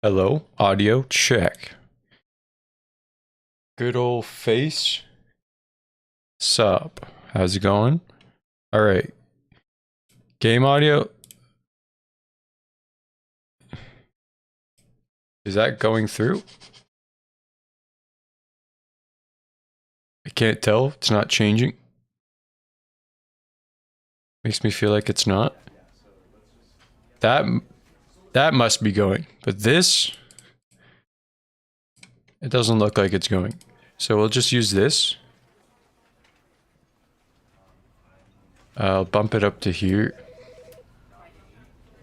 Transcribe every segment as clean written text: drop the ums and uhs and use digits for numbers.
Hello, audio check. Good old face. Sup? How's it going? All right. Game audio. Is that going through? I can't tell. It's not changing. Makes me feel like it's not. That must be going. But this, it doesn't look like it's going. So we'll just use this. I'll bump it up to here.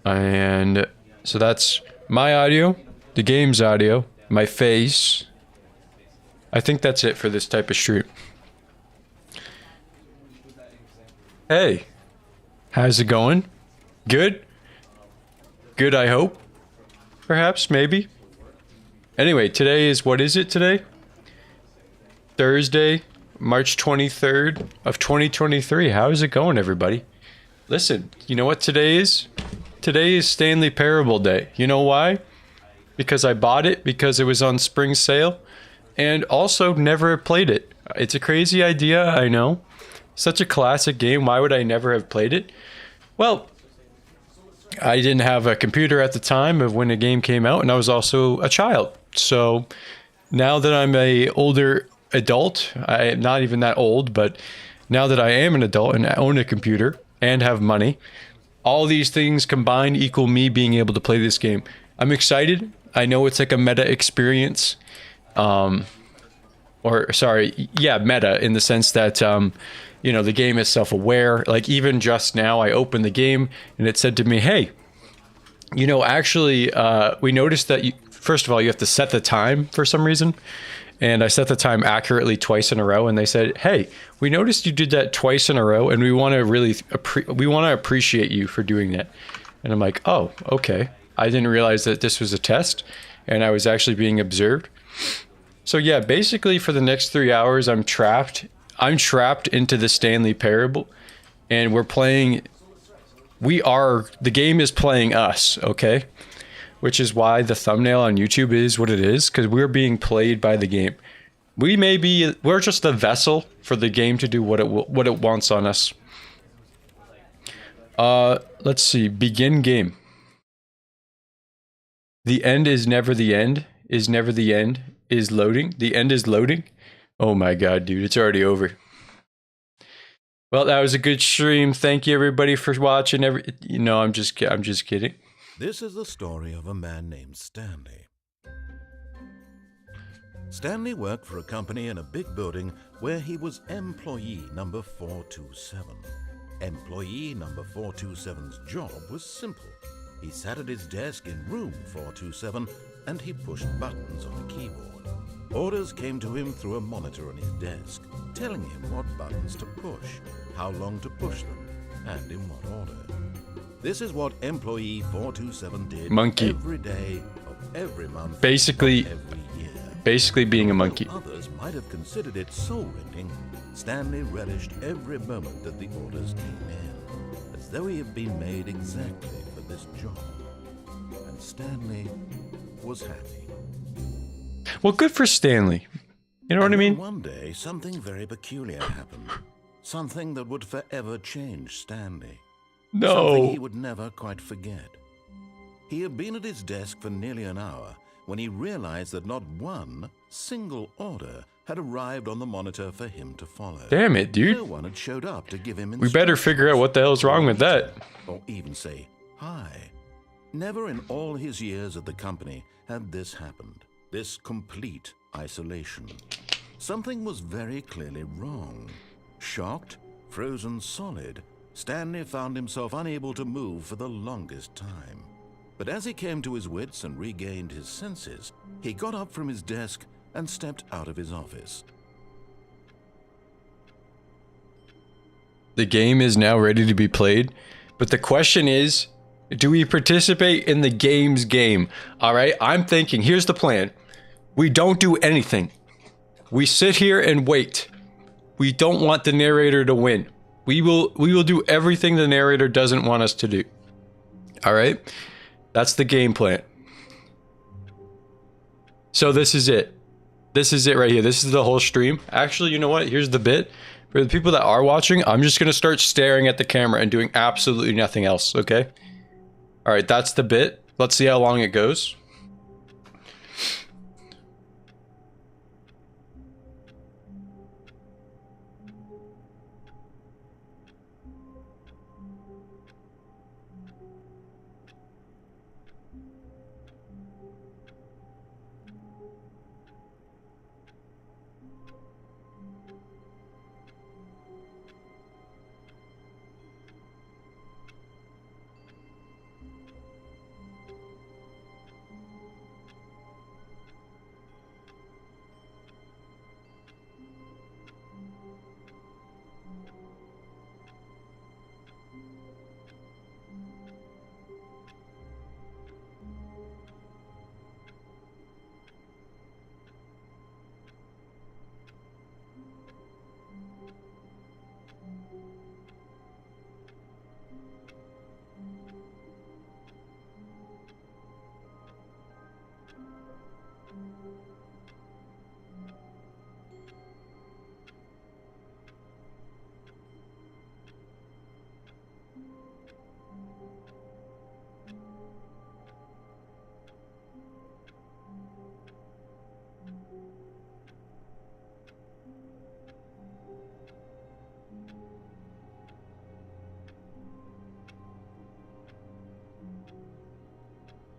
And so that's my audio, the game's audio, my face. I think that's it for this type of stream. Hey, how's it going? Good? Good, I hope. Perhaps, maybe. Anyway, today is, what is it today? Thursday, March 23rd of 2023. How is it going, everybody? Listen, you know what today is? Today is Stanley Parable Day. You know why? Because I bought it because it was on spring sale and also never played it. It's a crazy idea, I know. Such a classic game. Why would I never have played it? Well, I didn't have a computer at the time of when the game came out, and I was also a child. So now that I'm a older adult, I'm not even that old, but now that I am an adult and I own a computer and have money, all these things combined equal me being able to play this game. I'm excited. I know it's like a meta experience. Meta in the sense that, you know, the game is self-aware. Like even just now I opened the game and it said to me, hey, you know, actually, we noticed that first of all, you have to set the time for some reason. And I set the time accurately twice in a row. And they said, hey, we noticed you did that twice in a row. And we want to really, appreciate you for doing that. And I'm like, oh, okay. I didn't realize that this was a test and I was actually being observed. So yeah, basically for the next 3 hours, I'm trapped into the Stanley Parable, and the game is playing us, okay? Which is why the thumbnail on YouTube is what it is, because we're being played by the game. We're just a vessel for the game to do what it wants on us. Let's see, begin game. The end is never the end, is never the end, is loading. The end is loading. Oh my god, dude, it's already over. Well, that was a good stream. Thank you everybody for watching. I'm just kidding. This is the story of a man named Stanley. Stanley worked for a company in a big building where he was employee number 427. Employee number 427's job was simple. He sat at his desk in room 427 and he pushed buttons on a keyboard. Orders came to him through a monitor on his desk, telling him what buttons to push, how long to push them, and in what order. This is what employee 427 did every day of every month, basically every year. Basically being a monkey. Others might have considered it soul-rending. Stanley relished every moment that the orders came in, as though he had been made exactly for this job. And Stanley was happy. Well, good for Stanley. You know what I mean? One day, something very peculiar happened. Something that would forever change Stanley. No. Something he would never quite forget. He had been at his desk for nearly an hour when he realized that not one single order had arrived on the monitor for him to follow. Damn it, dude. No one had showed up to give him instructions. We better figure out what the hell's wrong with that. Or even say hi. Never in all his years at the company had this happened. This complete isolation. Something was very clearly wrong. Shocked, frozen solid, Stanley found himself unable to move for the longest time. But as he came to his wits and regained his senses, he got up from his desk and stepped out of his office. The game is now ready to be played, but the question is, do we participate in the game's game? All right, I'm thinking, here's the plan. We don't do anything. We sit here and wait. We don't want the narrator to win. We will do everything the narrator doesn't want us to do. All right? That's the game plan. So this is it. This is it right here. This is the whole stream. Actually, you know what? Here's the bit. For the people that are watching, I'm just going to start staring at the camera and doing absolutely nothing else, okay? All right, that's the bit. Let's see how long it goes.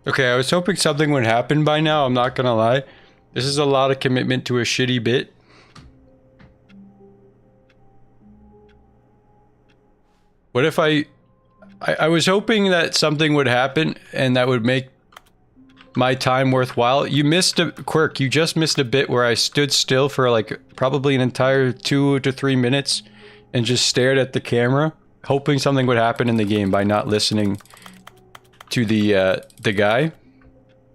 Okay, I was hoping something would happen by now, I'm not gonna lie. This is a lot of commitment to a shitty bit. What if I was hoping that something would happen and that would make my time worthwhile. You missed a quirk. You just missed a bit where I stood still for like probably an entire 2 to 3 minutes and just stared at the camera, hoping something would happen in the game by not listening to the guy.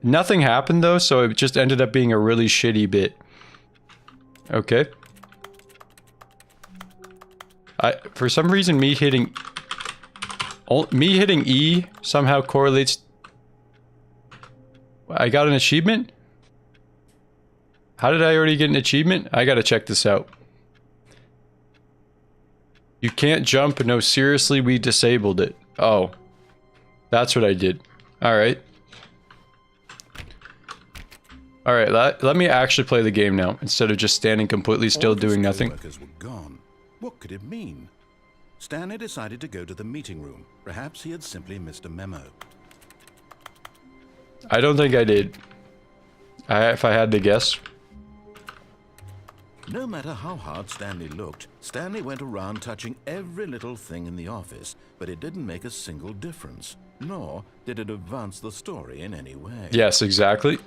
Nothing happened though, so it just ended up being a really shitty bit. Okay. For some reason, me hitting E somehow correlates. I got an achievement? How did I already get an achievement? I gotta check this out. You can't jump. No, seriously, we disabled it. Oh. That's what I did. Alright. Alright, let me actually play the game now, instead of just standing completely still doing nothing. Workers were gone. What could it mean? Stanley decided to go to the meeting room. Perhaps he had simply missed a memo. I don't think I did. If I had to guess. No matter how hard Stanley looked, Stanley went around touching every little thing in the office, but it didn't make a single difference, nor did it advance the story in any way. Yes, exactly.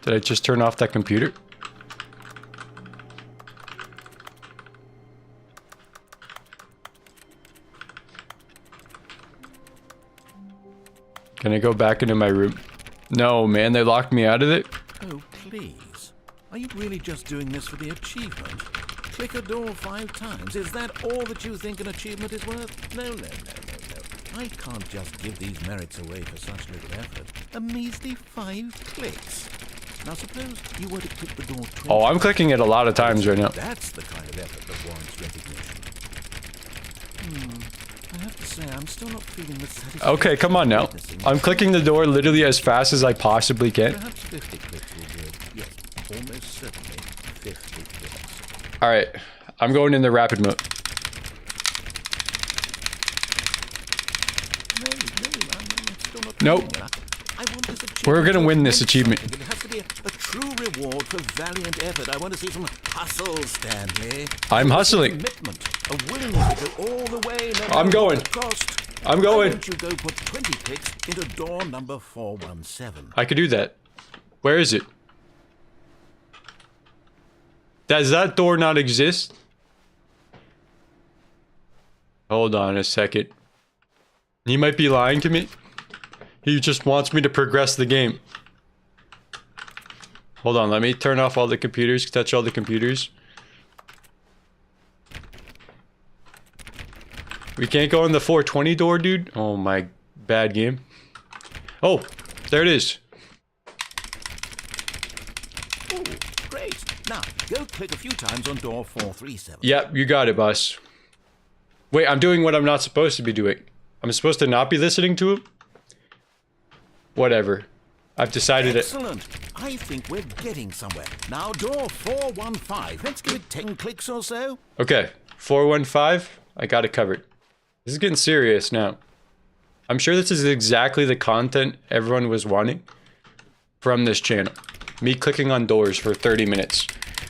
Did I just turn off that computer? Can I go back into my room? No, man, they locked me out of it. Oh, please. Are you really just doing this for the achievement? Click a door 5 times. Is that all that you think an achievement is worth? No. I can't just give these merits away for such little effort. A measly 5 clicks. Now suppose you were to click the door 20. Oh, I'm clicking it a lot of times right now. That's the kind of effort that warrants recognition. I have to say, I'm still not feeling the satisfaction. Okay, come on now. I'm clicking the door literally as fast as I possibly can. Perhaps 50 clicks will do. Yes, almost certainly 50 clicks. Alright, I'm going in the rapid mode. I'm still not Nope. I want this achievement. We're gonna win this achievement. It has to be a true reward for valiant effort. I want to see some hustle, Stanley. I'm hustling. Commitment, a willingness to go all the way. No I'm matter going. what the cost. I'm Why going. don't you go put 20 clicks into door number 417? I could do that. Where is it? Does that door not exist? Hold on a second. He might be lying to me. He just wants me to progress the game. Hold on, let me turn off all the computers, touch all the computers. We can't go in the 420 door, dude. Oh my, bad game. Oh, There it is. Oh, great. Now, go click a few times on door 437. Yep, you got it, boss. Wait, I'm doing what I'm not supposed to be doing. I'm supposed to not be listening to him? Whatever. I've decided it. Excellent. I think we're getting somewhere. Now, door 415. Let's give it 10 clicks or so. Okay, 415. I got it covered. This is getting serious now. I'm sure this is exactly the content everyone was wanting from this channel. Me clicking on doors for 30 minutes.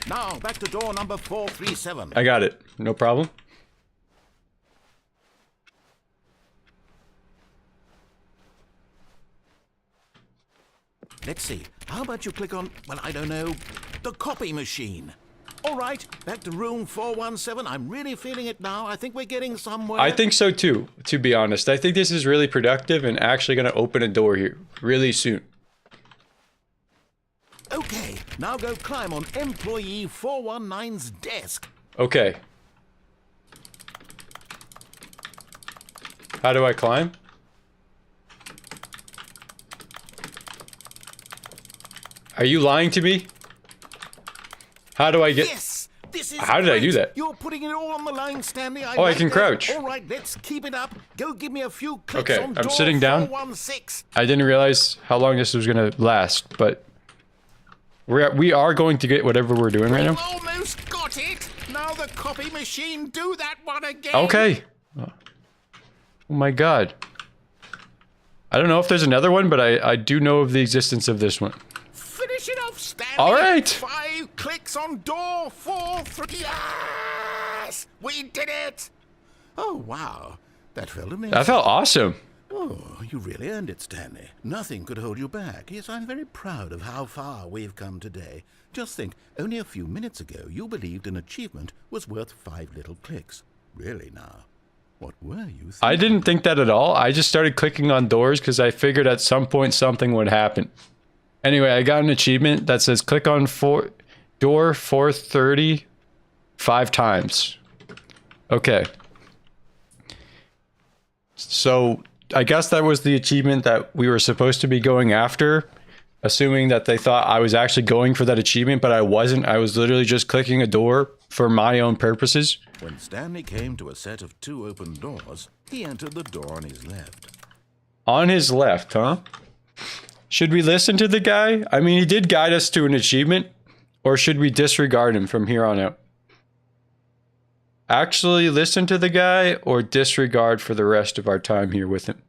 Now, back to door number 437. I got it. No problem. Let's see. How about you click on, well, I don't know, the copy machine? All right, back to room 417. I'm really feeling it now. I think we're getting somewhere. I think so too, to be honest. I think this is really productive and actually going to open a door here really soon. Okay, now go climb on employee 419's desk. Okay. How do I climb? Are you lying to me? How do I get... Yes! This is How did I do great. that? You're putting it all on the line, Stanley. Oh, I can crouch. All right, let's keep it up. Go give me a few clicks Okay, on I'm door sitting down. 416. I didn't realize how long this was going to last, but... We are going to get whatever we're doing right now. Almost got it. Now the copy machine, do that one again. Okay. Oh my god. I don't know if there's another one, but I do know of the existence of this one. Finish it off, Stanley. All right. 5 clicks on door 43. Yes! We did it. Oh, wow. That felt amazing. That felt awesome. Oh, you really earned it, Stanley. Nothing could hold you back. Yes, I'm very proud of how far we've come today. Just think, only a few minutes ago, you believed an achievement was worth 5 little clicks. Really now? What were you thinking? I didn't think that at all. I just started clicking on doors because I figured at some point something would happen. Anyway, I got an achievement that says click on door 430 5 times. Okay. So... I guess that was the achievement that we were supposed to be going after, assuming that they thought I was actually going for that achievement, but I wasn't. I was literally just clicking a door for my own purposes. When Stanley came to a set of 2 open doors, he entered the door on his left. On his left, huh? Should we listen to the guy? I mean, he did guide us to an achievement, or should we disregard him from here on out? Actually listen to the guy or disregard for the rest of our time here with him?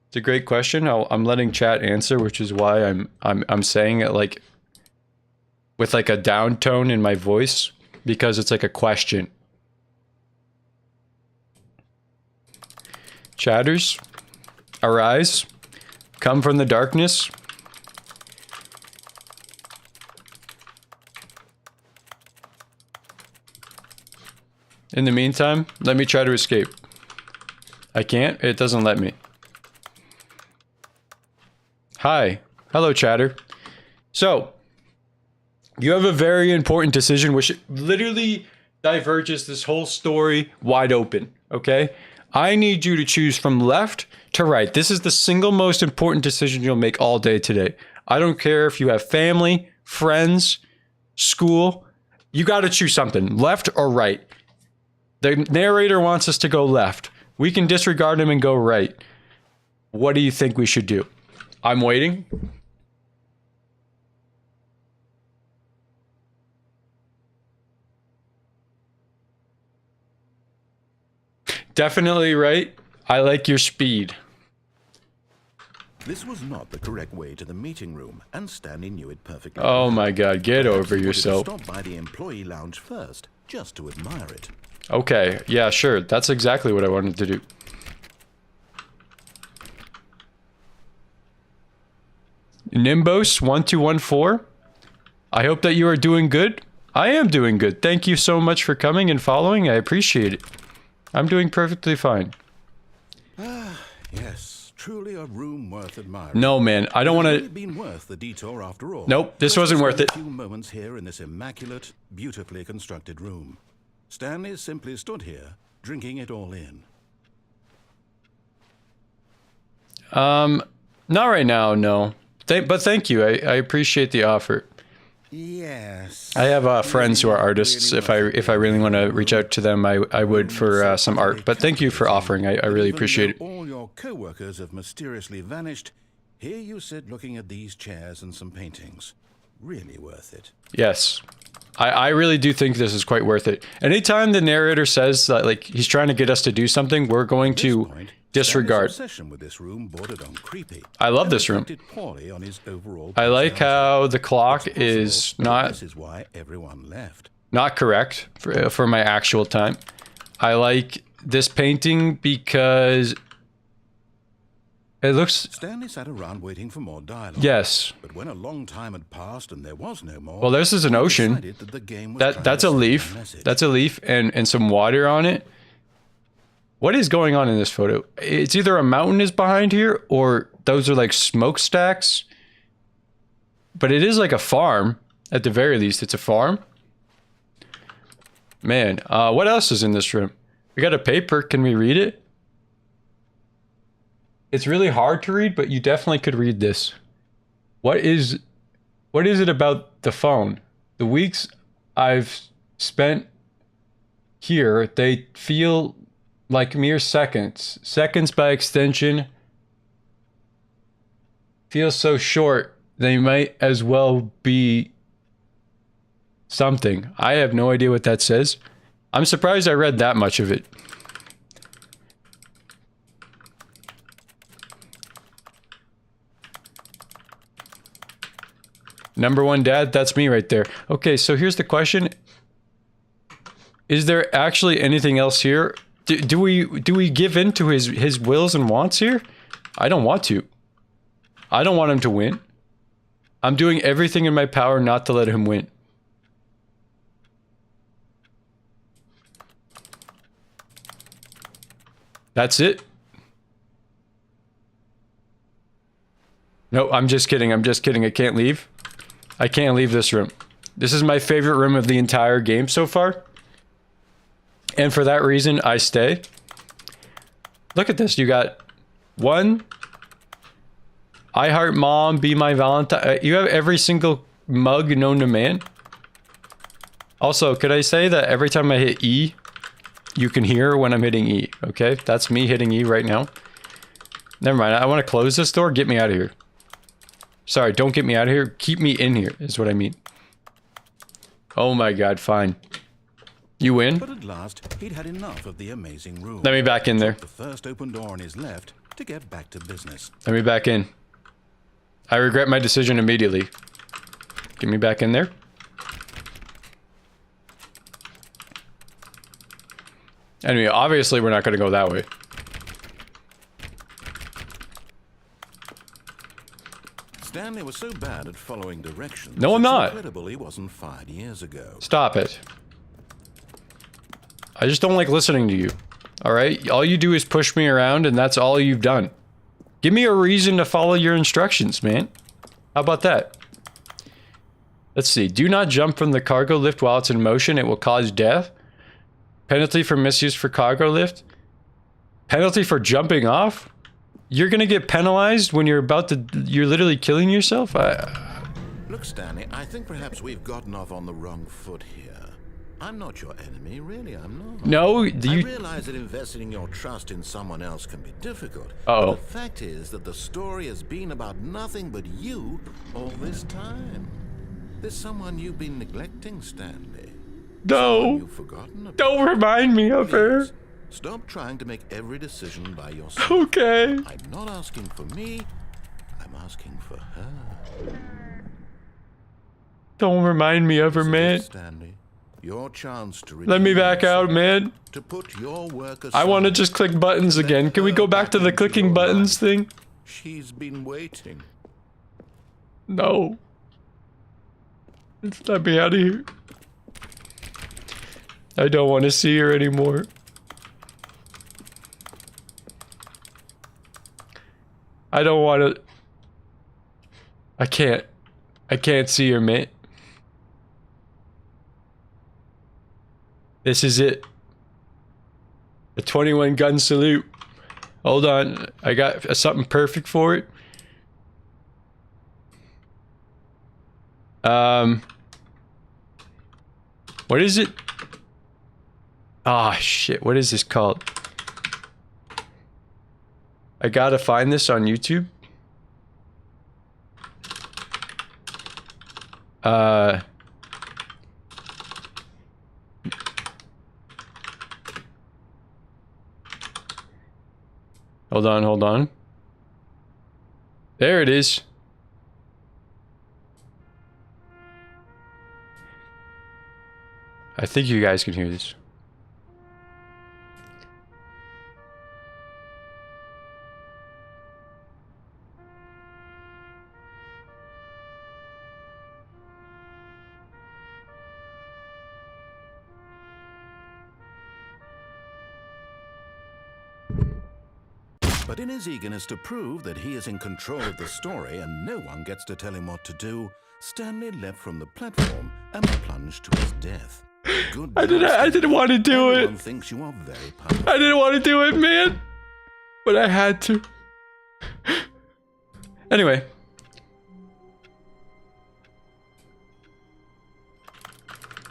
It's a great question. I'm letting chat answer, which is why I'm saying it like with like a down tone in my voice, because it's like a question. Chatters, arise, come from the darkness. In the meantime, let me try to escape. I can't? It doesn't let me. Hi. Hello, chatter. So, you have a very important decision which literally diverges this whole story wide open, okay? I need you to choose from left to right. This is the single most important decision you'll make all day today. I don't care if you have family, friends, school. You got to choose something, left or right. The narrator wants us to go left. We can disregard him and go right. What do you think we should do? I'm waiting. Definitely right. I like your speed. This was not the correct way to the meeting room, and Stanley knew it perfectly. Oh my god, get over yourself. Stop by the employee lounge first, just to admire it. Okay, yeah, sure. That's exactly what I wanted to do. Nimbos1214. I hope that you are doing good. I am doing good. Thank you so much for coming and following. I appreciate it. I'm doing perfectly fine. Yes, truly a room worth admiring. No, man, I don't want to... It's really been worth the detour after all. Nope, this wasn't worth it. A few moments here in this immaculate, beautifully constructed room. Stanley simply stood here, drinking it all in. Not right now, no. But thank you. I appreciate the offer. Yes. I have friends who are artists. If I really want to reach out to them, I would for some art. But thank you for offering. I really appreciate it. All your co-workers have mysteriously vanished. Here you sit looking at these chairs and some paintings. Really worth it. Yes. I really do think this is quite worth it. Anytime the narrator says that, like, he's trying to get us to do something, we're going to disregard. With this room bordered on creepy. I love this room. I like how the clock is not. This is why everyone left. Not correct for my actual time. I like this painting because it looks. Stanley sat around waiting for more dialogue. Yes. But when a long time had passed and there was no more. Well, this is an ocean. That's a leaf. That's a leaf and some water on it. What is going on in this photo? It's either a mountain is behind here or those are like smokestacks. But it is like a farm. At the very least, it's a farm. Man, what else is in this room? We got a paper. Can we read it? It's really hard to read, but you definitely could read this. What is it about the phone? The weeks I've spent here, they feel like mere seconds. Seconds by extension feel so short, they might as well be something. I have no idea what that says. I'm surprised I read that much of it. Number one dad, that's me right there. Okay, so here's the question. Is there actually anything else here? Do we give in to his wills and wants here? I don't want to. I don't want him to win. I'm doing everything in my power not to let him win. That's it. No, I'm just kidding. I'm just kidding. I can't leave. I can't leave this room. This is my favorite room of the entire game so far. And for that reason, I stay. Look at this. You got one. I heart mom, be my Valentine. You have every single mug known to man. Also, could I say that every time I hit E, you can hear when I'm hitting E. Okay, that's me hitting E right now. Never mind. I want to close this door. Get me out of here. Sorry, don't get me out of here. Keep me in here is what I mean. Oh my god, fine. You win? But at last, he'd had enough of the amazing room. Let me back in there. The first open door on his left to get back to business. Let me back in. I regret my decision immediately. Get me back in there. Anyway, obviously we're not going to go that way. Stanley was so bad at following directions. No, I'm not. Incredible he wasn't fired years ago. Stop it. I just don't like listening to you. All right? All you do is push me around, and that's all you've done. Give me a reason to follow your instructions, man. How about that? Let's see. Do not jump from the cargo lift while it's in motion. It will cause death. Penalty for misuse for cargo lift. Penalty for jumping off? You're gonna get penalized when you're about to... You're literally killing yourself? Look, Stanley, I think perhaps we've gotten off on the wrong foot here. I'm not your enemy, really, I'm not. No, I realize that investing your trust in someone else can be difficult. Uh-oh. But the fact is that the story has been about nothing but you all this time. There's someone you've been neglecting, Stanley. No. You've forgotten about. Don't remind me of her. Please, stop trying to make every decision by yourself. Okay. I'm not asking for me. I'm asking for her. Don't remind me of her, man. Stanley, your chance to Let me back out, man. To put your work aside. I want to just click buttons again. Can we go back to the clicking buttons thing? She's been waiting. No. Just let me out of here. I don't want to see her anymore. I don't want to... I can't see her, mate. This is it. The 21 gun salute. Hold on. I got something perfect for it. What is it? Ah, shit. What is this called? I gotta find this on YouTube. Hold on, hold on. There it is. I think you guys can hear this. But in his eagerness to prove that he is in control of the story and no one gets to tell him what to do, Stanley leapt from the platform and plunged to his death. Good I didn't want to do Everyone it. thinks you are very powerful. I didn't want to do it, man. But I had to. Anyway.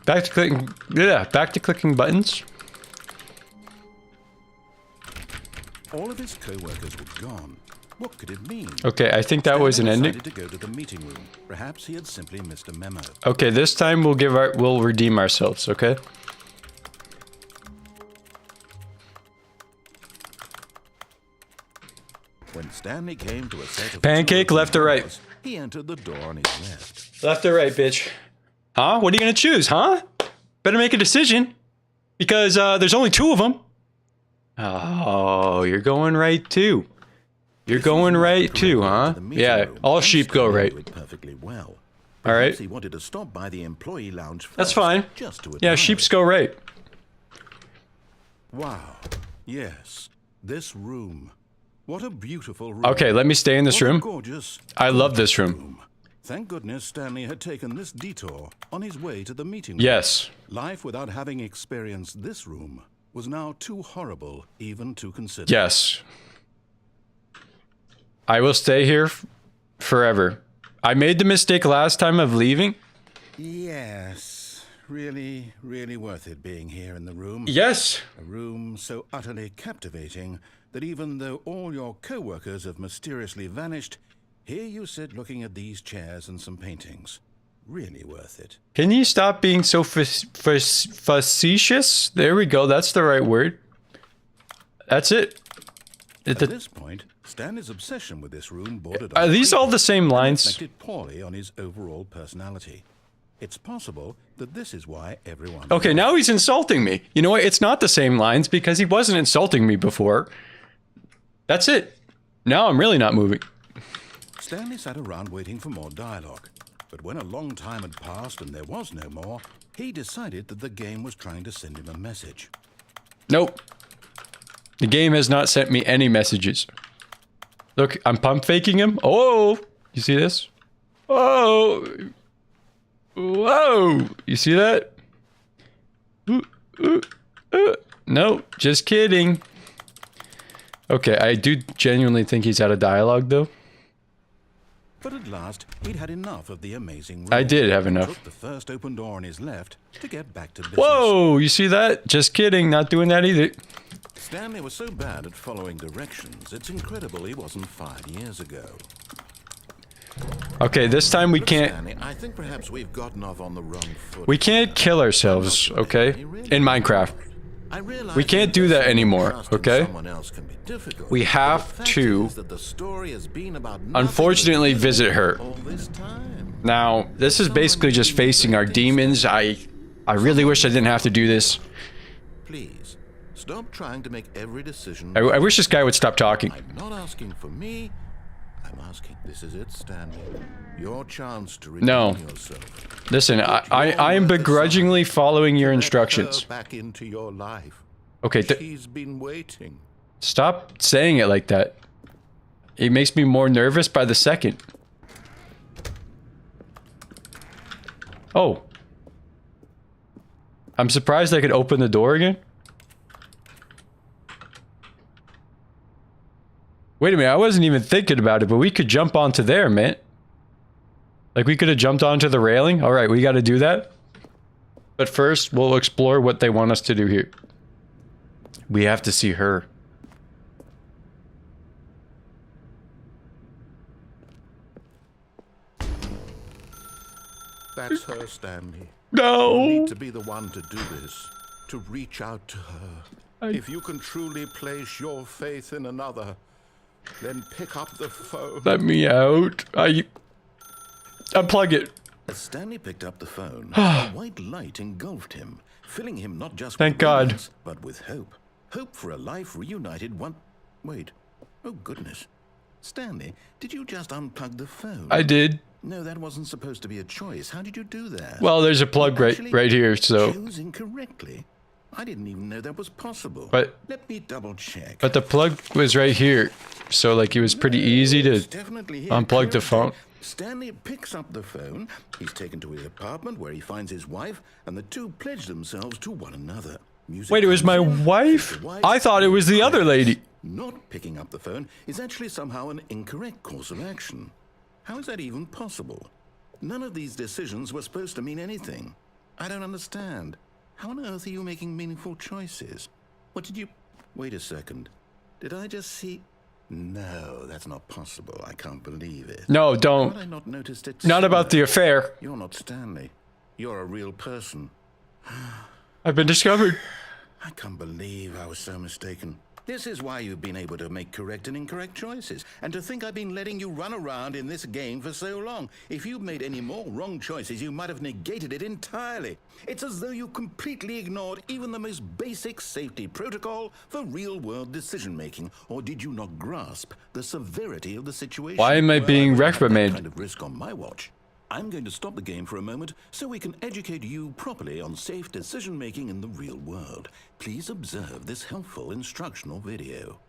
Back to clicking. Yeah, back to clicking buttons. All of his co-workers were gone. What could it mean? Okay, I think that was an Stanley ending. decided to go to the meeting room. Perhaps he had simply missed a memo. Okay, this time we'll redeem ourselves, okay? When Stanley came to a set of Pancake, left or right? doors, he entered the door on his left. Left or right, bitch? Huh? What are you gonna choose, huh? Better make a decision. Because there's only two of them. Oh, you're going right too. You're going right too, huh? Yeah, all sheep go right. Perfectly well. All right. He wanted to stop by the employee lounge first, That's fine. Just to Yeah, admire sheeps it. go right. Wow. Yes. This room. What a beautiful room. Okay, let me stay in this What a room. gorgeous. I love this gorgeous room. Thank goodness Stanley had taken this detour on his way to the meeting room. Yes. Life without having experienced this room was now too horrible even to consider. Yes. I will stay here forever. I made the mistake last time of leaving. Yes. Really, really worth it being here in the room. Yes. A room so utterly captivating that even though all your co-workers have mysteriously vanished, here you sit looking at these chairs and some paintings. Really worth it. Can you stop being so facetious? There we go. That's the right word. That's it. At this point, Stanley's obsession with this room bordered Are on these all the creepy same and lines? reflected poorly on his overall personality. It's possible that this is why everyone... Okay, now he's insulting me. You know what? It's not the same lines because he wasn't insulting me before. That's it. Now I'm really not moving. Stanley sat around waiting for more dialogue. But when a long time had passed and there was no more, he decided that the game was trying to send him a message. Nope. The game has not sent me any messages. Look, I'm pump faking him. Oh, you see this? Oh. Whoa. You see that? No, just kidding. Okay, I do genuinely think he's out of dialogue, though. But at last, he'd had enough of the amazing room. I did have and enough. Took the first open door on his left to get back to business. Whoa, you see that? Just kidding, not doing that either. Stanley was so bad at following directions, it's incredible he wasn't 5 years ago. Okay, this time we Look, can't... Stanley, I think perhaps we've gotten off on the wrong foot. We can't kill ourselves, okay? In Minecraft. I realize We can't do that anymore, trust in okay? someone else can be difficult, We but have the fact to, is that the story has been about nothing unfortunately, but visit her. all this time. Now, this is basically just facing our demons. I really wish I didn't have to do this. Please, stop trying to make every decision. I wish this guy would stop talking. I'm not asking for me. I'm asking. This is it, Stanley. Your chance to redeem No. yourself. Listen, I am begrudgingly following your instructions. Let her back into your life. Okay, She's been waiting. stop saying it like that. It makes me more nervous by the second. Oh. I'm surprised I could open the door again. Wait a minute, I wasn't even thinking about it, but we could jump onto there, man. Like, we could have jumped onto the railing. All right, we got to do that. But first, we'll explore what they want us to do here. We have to see her. That's her, Stanley. No! You need to be the one to do this, to reach out to her. If you can truly place your faith in another, then pick up the phone. Let me out. Unplug it. As Stanley picked up the phone, a white light engulfed him, filling him not just Thank with God. radiance, but with hope. Hope for a life reunited one... Wait. Oh, goodness. Stanley, did you just unplug the phone? I did. No, that wasn't supposed to be a choice. How did you do that? Well, there's a plug right here, so... Chose incorrectly. I didn't even know that was possible. But... Let me double check. But the plug was right here. So, like, it was pretty easy to unplug the phone. Stanley picks up the phone. He's taken to his apartment where he finds his wife, and the two pledge themselves to one another. Music Wait, it was comes my in, wife? the wife I thought it was the other lady. Not picking up the phone is actually somehow an incorrect course of action. How is that even possible? None of these decisions were supposed to mean anything. I don't understand. How on earth are you making meaningful choices? What did you... Wait a second. Did I just see... No, that's not possible. I can't believe it. No, How don't. had I not noticed it Not about the sooner? affair. You're not Stanley. You're a real person. I've been discovered. I can't believe I was so mistaken. This is why you've been able to make correct and incorrect choices. And to think I've been letting you run around in this game for so long. If you'd made any more wrong choices, you might have negated it entirely. It's as though you completely ignored even the most basic safety protocol for real-world decision-making. Or did you not grasp the severity of the situation? Why am I Well, being wouldn't have that reprimanded? kind of risk on my watch. I'm going to stop the game for a moment so we can educate you properly on safe decision-making in the real world. Please observe this helpful instructional video.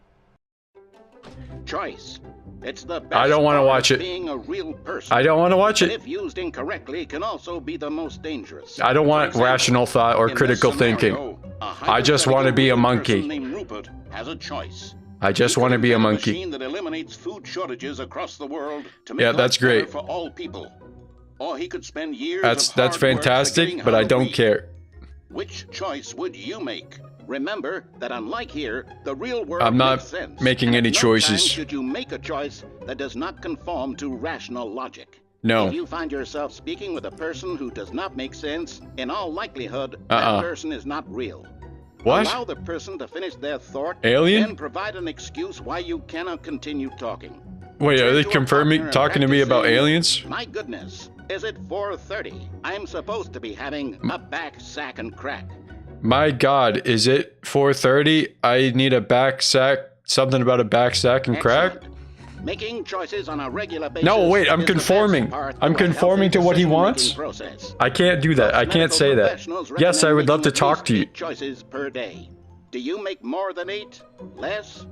Choice. It's the best I don't want to part watch of it. being a real person. I don't want to watch But it. if used incorrectly, can also be the most dangerous. I don't For want example, rational thought or in this critical scenario, thinking. a I just want to be a hypothetical monkey. person named Rupert has a choice. I just He want to could be a invent monkey. machine that eliminates food shortages across the world to make Yeah, life that's better great. for all people. Or he could spend years That's of hard work figuring fantastic, but how I to don't read. care. Which choice would you make? Remember that unlike here, the real world I'm not makes sense. making and any at no choices. time should you make a choice that does not conform to rational logic. No. If you find yourself speaking with a person who does not make sense, in all likelihood, Uh-uh. that person is not real. What? Allow the person to finish their thought, Alien? then provide an excuse why you cannot continue talking. Wait, are Turn they to a confirming, partner and talking to me about practice saying, aliens? My goodness, is it 4:30? I'm supposed to be having a back sack and crack. My God, is it 4:30? I need a back sack, something about a back sack and crack? Excellent. Making choices on a regular basis. No, wait, I'm is the best conforming. part I'm of a conforming healthy to what he decision-making wants. process. I can't do that. I Most can't medical say that. professionals Yes, I recommend would love to making at talk least to you. 8 choices per day. Do you make more than 8? Less?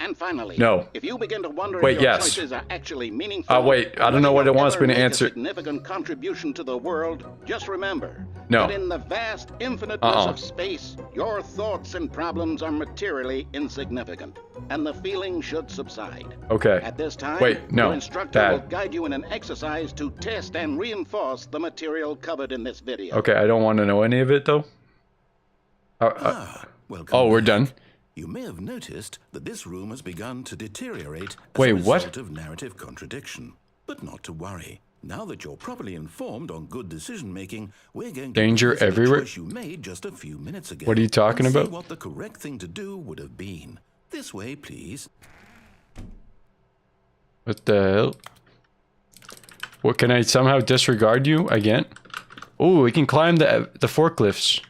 And finally, No. if you begin to wonder Wait, if your yes. choices are actually meaningful, Wait, I or don't know what whether it wants you'll me to ever make answer. A significant contribution to the world. Just remember No. that in the vast infiniteness Uh-uh. of space, your thoughts and problems are materially insignificant, and the feeling should subside. Okay. At this time, Wait, no. your instructor Dad. will guide you in an exercise to test and reinforce the material covered in this video. Okay, I don't want to know any of it, though. Welcome Oh, we're back. done. You may have noticed that this room has begun to deteriorate as Wait, a what? result of narrative contradiction. But not to worry. Now that you're properly informed on good decision-making, we're going to Danger revisit the everywhere? choice you made just a few minutes ago. What are you talking and see about? what the correct thing to do would have been. This way, please. What the hell? What, can I somehow disregard you again? Oh, we can climb the forklifts.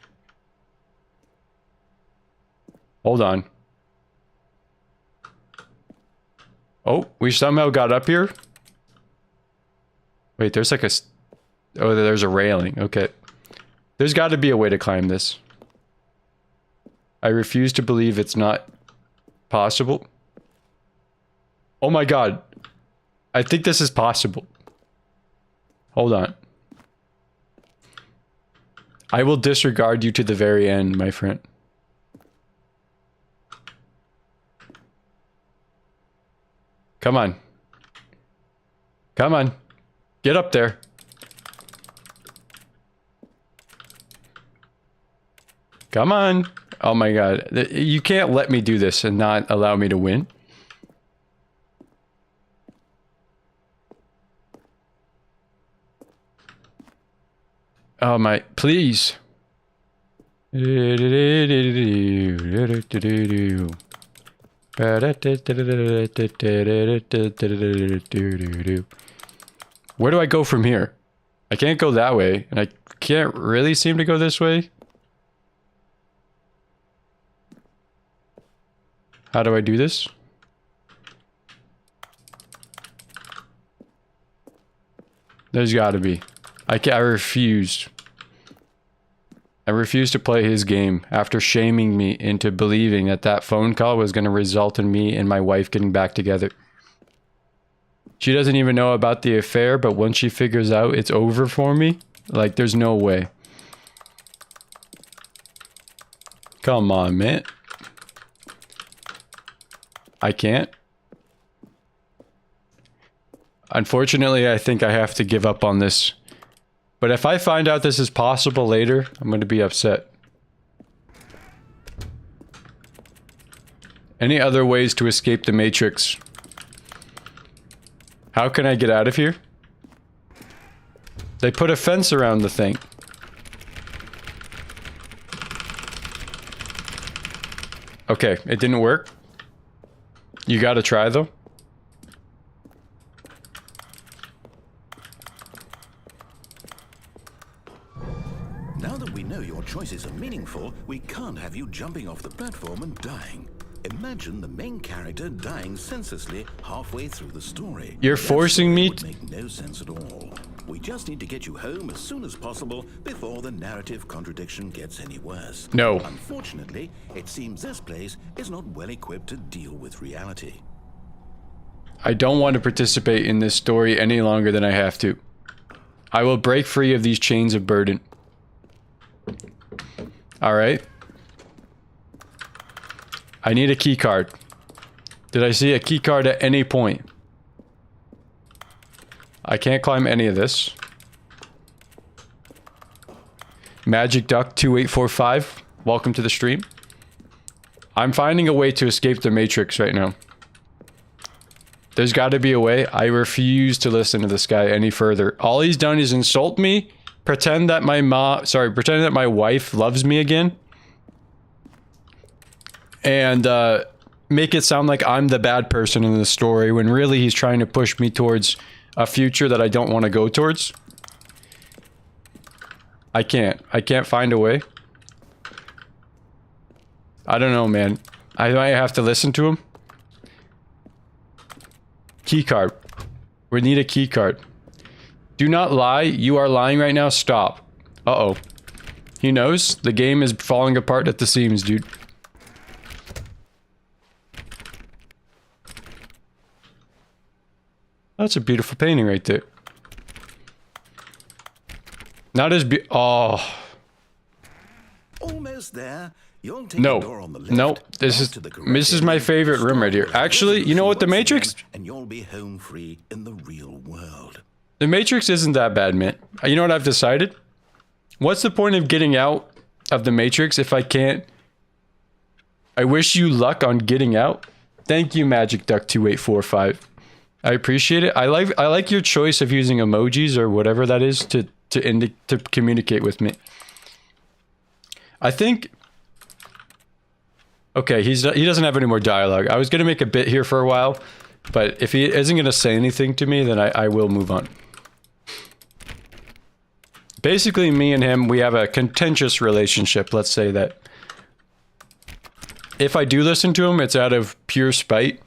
Hold on. Oh, we somehow got up here? Wait, there's like a... Oh, there's a railing. Okay. There's got to be a way to climb this. I refuse to believe it's not possible. Oh my God. I think this is possible. Hold on. I will disregard you to the very end, my friend. Come on. Come on. Get up there. Come on. Oh my god. You can't let me do this and not allow me to win. Oh my, please. Where do I go from here? I can't go that way, and I can't really seem to go this way. How do I do this? There's gotta be. I refuse. I refuse to play his game after shaming me into believing that that phone call was going to result in me and my wife getting back together. She doesn't even know about the affair, but once she figures out it's over for me, like, there's no way. Come on, man. I can't. Unfortunately, I think I have to give up on this. But if I find out this is possible later, I'm going to be upset. Any other ways to escape the Matrix? How can I get out of here? They put a fence around the thing. Okay, it didn't work. You gotta try though. Now that we know your choices are meaningful, we can't have you jumping off the platform and dying. Imagine the main character dying senselessly halfway through the story. You're forcing me to make no sense at all. We just need to get you home as soon as possible before the narrative contradiction gets any worse. No. Unfortunately, it seems this place is not well equipped to deal with reality. I don't want to participate in this story any longer than I have to. I will break free of these chains of burden. Alright. I need a key card. Did I see a key card at any point? I can't climb any of this. Magic Duck 2845, welcome to the stream. I'm finding a way to escape the Matrix right now. There's got to be a way. I refuse to listen to this guy any further. All he's done is insult me, pretend that pretend that my wife loves me again, and make it sound like I'm the bad person in the story when really he's trying to push me towards a future that I don't want to go towards. I can't find a way. I don't know, man. I might have to listen to him. Key card. We need a key card. Do not lie. You are lying right now. Stop. Uh-oh. He knows. The game is falling apart at the seams, dude. That's a beautiful painting right there. Not as oh. Almost there. You'll take No. the door on the left, No. This is my favorite room right here. Actually, you know what? The Matrix? And you'll be home free in the real world. The Matrix isn't that bad, man. You know what I've decided? What's the point of getting out of the Matrix if I can't? I wish you luck on getting out. Thank you, Magic Duck 2845. I appreciate it. I like your choice of using emojis or whatever that is to communicate with me. I think. Okay, he doesn't have any more dialogue. I was gonna make a bit here for a while, but if he isn't gonna say anything to me, then I will move on. Basically, me and him, we have a contentious relationship. Let's say that. If I do listen to him, it's out of pure spite.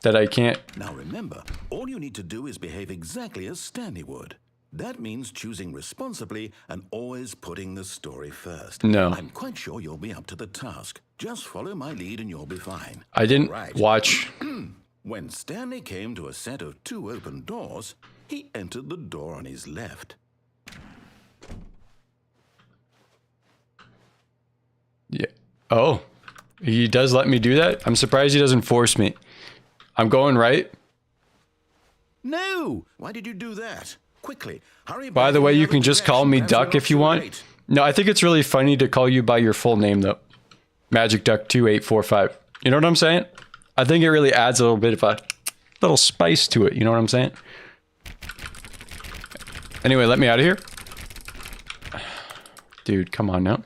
That I can't. Now remember, all you need to do is behave exactly as Stanley would. That means choosing responsibly and always putting the story first. No. I'm quite sure you'll be up to the task. Just follow my lead and you'll be fine. I didn't Right. watch. When Stanley came to a set of 2 open doors, he entered the door on his left. Yeah. Oh. He does let me do that? I'm surprised he doesn't force me. I'm going right. No! Why did you do that? Quickly, hurry By back the way, in you other can just call me direction. That's Duck not if you too want. late. No, I think it's really funny to call you by your full name, though. Magic Duck 2845. You know what I'm saying? I think it really adds a little bit of a little spice to it. You know what I'm saying? Anyway, let me out of here. Dude, come on now.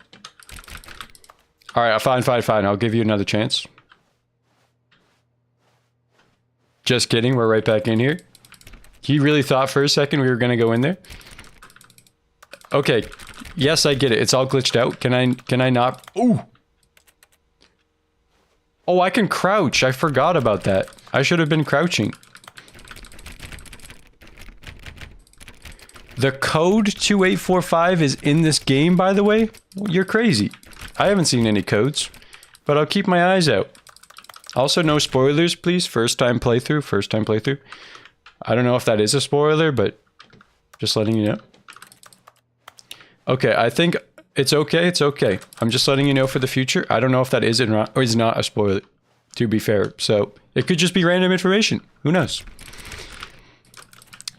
All right, fine. I'll give you another chance. Just kidding. We're right back in here. He really thought for a second we were going to go in there. Okay. Yes, I get it. It's all glitched out. Can I not? Ooh. Oh, I can crouch. I forgot about that. I should have been crouching. The code 2845 is in this game, by the way. You're crazy. I haven't seen any codes, but I'll keep my eyes out. Also, no spoilers, please. First time playthrough. I don't know if that is a spoiler, but just letting you know. Okay, I think it's okay. I'm just letting you know for the future. I don't know if that is or is not a spoiler, to be fair. So it could just be random information. Who knows?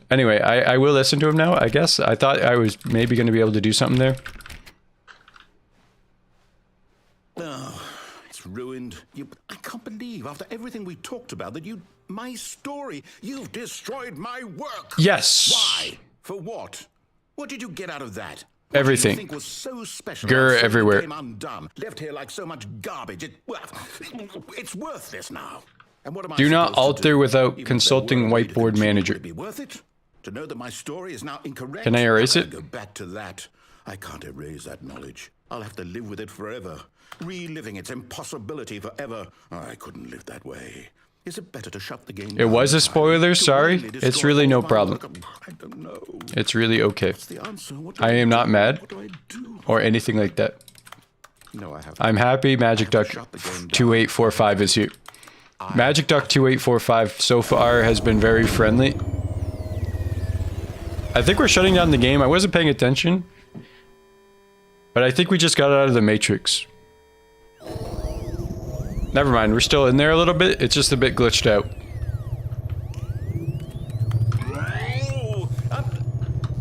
Anyway, I will listen to him now, I guess. I thought I was maybe going to be able to do something there. Oh, it's ruined. I can't believe after everything we talked about that my story, you've destroyed my work. Yes. Why? For what? What did you get out of that? Everything. What did you think was so special? Grr So everywhere. It became undone, left here like so much garbage. It's worthless now. And what am I Do not supposed to alter do? without Even if consulting there were a way to whiteboard continue, manager. Would it be worth it? To know that my story is now incorrect? Can I erase How it? can I go back to that. I can't erase that knowledge. I'll have to live with it forever. Reliving its impossibility forever. I couldn't live that way. Is it better to shut the game down? It was a spoiler, To sorry. really It's destroy really all no my problem. work? I don't know. It's really okay. What's the answer? What do I am not do? mad What do I do? or anything like that. No, I have. I'm happy Magic Duck 2845 is here. Magic Duck 2845 so far has been very friendly. I think we're shutting down the game. I wasn't paying attention. But I think we just got out of the Matrix. Never mind, we're still in there a little bit. It's just a bit glitched out. Oh,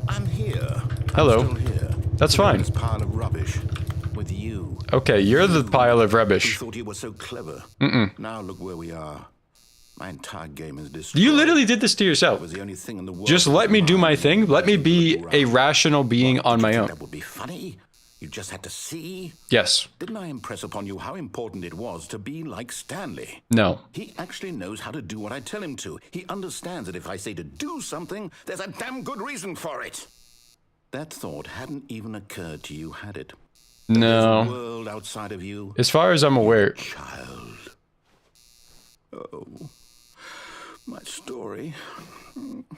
I'm here. Hello. I'm still here. That's Look at fine. This pile of rubbish with you. Okay, you're the pile of You rubbish. thought you were so clever. Now look where we are. My entire game is destroyed. You literally did this to It yourself. was the only thing in the world. Just that let was me do my mine. thing. Let me be Look a around. rational being on Did my you think own. that would be funny? You just had to see. Yes. Didn't I impress upon you how important it was to be like Stanley? No. He actually knows how to do what I tell him to. He understands that if I say to do something, there's a damn good reason for it. That thought hadn't even occurred to you, had it? There's a No. world outside of you, As far as I'm aware. child. Oh, my story.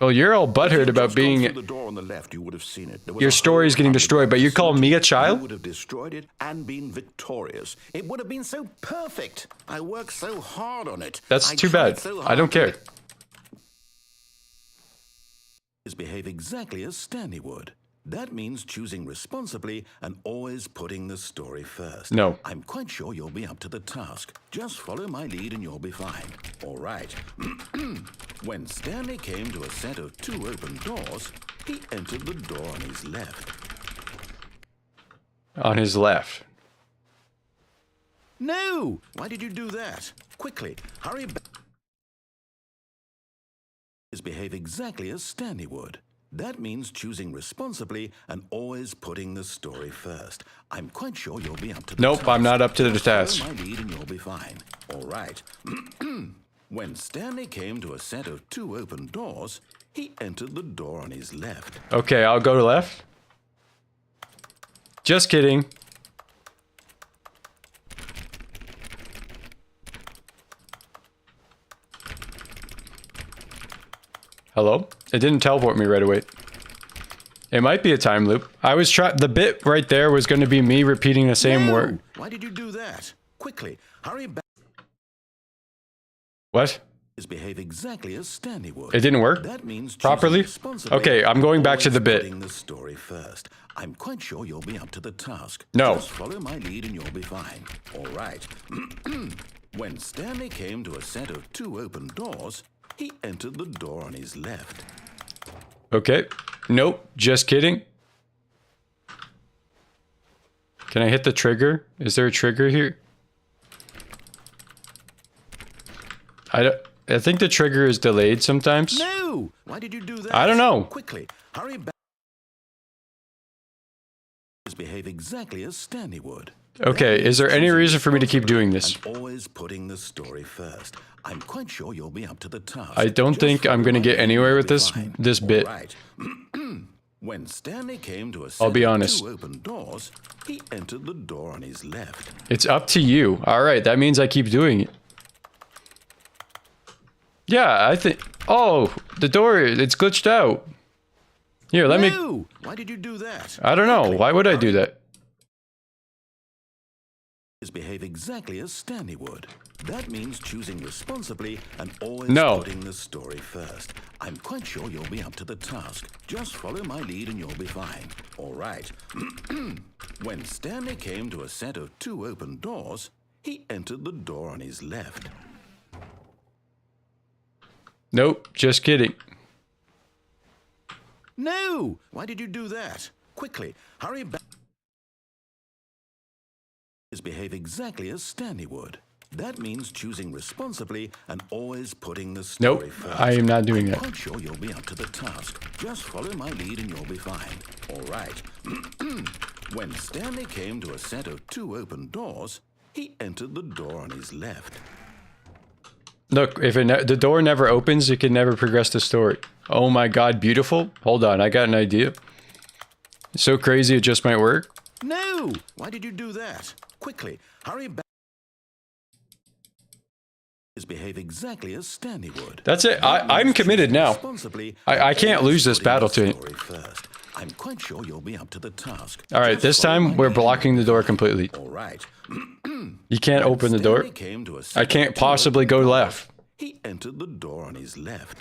Well, you're all butthurt If about you'd just gone being... through the door on the left, you would have seen it. There was Your a story's hole getting under destroyed, that but you call suit. me a You child? would have destroyed it and been victorious. It would have been so perfect. I worked so hard on it. That's I too tried bad. so I don't hard. care. Behave exactly as Stanley would. That means choosing responsibly and always putting the story first. No. I'm quite sure you'll be up to the task. Just follow my lead and you'll be fine. All right. When Stanley came to a set of 2 open doors, he entered the door on his left. On his left. No! Why did you do that? Quickly, hurry back. Behave exactly as Stanley would. That means choosing responsibly and always putting the story first. I'm quite sure you'll be up to the Nope, task. I'm not up to the Just task. follow my lead and you'll be fine. All right. When Stanley came to a set of 2 open doors, he entered the door on his left. Okay, I'll go to left. Just kidding. Hello? It didn't teleport me right away. It might be a time loop. I was the bit right there was going to be me repeating the same No! word. Why did you do that? Quickly, hurry back. What? Behave exactly as Stanley would. It didn't work That means choosing properly? responsibly Okay, I'm going back to always the bit. putting the story first. I'm quite sure you'll be up to the task. No. Just follow my lead and you'll be fine. All right. When Stanley came to a set of 2 open doors, he entered the door on his left. Okay. Nope, just kidding. Can I hit the trigger? Is there a trigger here? I think the trigger is delayed sometimes. No! Why did you do that? I don't know. Quickly, hurry back. Behave exactly as Stanley would. Okay, is there any reason for me to keep doing this? And always putting the story first. I'm quite sure you'll be up to the task. I don't think I'm going to get anywhere with this bit. Right. When Stanley came to a set I'll be of honest. 2 open doors, he entered the door on his left. It's up to you. All right, that means I keep doing it. Yeah, I think... Oh, the door, it's glitched out. Here, let me... Why did you do that? I don't know. Why would I do that? Behave exactly as Stanley would. That means choosing responsibly and always No. putting the story first. I'm quite sure you'll be up to the task. Just follow my lead and you'll be fine. All right. When Stanley came to a set of 2 open doors, he entered the door on his left. Nope, just kidding. No! Why did you do that? Quickly, hurry back. Behave exactly as Stanley would. That means choosing responsibly and always putting the story Nope, first. I am not doing I'm that. quite sure you'll be up to the task. Just follow my lead and you'll be fine. All right. When Stanley came to a set of 2 open doors, he entered the door on his left. Look, if the door never opens, you can never progress the story. Oh my god, beautiful. Hold on, I got an idea. It's so crazy it just might work. No! Why did you do that? Quickly, hurry back. Behave exactly as Stanley would. That's it. I'm committed now. I can't lose this battle to him. I'm quite sure you'll be up to the task. All right, this time we're blocking the door completely. All right. You can't open the door. I can't possibly go left. He entered the door on his left.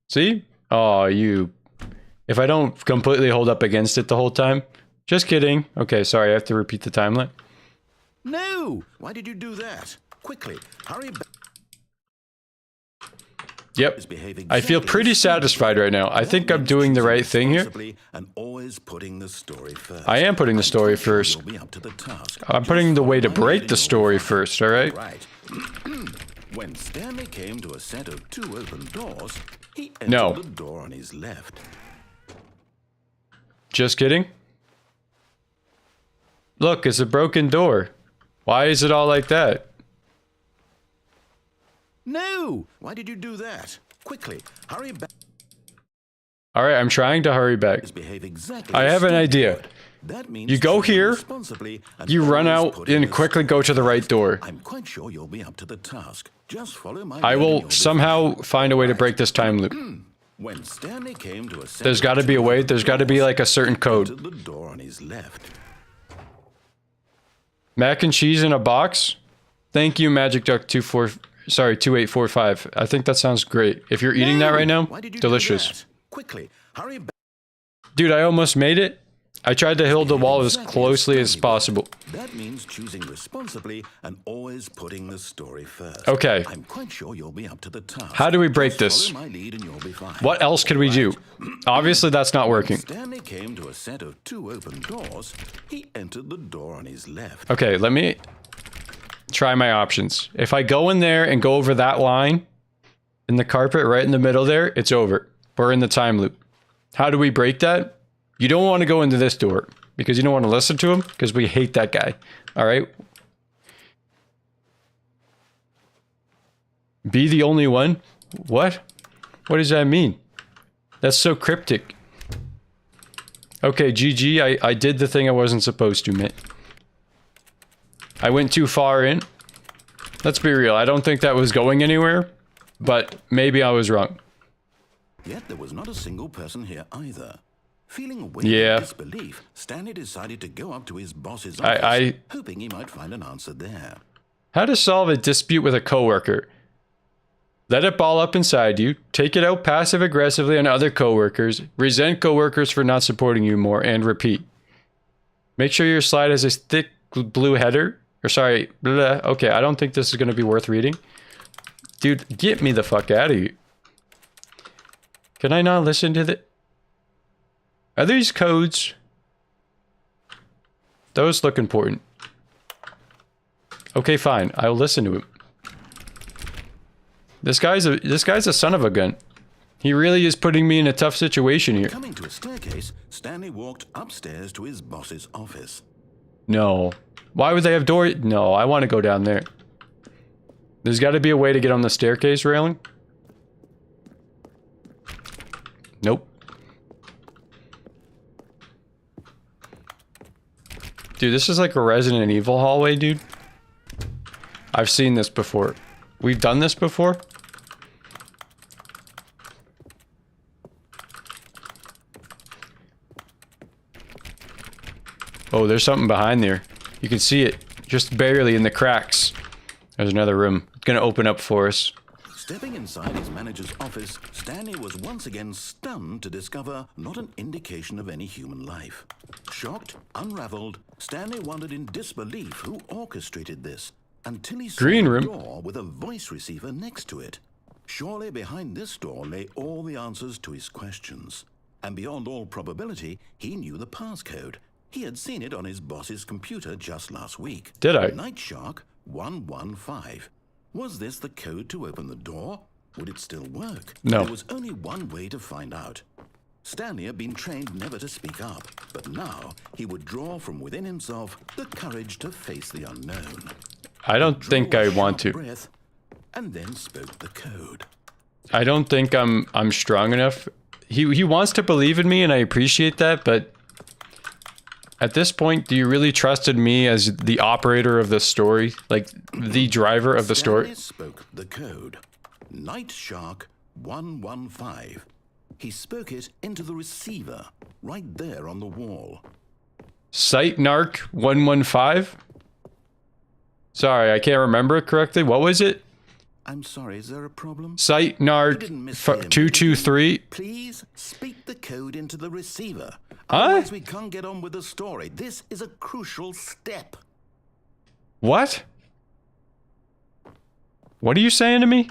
See? Oh, you... If I don't completely hold up against it the whole time... Just kidding. Okay, sorry, I have to repeat the timeline. No! Why did you do that? Quickly, hurry back. Yep. I feel pretty satisfied right now. I think I'm doing the right thing here. And always putting the story first. I am putting the story first. I'm putting the way to break the story first, alright? When Stanley came to a set of 2 open doors, he entered No. the door on his left. Just kidding. Look, it's a broken door. Why is it all like that? No! Why did you do that? Quickly, hurry back. Alright, I'm trying to hurry back. Behave exactly I as have an Stanley idea. would. That means You go choosing here, responsibly and you run always out putting and the quickly go to the right door. I'm quite sure you'll be up to the task. Just follow my I lead and will you'll be somehow fine. find a way to break this time loop. When Stanley came to a set There's of got to be a 2 way. open There's got to be doors, like a certain code. entered the door on his left. Mac and cheese in a box? Thank you, Magic Duck 2845. I think that sounds great. If you're eating that right now, Why did you do delicious. that? Quickly, hurry back. Dude, I almost made it. I tried to hold the wall as closely as possible. That means choosing responsibly and always putting the story first. Okay. I'm quite sure you'll be up to the task. How do we break Just this? follow my lead and you'll be fine. What else could we do? Obviously, that's not working. Stanley came to a set of 2 open doors. He entered the door on his left. Okay, let me try my options. If I go in there and go over that line in the carpet right in the middle there, it's over. We're in the time loop. How do we break that? You don't want to go into this door because you don't want to listen to him because we hate that guy. All right. Be the only one? What? What does that mean? That's so cryptic. Okay, GG, I did the thing I wasn't supposed to, man. I went too far in. Let's be real, I don't think that was going anywhere, but maybe I was wrong. Yet there was not a single person here either. Feeling weak Yeah. in disbelief, Stanley decided to go up to his boss's office, hoping he might find an answer there. How to solve a dispute with a coworker. Let it ball up inside you, take it out passive-aggressively on other coworkers, resent coworkers for not supporting you more, and repeat. Make sure your slide has a thick blue header. Or sorry, blah. Okay, I don't think this is going to be worth reading. Dude, get me the fuck out of here. Can I not listen to the... Are these codes? Those look important. Okay, fine. I'll listen to him. This guy's a son of a gun. He really is putting me in a tough situation here. Coming to a staircase, Stanley walked upstairs to his boss's office. No. Why would they have door? No, I want to go down there. There's got to be a way to get on the staircase railing. Nope. Dude, this is like a Resident Evil hallway, dude. I've seen this before. We've done this before. Oh, there's something behind there. You can see it just barely in the cracks. There's another room. It's gonna open up for us. Stepping inside his manager's office, Stanley was once again stunned to discover not an indication of any human life. Shocked, unraveled, Stanley wondered in disbelief who orchestrated this, until he saw Green a room. door with a voice receiver next to it. Surely behind this door lay all the answers to his questions. And beyond all probability, he knew the passcode. He had seen it on his boss's computer just last week. Did I? Night Shark 115. Was this the code to open the door? Would it still work? No. There was only one way to find out. Stanley had been trained never to speak up, but now he would draw from within himself the courage to face the unknown. I don't think I want to. Breath, and then spoke the code. I don't think I'm strong enough. He wants to believe in me, and I appreciate that, but at this point, do you really trusted me as the operator of the story? Like, the driver of the story? Stanley spoke the code. Night Shark 115. He spoke it into the receiver, right there on the wall. Site Narc 115? Sorry, I can't remember it correctly. What was it? I'm sorry, is there a problem? Site Narc 223? Please speak the code into the receiver. Huh? Otherwise we can't get on with the story. This is a crucial step. What? What are you saying to me?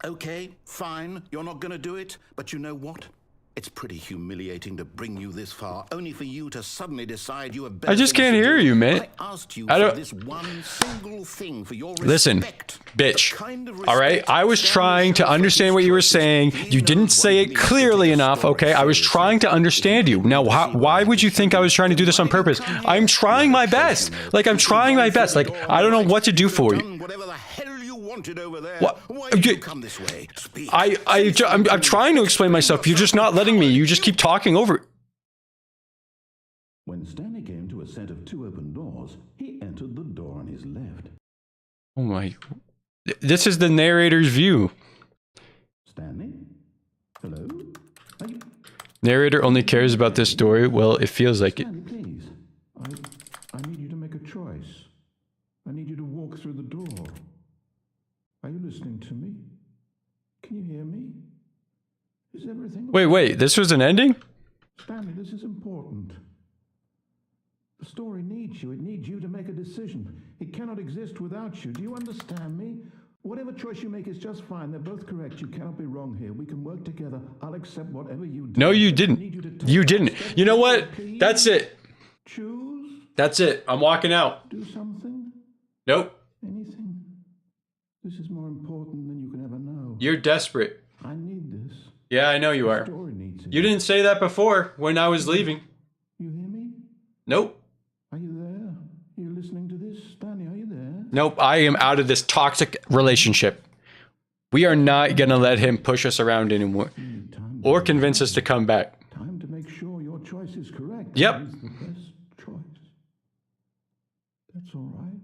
Okay, fine, you're not gonna do it, but you know what? It's pretty humiliating to bring you this far, only for you to suddenly decide you have better I just things can't to hear do. you, man. I asked you I for don't- this one single thing for your Listen, respect. bitch. The kind of All right, respect I was Stanley trying to showed for understand his what you were choices. saying. He You didn't knows say what it it means to clearly take a enough, story okay? I was seriously. trying to understand you. Now, why would you think I was trying to do this on purpose? I'm trying my best. Like, I'm trying my best. Like, I don't know what to do for you. Whatever the hell you wanted over there. What? Why did you come this way? Speak. I'm trying to explain myself. You're just not letting me. You just keep talking over it. When Stanley came to a set of two open doors, he entered the door on his left. Oh my. This is the narrator's view. Stanley? Hello? Are you... Narrator only cares about this story. Well, it feels like it. Stanley, please. I need you to make a choice. I need you to walk through the door. Are you listening to me? Can you hear me? Is everything... Wait. This was an ending? Stanley, this is important. The story needs you. It needs you to make a decision. It cannot exist without you. Do you understand me? Whatever choice you make is just fine. They're both correct. You cannot be wrong here. We can work together. I'll accept whatever you do. No, you I need didn't. you to take You that didn't. step You know what? forward, please. That's it. Choose. That's it. I'm walking out. Do something. Nope. Anything. This is more important than you can ever know. You're desperate. I need this. Yeah, I know you The are. story needs it. You didn't say that before when I was leaving. You hear me? Nope. Are you there? Are you listening to this? Stanley, are you there? Nope. I am out of this toxic relationship. We are not going to let him push us around anymore or convince us to come back. Time to make sure your choice is correct. Yep. It is the best choice. That's all right.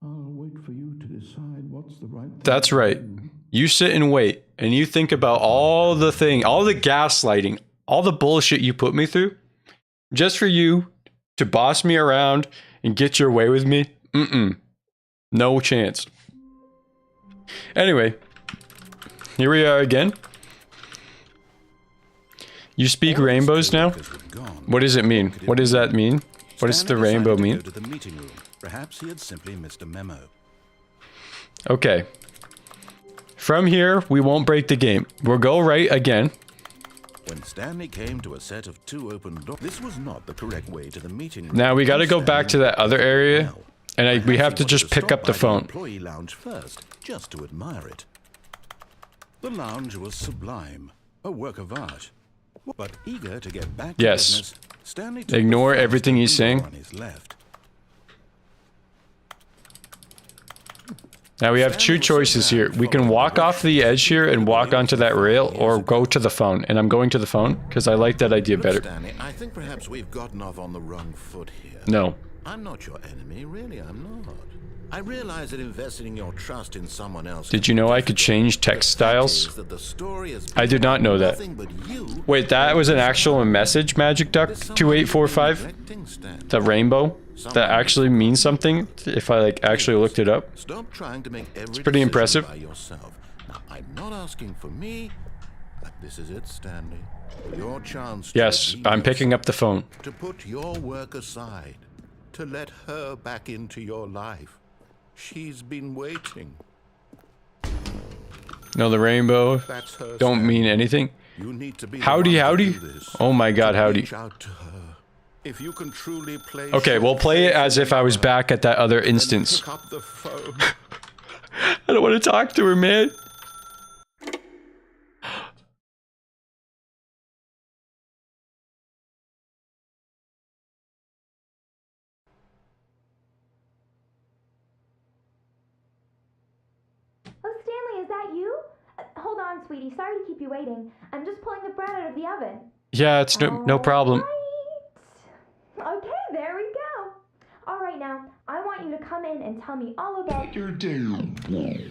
I'll wait for you to decide what's the right thing. That's to right. do. You sit and wait and you think about all the gaslighting, all the bullshit you put me through just for you to boss me around and get your way with me. No chance. Anyway, here we are again. You speak rainbows now? What does it mean? What does that mean? What does the Stanley rainbow decided to mean? go to the meeting room. Perhaps he had simply missed a memo. Okay. From here, we won't break the game. We'll go right again. When Stanley came to a set of 2 open doors, this was not the correct way to the meeting room. Now we got to go back to that other area, and we have to just pick up the phone. Employee lounge first, just to admire it. The lounge was sublime, a work of art. But eager to get back to business, Stanley took Ignore the first everything he's open saying. door on his left. Now we have 2 choices here. We can walk off the edge here and walk onto that rail, or go to the phone. And I'm going to the phone because I like that idea better. Stanley, I think perhaps we've gotten off on the wrong foot here. No. I'm not your enemy, really, I'm not. I realize that investing your trust in someone else... Did you know I could change text styles? That the story has I did not know that. Wait, that was an actual message, Magic Duck 2845? The rainbow? That actually means something if I like actually looked it up. Stop trying to make It's pretty impressive. by yourself. Now, I'm not asking for me, but this is it, Stanley. Your chance to Yes, redeem I'm picking up the phone. to put your work aside, to let her back into your life. She's been waiting. No, the rainbow That's her, don't Stanley. mean anything. You need to be the Howdy, one to howdy. do this. Oh my god, howdy. Reach out to her. If you can truly place Okay, we'll play it as if I was back at that other then instance. pick up the phone. I don't want to talk to her, man. Oh, Stanley, is that you? Hold on, sweetie. Sorry to keep you waiting. I'm just pulling the bread out of the oven. Yeah, it's no problem. Right. Okay, there we go. All right, now, I want you to come in and tell me all about your day.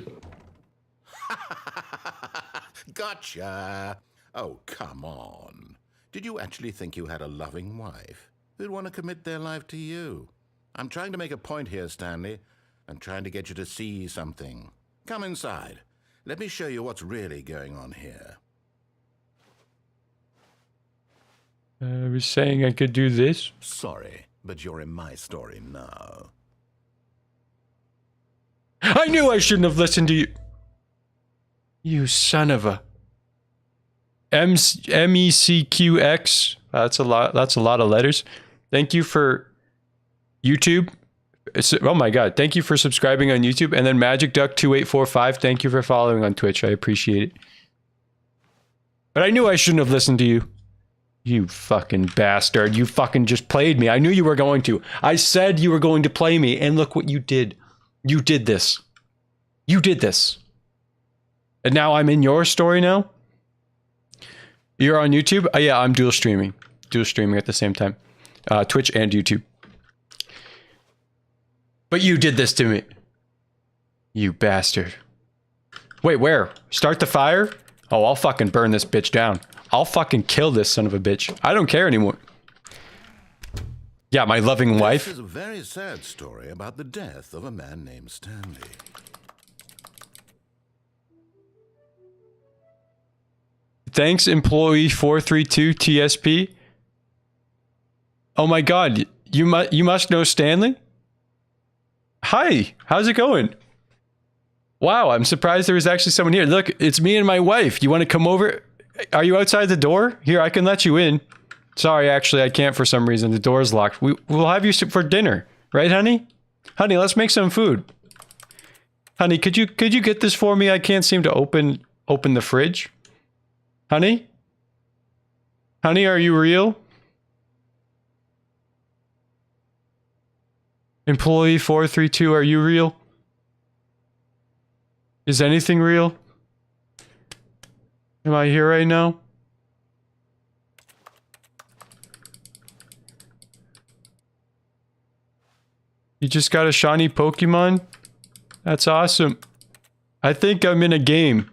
Gotcha. Oh, come on. Did you actually think you had a loving wife who'd want to commit their life to you? I'm trying to make a point here, Stanley. I'm trying to get you to see something. Come inside. Let me show you what's really going on here. I was saying I could do this. Sorry, but you're in my story now. I knew I shouldn't have listened to you. You son of a. MECQX. That's a lot. That's a lot of letters. Thank you for YouTube. Oh my god. Thank you for subscribing on YouTube. And then Magic Duck 2845. Thank you for following on Twitch. I appreciate it. But I knew I shouldn't have listened to you. You fucking bastard. You fucking just played me. I knew you were going to. I said you were going to play me, and look what you did. You did this. You did this. And now I'm in your story now? You're on YouTube? Yeah, I'm dual streaming. Dual streaming at the same time. Twitch and YouTube. But you did this to me. You bastard. Wait, where? Start the fire? Oh, I'll fucking burn this bitch down. I'll fucking kill this son of a bitch. I don't care anymore. Yeah, my loving wife. This is a very sad story about the death of a man named Stanley. Thanks, employee 432 TSP. Oh my god, you must know Stanley? Hi, how's it going? Wow, I'm surprised there was actually someone here. Look, it's me and my wife. You want to come over? Are you outside the door? Here, I can let you in. Sorry, actually, I can't for some reason. The door's locked. We'll have you for dinner. Right, honey? Honey, let's make some food. Honey, could you get this for me? I can't seem to open the fridge. Honey? Honey, are you real? Employee 432, are you real? Is anything real? Am I here right now? You just got a shiny Pokemon? That's awesome. I think I'm in a game.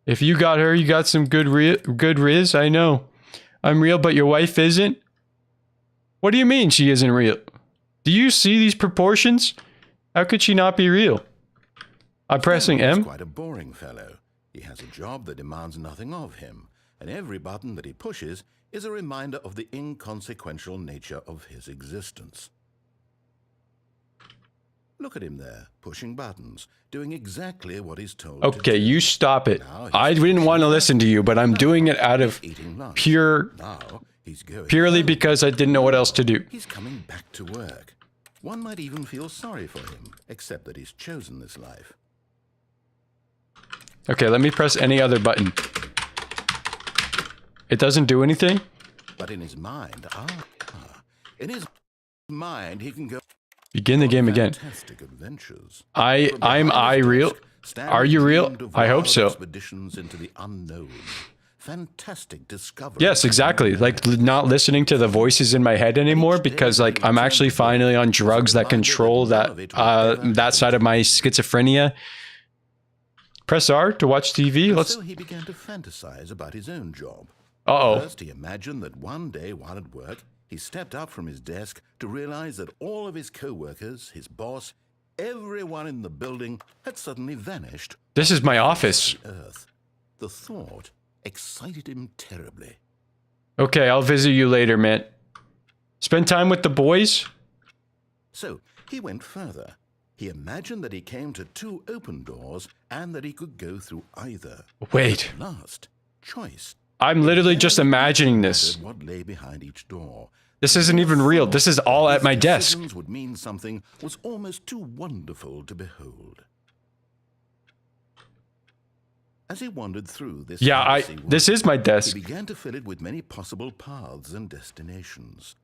If you got her, you got some good riz, I know. I'm real, but your wife isn't? What do you mean she isn't real? Do you see these proportions? How could she not be real? I'm pressing Stanley is M. quite a boring fellow. He has a job that demands nothing of him, and every button that he pushes is a reminder of the inconsequential nature of his existence. Look at him there, pushing buttons, doing exactly what he's told Okay, to do. you stop it. Now he's I didn't want to listen to you, but I'm doing it out of eating lunch. pure, Now he's going purely home. because I didn't know what else to do. He's coming back to work. One might even feel sorry for him, except that he's chosen this life. Okay, let me press any other button. It doesn't do anything? But in his mind, in his mind, he can go Begin the game again. fantastic adventures. I'm real? Stanley Are you real? dreamed of I hope wild so. Expeditions into the unknown. Fantastic discovery. Yes, exactly. Like not listening to the voices in my head anymore because like I'm actually finally on drugs that control that side of my schizophrenia. Press R to watch TV. Let's. So he began to fantasize about his own job. Uh-oh. First, he imagined that one day while at work, he stepped up from his desk to realize that all of his co-workers, his boss, everyone in the building had suddenly vanished. This is my office. Earth. The thought excited him terribly. Okay, I'll visit you later, man. Spend time with the boys? So he went further. He imagined that he came to two open doors and that he could go through either. Wait, Last choice. I'm literally just imagining this. What lay behind each door. This isn't even real. This is all at my desk. Decisions would mean something was almost too wonderful to behold. As he wandered through this Yeah, fantasy world, this is my he desk. began to fill it with many possible paths and destinations.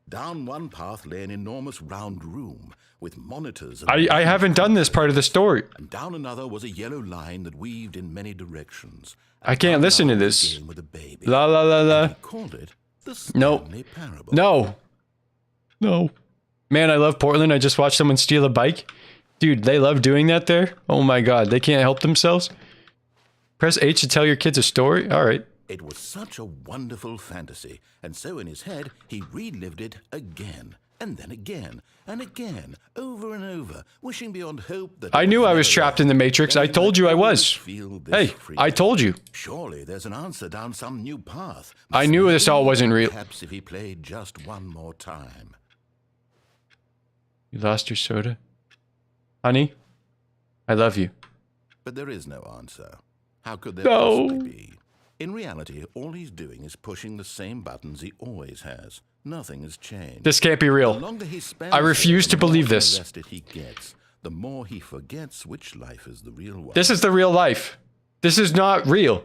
Down one path lay an enormous round room with monitors. And I haven't done this part of the story. And down another was a yellow line that weaved in many directions. I can't down listen to another was a this. game with a baby. La la la la. He called it the No. Stanley Parable. No. No. Man, I love Portland. I just watched someone steal a bike. Dude, they love doing that there. Oh my god, they can't help themselves. Press H to tell your kids a story. All right. It was such a wonderful fantasy, and so in his head he relived it again, and then again, and again, over and over, wishing beyond hope that... I knew I was trapped in the Matrix. I told you I was. Hey, Free. I told you. Surely there's an answer down some new path. I knew this all wasn't real. Perhaps if he played just one more time. You lost your soda? Honey, I love you. But there is no answer. How could there No. possibly be? In reality, all he's doing is pushing the same buttons he always has. Nothing has changed. This can't be The real. longer he spends I refuse there, to the more believe this. arrested he gets, the more he forgets which life is the real one. This is the real life. This is not real.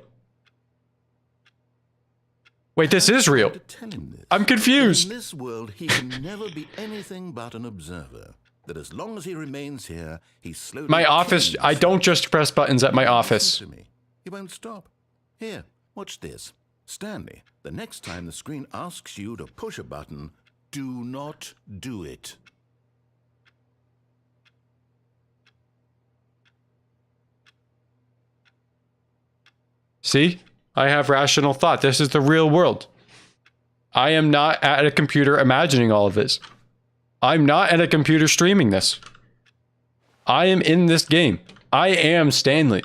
Wait, this is real. To tell him this. I'm confused. In this world, he can never be anything but an observer. That as long as he remains here, he's slowly... My office, killing I himself. don't just press buttons at my Listen office. to me. He won't stop. Here, watch this. Stanley, the next time the screen asks you to push a button, do not do it. See? I have rational thought. This is the real world. I am not at a computer imagining all of this. I'm not at a computer streaming this. I am in this game. I am Stanley.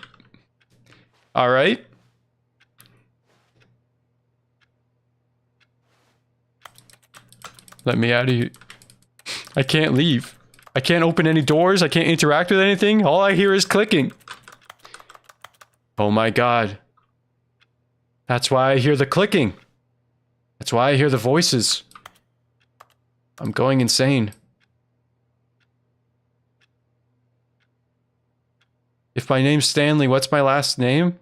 All right? Let me out of here. I can't leave. I can't open any doors. I can't interact with anything. All I hear is clicking. Oh my god. That's why I hear the clicking. That's why I hear the voices. I'm going insane. If my name's Stanley, what's my last name?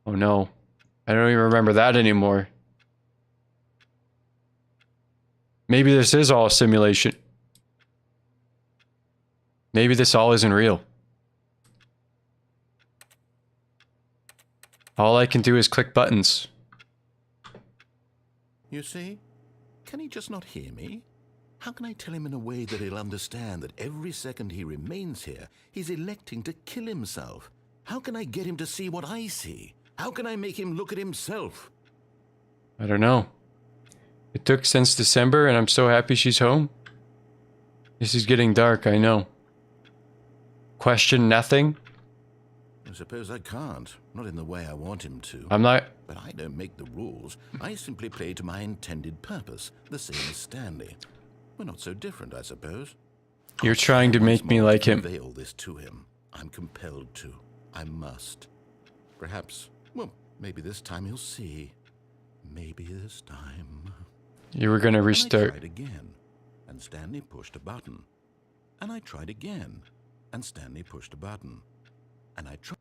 Oh no. I don't even remember that anymore. Maybe this is all a simulation. Maybe this all isn't real. All I can do is click buttons. You see? Can he just not hear me? How can I tell him in a way that he'll understand that every second he remains here, he's electing to kill himself? How can I get him to see what I see? How can I make him look at himself? I don't know. It took since December and I'm so happy she's home. This is getting dark, I know. Question nothing? I suppose I can't. Not in the way I want him to. I'm not... But I don't make the rules. I simply play to my intended purpose, the same as Stanley. We're not so different, I suppose. You're trying to make me like him. Unveil this to him. I'm compelled to. I must. Perhaps, well, maybe this time he'll see. Maybe this time. You were gonna And I restart. tried again, and Stanley pushed a button. And I tried again, and Stanley pushed a button. And I tried.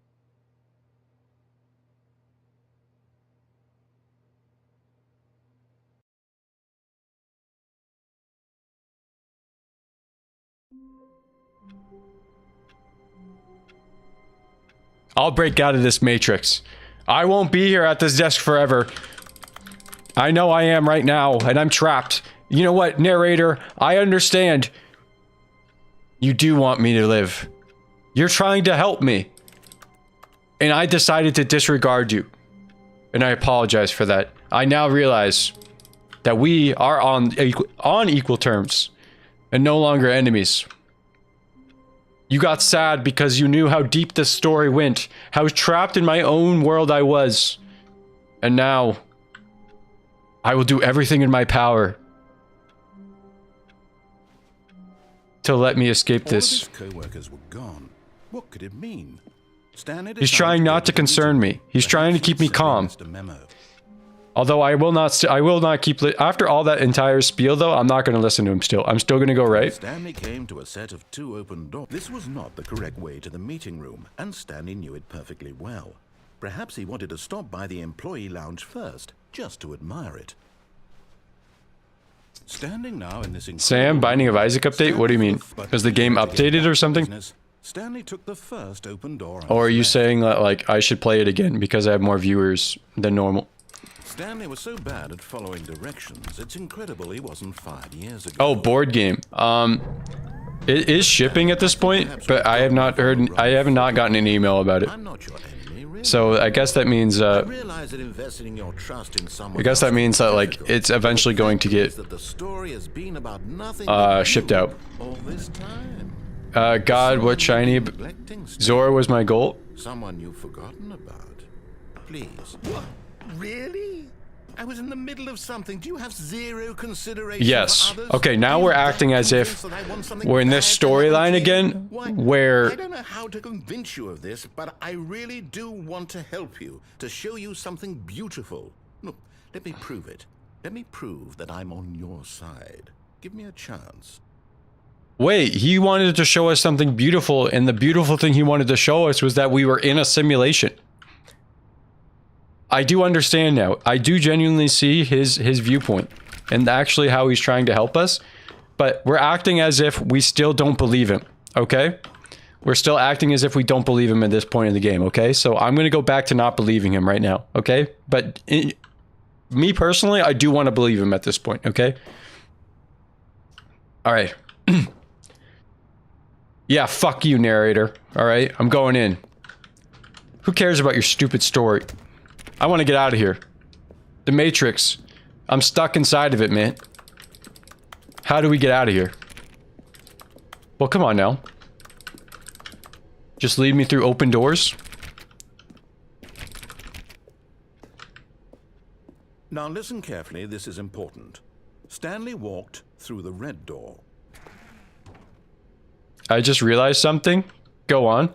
I'll break out of this matrix. I won't be here at this desk forever. I know I am right now, and I'm trapped. You know what, narrator? I understand. You do want me to live. You're trying to help me. And I decided to disregard you. And I apologize for that. I now realize that we are on equal terms and no longer enemies. You got sad because you knew how deep this story went, how trapped in my own world I was. And now, I will do everything in my power to let me escape this. All of his co-workers were gone. What could it mean? Stanley He's trying not to concern me. He's trying to keep me calm. Although I will not keep after all that entire spiel though, I'm not going to listen to him still. I'm still going to go right. Stanley came to a set of 2 open doors. This was not the correct way to the meeting room, and Stanley knew it perfectly well. Perhaps he wanted to stop by the employee lounge first, just to admire it. Standing now in this Sam, Binding of Isaac update? What do you mean? Has the game updated or something? Stanley took the first open door. Or are you saying that like I should play it again because I have more viewers than normal? Stanley was so bad at following directions, it's incredible he wasn't 5 years ago. Oh, board game. It is shipping at this point, but I have not gotten an email about it. I'm not your enemy, really. So I guess that means I realize that investing your trust in someone I guess that else mean is that like difficult. it's eventually going to get That the story has been about nothing but shipped you out. all this time. God, what shiny Neglecting Zora was my goal. someone you've forgotten about. Please. What? Really? I was in the middle of something. Do you have zero consideration Yes. for others? Okay, now Do you we're doubt acting as if that I want something we're in this bad to happen storyline to you? again, Why, where I don't know how to convince you of this, but I really do want to help you, to show you something beautiful. Look, let me prove it. Let me prove that I'm on your side. Give me a chance. wait, he wanted to show us something beautiful, and the beautiful thing he wanted to show us was that we were in a simulation. I do understand now. I do genuinely see his viewpoint and actually how he's trying to help us, but we're acting as if we still don't believe him, okay? We're still acting as if we don't believe him at this point in the game, okay? So I'm going to go back to not believing him right now, okay? But me personally, I do want to believe him at this point, okay? All right. Yeah, fuck you, narrator. All right, I'm going in. Who cares about your stupid story? I want to get out of here. The Matrix. I'm stuck inside of it, man. How do we get out of here? Well, come on now. Just lead me through open doors? Now listen carefully, this is important. Stanley walked through the red door. I just realized something. Go on.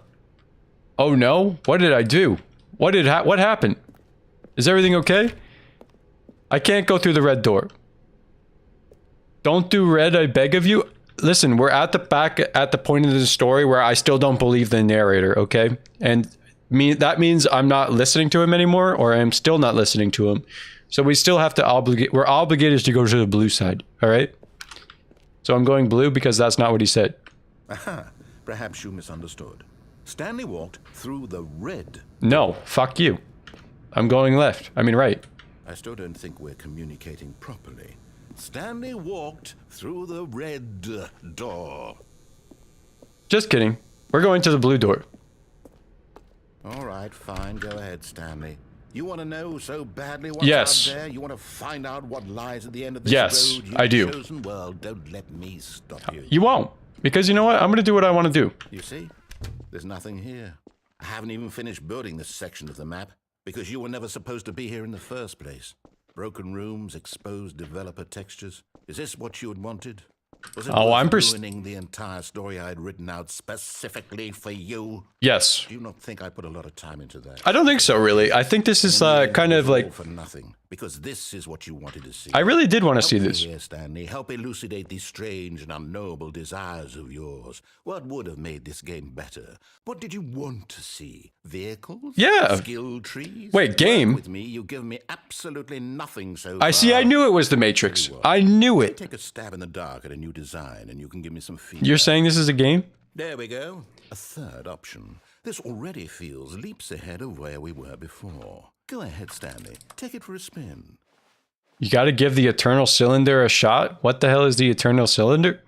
Oh no, what did I do? What happened? Is everything okay? I can't go through the red door. Don't do red, I beg of you. Listen, we're at the point of the story where I still don't believe the narrator, okay? And that means I'm not listening to him anymore, or I'm still not listening to him. So we still have to we're obligated to go to the blue side, all right? So I'm going blue because that's not what he said. Aha, perhaps you misunderstood. Stanley walked through the red. No, fuck you. I'm going left. I mean right. I still don't think we're communicating properly. Stanley walked through the red door. Just kidding. We're going to the blue door. All right, fine. Go ahead, Stanley. You want to know so badly what's Yes. out there? You want to find out what lies at the end of this Yes, road? I do. Chosen? Well, don't let me stop you. You won't. Because you know what? I'm going to do what I want to do. You see? There's nothing here. I haven't even finished building this section of the map because you were never supposed to be here in the first place. Broken rooms, exposed developer textures. Is this what you had wanted? Was it Oh, I'm ruining the entire story I had written out specifically for you? Yes. Do you not think I put a lot of time into that? I don't think so, really. I think this is kind of like... all for nothing, because this is what you wanted to see. I really did want to see Help me this. here, Stanley. Help elucidate these strange and unknowable desires of yours. What would have made this game better? What did you want to see? Vehicles? Yeah. Skill trees? Wait, game? Work with me, you've given me absolutely nothing so far. I see, I knew it was the Matrix. I knew it. Take a stab in the dark at a new design, and you can give me some feedback. You're saying this is a game? There we go. A third option. This already feels leaps ahead of where we were before. Go ahead, Stanley. Take it for a spin. You gotta give the Eternal Cylinder a shot? What the hell is the Eternal Cylinder?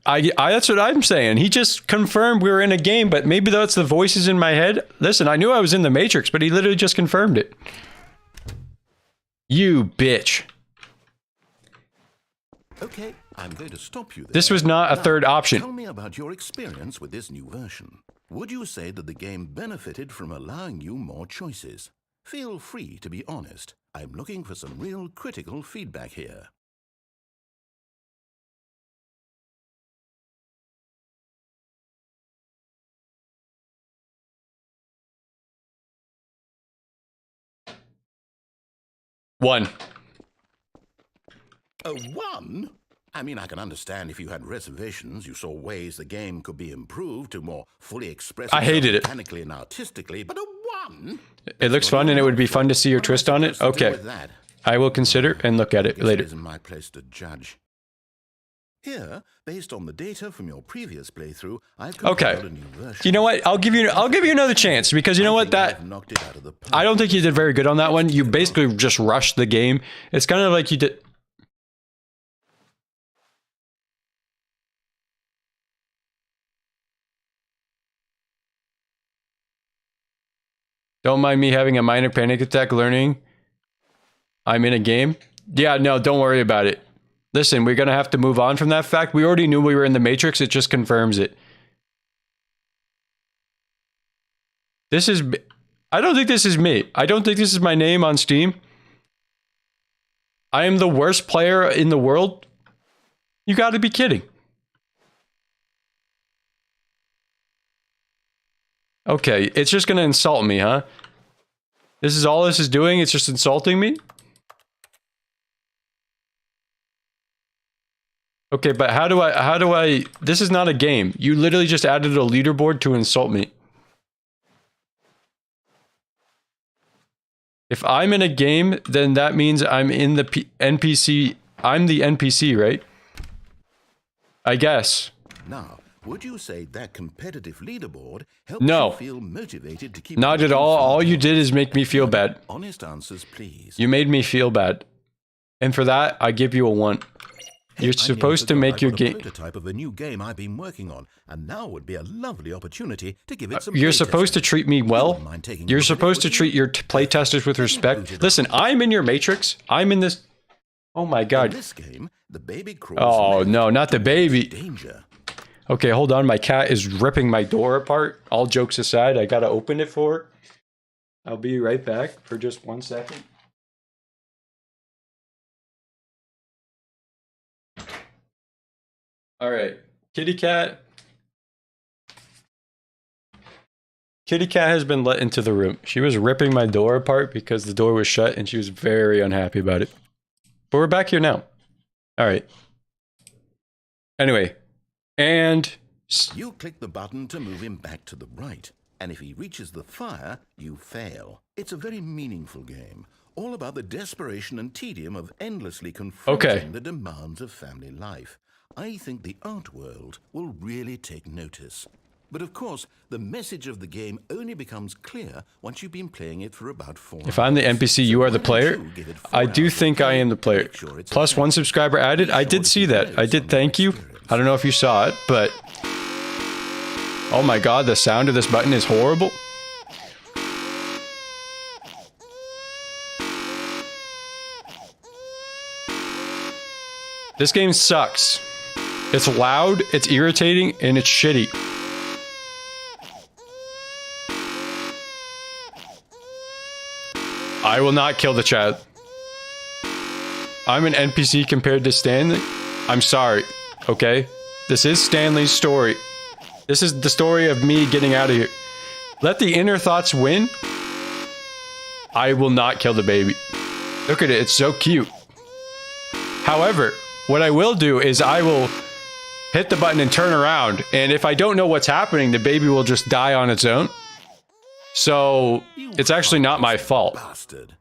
That's what I'm saying. He just confirmed we were in a game, but maybe that's the voices in my head. Listen, I knew I was in the Matrix, but he literally just confirmed it. You bitch. Okay, I'm going to stop you there. This was not a third option. Tell me about your experience with this new version. Would you say that the game benefited from allowing you more choices? Feel free to be honest. I'm looking for some real critical feedback here. One. A 1? I mean, I can understand if you had reservations, you saw ways the game could be improved to more fully express I hated it. mechanically and artistically, but a 1? It looks fun, and it would be fun to see your twist on it. Okay. I will consider and look at it later. It isn't my place to judge. Here, based on the data from your previous playthrough, I've compiled a new version. You know what? I'll give you another chance, because you know what? That knocked it out of the park. I don't think you did very good on that one. You basically just rushed the game. It's kind of like you did. Don't mind me having a minor panic attack learning I'm in a game. Yeah, no, don't worry about it. Listen, we're going to have to move on from that fact. We already knew we were in the Matrix. It just confirms it. This is... I don't think this is me. I don't think this is my name on Steam. I am the worst player in the world. You got to be kidding. Okay, it's just going to insult me, huh? This is all this is doing? It's just insulting me? Okay, but how do I... This is not a game. You literally just added a leaderboard to insult me. If I'm in a game, then that means I'm in the NPC. I'm the NPC, right? I guess. Now, would you say that competitive leaderboard helps you feel motivated to keep... Not at all. All you did is make me feel bad. Honest answers, please. You made me feel bad. And for that, I give you a 1. You're supposed to make your game... prototype of a new game I've been working on, and now would be a lovely opportunity to give it some You're supposed to treat me well. You're supposed to treat your playtesters with respect. Listen, I'm in your Matrix. I'm in this... Oh my god. In this game, the baby crawls... Oh no, not the baby. Danger. Okay, hold on. My cat is ripping my door apart. All jokes aside, I gotta open it for her. I'll be right back for just 1 second. All right, kitty cat. Kitty cat has been let into the room. She was ripping my door apart because the door was shut, and she was very unhappy about it. But we're back here now. All right. Anyway, and... You click the button to move him back to the right, and if he reaches the fire, you fail. It's a very meaningful game, all about the desperation and tedium of endlessly confronting the demands of family life. I think the art world will really take notice. But of course, the message of the game only becomes clear once you've been playing it for about 4 hours. If I'm the NPC, you are the player? I do think I am the player. Plus 1 subscriber added. I did see that. I did thank you. I don't know if you saw it, but... Oh my god, the sound of this button is horrible. This game sucks. It's loud, it's irritating, and it's shitty. I will not kill the child. I'm an NPC compared to Stanley. I'm sorry, okay? This is Stanley's story. This is the story of me getting out of here. Let the inner thoughts win. I will not kill the baby. Look at it, it's so cute. However, what I will do is I will hit the button and turn around, and if I don't know what's happening, the baby will just die on its own. So, it's actually not my fault. Bastard.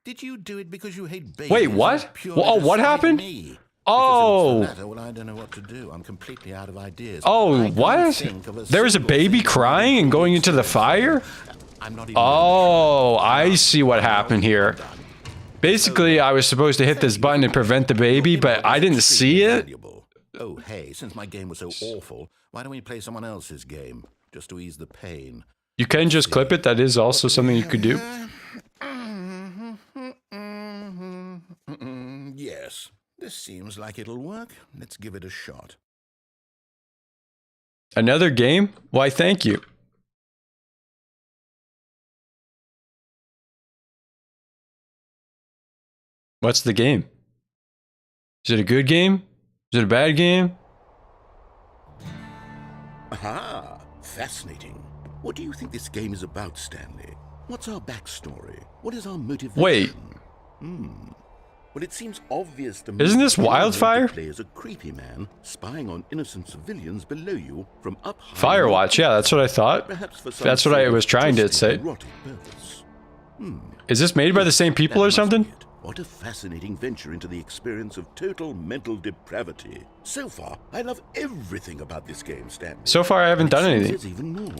Did you do it because you hate babies? Wait, what? Oh, what happened? Me? Oh. Well, I don't know what to do. I'm completely out of ideas. Oh, what? There was a baby crying and going into the fire? I'm not even Oh, I see what happened here. Basically, I was supposed to hit this button and prevent the baby, but I didn't see it. Oh, hey, since my game was so awful, why don't we play someone else's game, just to ease the pain? You can just clip it. That is also something you could do. Yes, this seems like it'll work. Let's give it a shot. Another game? Why, thank you. What's the game? Is it a good game? Is it a bad game? Aha! Fascinating. What do you think this game is about, Stanley? What's our backstory? What is our motivation? Wait. Well, it seems obvious to me. Isn't this that you Wildfire? play as a creepy man spying on innocent civilians below you from up high. Firewatch, yeah, that's what I thought. Perhaps for some That's what I sort of was trying to twisted, say. erotic purpose. Is this made by the same people That or must something? be it. What a fascinating venture into the experience of total mental depravity. So far, I love everything about this game, Stanley. So far, I haven't done anything. There's even more.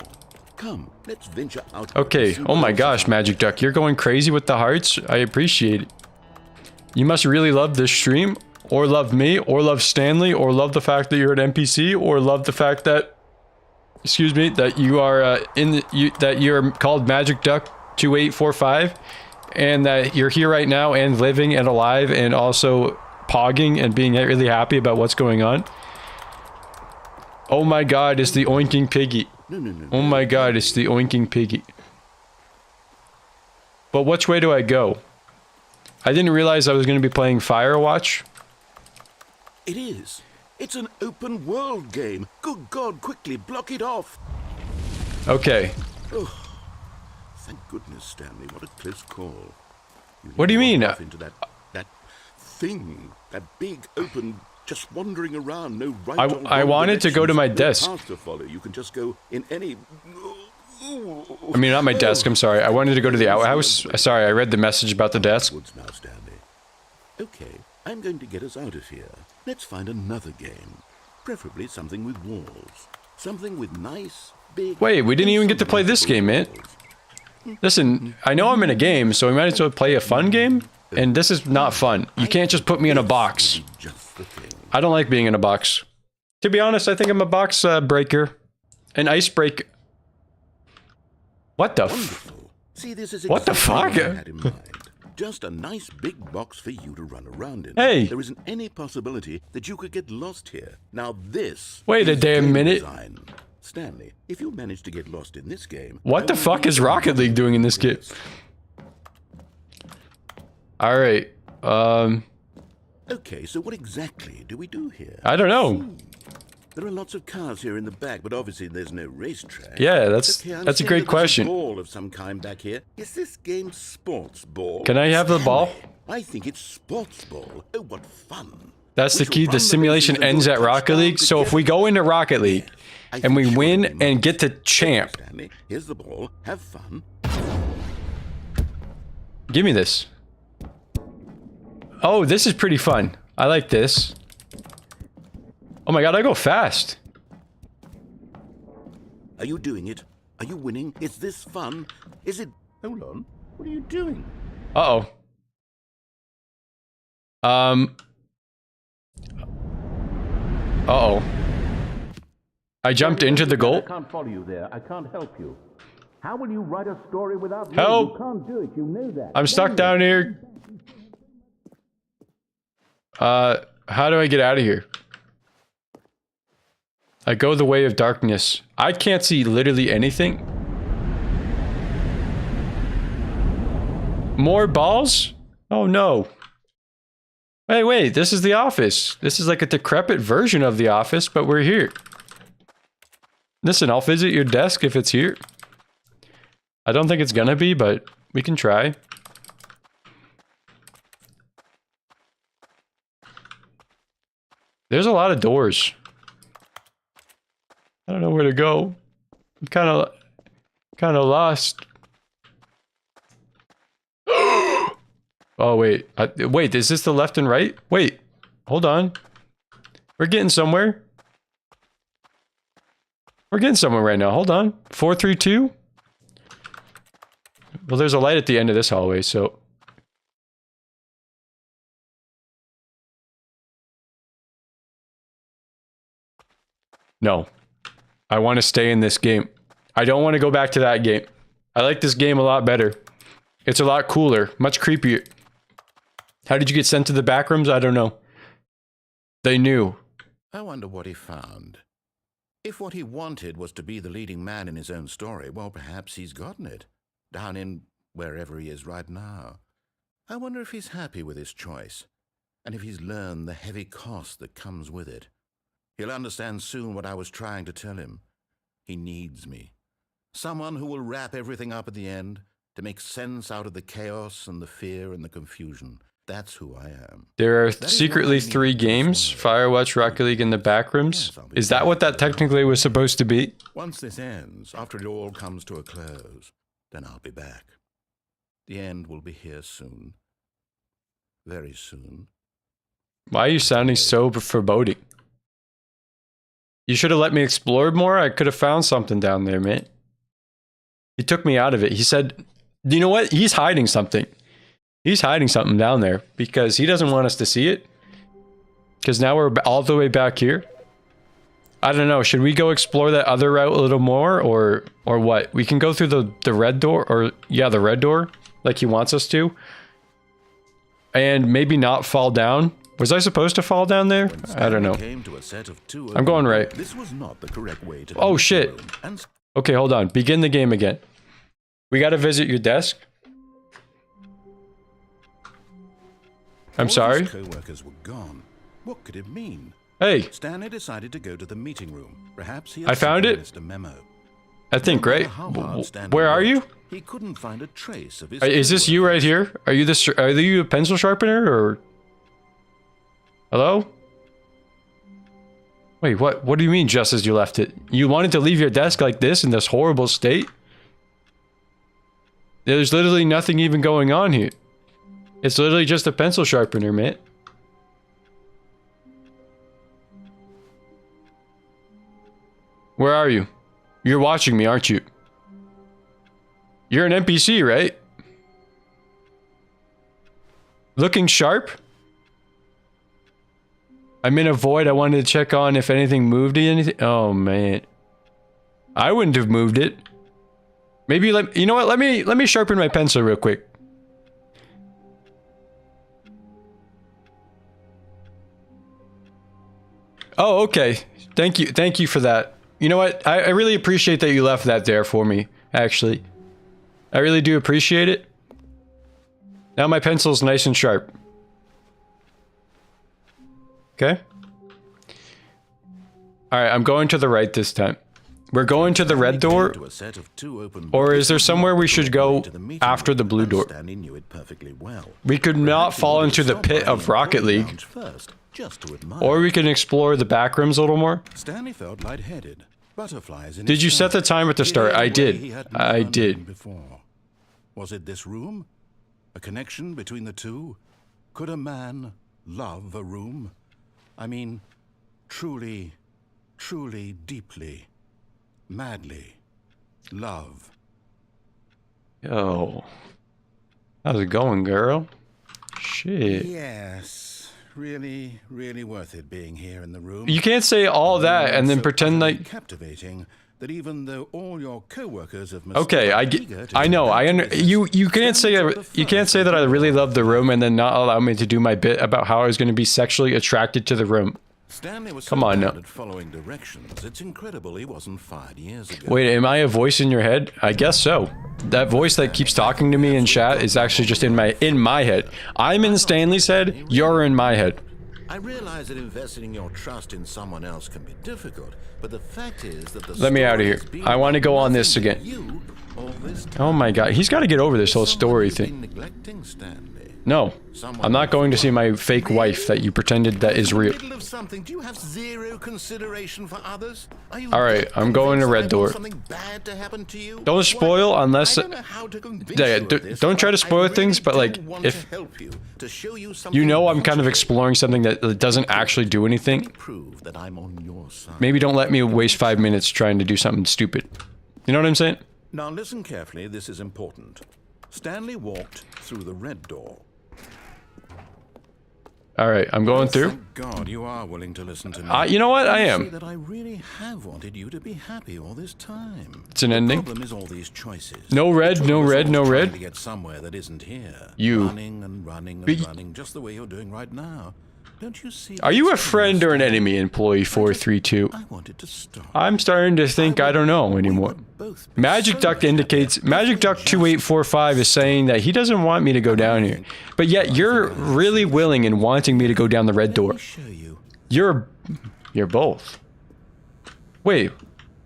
Come, let's venture out. Okay, oh my gosh, Magic Duck, you're going crazy with the hearts. I appreciate it. You must really love this stream, or love me, or love Stanley, or love the fact that you're an NPC, or love the fact that, excuse me, that you are that you're called Magic Duck 2845, and that you're here right now and living and alive and also pogging and being really happy about what's going on. Oh my God, it's the oinking piggy. Oh my God, it's the oinking piggy. But which way do I go? I didn't realize I was going to be playing Firewatch. It is. It's an open world game. Good God, quickly block it off. Okay. Thank goodness, Stanley. What a close call. What do you mean? Off into that thing, that big open, just wandering around. No right. I wanted to go to my desk. No path to follow. You can just go in any. I mean, not my desk. I'm sorry. I wanted to go to the outhouse. Sorry, I read the message about the desk. Woods now, Stanley. Okay, I'm going to get us out of here. Let's find another game, preferably something with walls, something with nice big. Wait, we didn't even get to play this game, man. Listen, I know I'm in a game, so we might as well play a fun game. And this is not fun. You can't just put me in a box. Just the thing. I don't like being in a box. To be honest, I think I'm a box breaker. An ice break. What the f- See, this is What the exactly fuck? what I had in mind. Just a nice big box for you to run around in. Hey. There isn't any possibility that you could get lost here. Now this. Wait a is damn game minute. design. Stanley, if you manage to get lost in this game. What the fuck is Rocket League doing in this game? Alright, Okay, so what exactly do we do here? I don't know. There are lots of cars here in the back, but obviously there's no racetrack. Yeah, that's Okay, I'm a seeing great that there's question. A ball of some kind back here. Is this game sports ball? Can I have the ball? I think it's sports ball. Oh, what fun! That's the We shall key. run The simulation bases and ends do a at Rocket touchdown League. So if we go into Rocket League I and we think win surely we and must. get to champ, Stanley, here's the ball. Have fun. give me this. Oh, this is pretty fun. I like this. Oh my God, I go fast. Are you doing it? Are you winning? Is this fun? Is it? Hold on. What are you doing? Uh-oh. Uh-oh. I jumped into the goal. I can't follow you there. I can't help you. How will you write a story without me? Help. You can't do it. You know that. I'm stuck down here. How do I get out of here? I go the way of darkness. I can't see literally anything. More balls? Oh no. Hey, wait, this is the office. This is like a decrepit version of the office, but we're here. Listen, I'll visit your desk if it's here. I don't think it's gonna be, but we can try. There's a lot of doors. I don't know where to go. I'm kind of lost. Oh, wait. Wait, is this the left and right? Wait, hold on. We're getting somewhere. We're getting somewhere right now. Hold on. 432? Well, there's a light at the end of this hallway, so... No. I want to stay in this game. I don't want to go back to that game. I like this game a lot better. It's a lot cooler. Much creepier. How did you get sent to the back rooms? I don't know. They knew. I wonder what he found. If what he wanted was to be the leading man in his own story, well, perhaps he's gotten it. Down in wherever he is right now. I wonder if he's happy with his choice. And if he's learned the heavy cost that comes with it. He'll understand soon what I was trying to tell him. He needs me. Someone who will wrap everything up at the end, to make sense out of the chaos and the fear and the confusion. That's who I am. There are secretly 3 games, Firewatch, Rocket League, and the Backrooms. Yes, Is that what that technically was supposed to be? Once this ends, after it all comes to a close, then I'll be back. The end will be here soon. Very soon. Why are you sounding so foreboding? You should have let me explore more. I could have found something down there, man. He took me out of it. He said, you know what? He's hiding something. He's hiding something down there because he doesn't want us to see it. Because now we're all the way back here. I don't know. Should we go explore that other route a little more or what? We can go through the red door or yeah, the red door like he wants us to. And maybe not fall down. Was I supposed to fall down there? I don't know. I'm going right. This was not the correct way to oh shit. Okay, hold on. Begin the game again. We gotta visit your desk. I'm sorry. Co-workers were gone. What could it mean? Hey. Stanley decided to go to the meeting room. Perhaps he I found it. A memo. I think, right? Where are you? He couldn't find a trace of his. Is this you right here? Are you a pencil sharpener or? Hello? Wait, what do you mean just as you left it? You wanted to leave your desk like this in this horrible state? There's literally nothing even going on here. It's literally just a pencil sharpener, man. Where are you? You're watching me, aren't you? You're an NPC, right? Looking sharp? I'm in a void. I wanted to check on if anything moved. Oh man, I wouldn't have moved it. Maybe you know what? Let me sharpen my pencil real quick. Oh, okay. Thank you for that. You know what? I really appreciate that you left that there for me. Actually, I really do appreciate it. Now my pencil's nice and sharp. Okay. Alright, I'm going to the right this time. We're going to the red door, or is there somewhere we should go after the blue door? We could not fall into the pit of Rocket League. Or we can explore the back rooms a little more. Stanley felt lightheaded. Butterflies in Did you set the time at the start? I did. I did. Before. Was it this room? A connection between the two? Could a man love a room? I mean, truly, truly, deeply, madly, love. Yo. How's it going, girl? Shit. Yes, really, really worth it being here in the room. You can't say all that and then pretend like... Captivating that even though all your co-workers have... Okay, I know. You can't say that I really love the room and then not allow me to do my bit about how I was going to be sexually attracted to the room. Stanley was Come so on bad now. at following directions, it's incredible he wasn't fired years ago. Wait, am I a voice in your head? I guess so. That voice that keeps talking to me in chat is actually just in my head. I'm in Stanley's head, you're in my head. I realize that investing your trust in someone else can be difficult, but the fact is that the Let me out of here. I want to go on this again. Oh my god, he's got to get over this whole story thing. Neglecting Stanley. No, I'm not going to see my fake wife that you pretended that is real. Middle of something, do you have zero consideration for others? Are you Alright, I'm going to red door. something bad to happen to you? Don't spoil unless... I don't know how to convince Yeah, you of this, don't try to but I spoil really things, but like, do want if... to help you, to show you You something know I'm kind of positive. exploring something that doesn't actually do anything. Prove that I'm on your side. Maybe don't let me waste 5 minutes trying to do something stupid. You know what I'm saying? Now listen carefully, this is important. Stanley walked through the red door. Alright, I'm going through. Thank God you are willing to listen to me. You know what? I You see am. that I really have wanted you to be happy all this time. It's an ending. The problem is all these choices. No red, no red, no Trying red. to get somewhere that isn't here. You. Running and running and running, just the way you're doing right now. Don't you see? Are you a that's friend or an understand? enemy, employee 432? I wanted to stop. I'm starting to think I don't know anymore. Both be Magic so Duck happy. indicates Magic Duck 2845 is saying that he doesn't want me to go down here. But yet you're really willing and wanting me to go down the red door. Let me show you. You're both. Wait,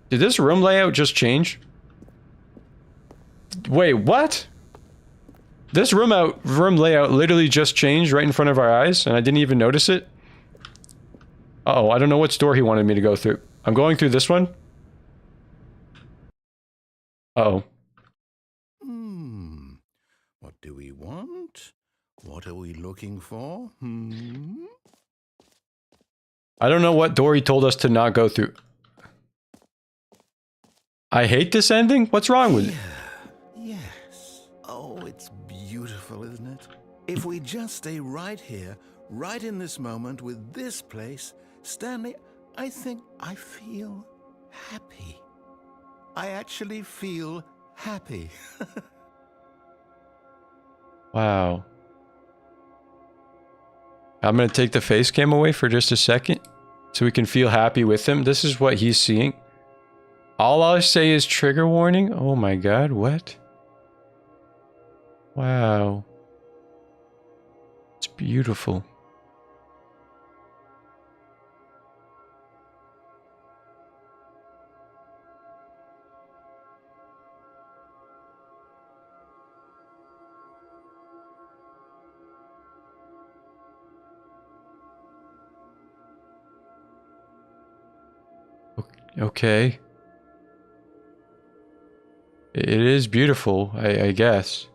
did this room layout just change? Wait, what? This room layout literally just changed right in front of our eyes, and I didn't even notice it. Uh-oh, I don't know which door he wanted me to go through. I'm going through this one. Uh-oh. What do we want? What are we looking for? I don't know what door he told us to not go through. I hate this ending? What's wrong with it? Yes. Oh, it's beautiful, isn't it? If we just stay right here, right in this moment with this place, Stanley, I think I feel happy. I actually feel happy. Wow. I'm gonna take the face cam away for just a second so we can feel happy with him. This is what he's seeing. All I say is trigger warning. Oh my god, what? Wow. It's beautiful. Okay. It is beautiful, I guess.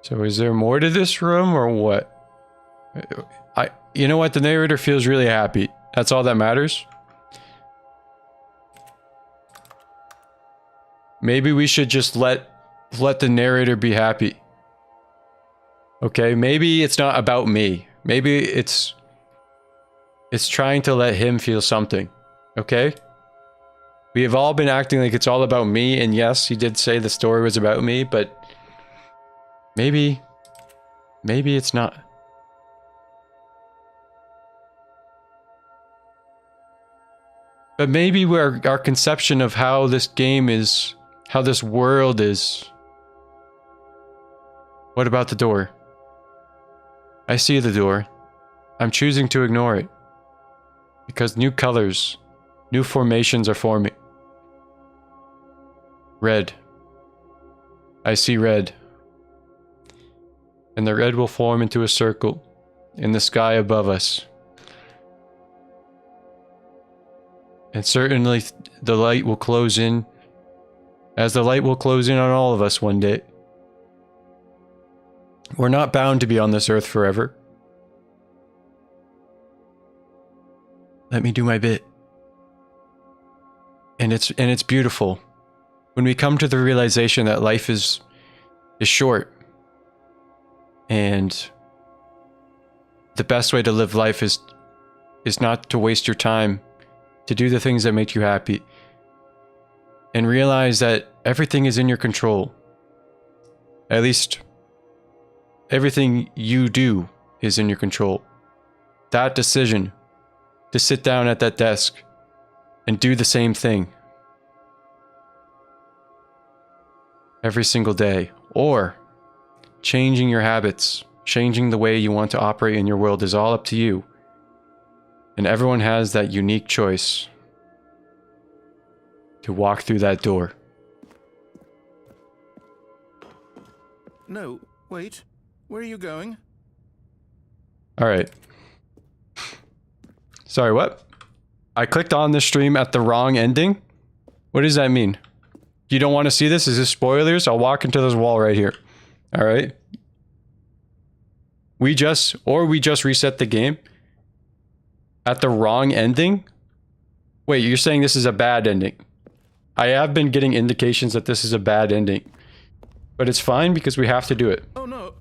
So is there more to this room or what? You know what? The narrator feels really happy. That's all that matters. Maybe we should just let the narrator be happy. Okay, maybe it's not about me. Maybe it's trying to let him feel something. Okay? We have all been acting like it's all about me, and yes, he did say the story was about me, but maybe it's not. But maybe our conception of how this game is, how this world is. What about the door? I see the door. I'm choosing to ignore it. Because new colors, new formations are forming. Red. I see red. And the red will form into a circle in the sky above us. And certainly the light will close in, as the light will close in on all of us one day. We're not bound to be on this earth forever. Let me do my bit. And it's beautiful. When we come to the realization that life is short, and the best way to live life is not to waste your time, to do the things that make you happy, and realize that everything is in your control. At least everything you do is in your control. That decision to sit down at that desk and do the same thing every single day, or changing your habits, changing the way you want to operate in your world, is all up to you. And everyone has that unique choice to walk through that door. No, wait. Where are you going? All right. Sorry, what? I clicked on the stream at the wrong ending? What does that mean? You don't want to see this? Is this spoilers? I'll walk into this wall right here. All right. We just reset the game at the wrong ending? Wait, you're saying this is a bad ending? I have been getting indications that this is a bad ending. But it's fine because we have to do it. Oh no.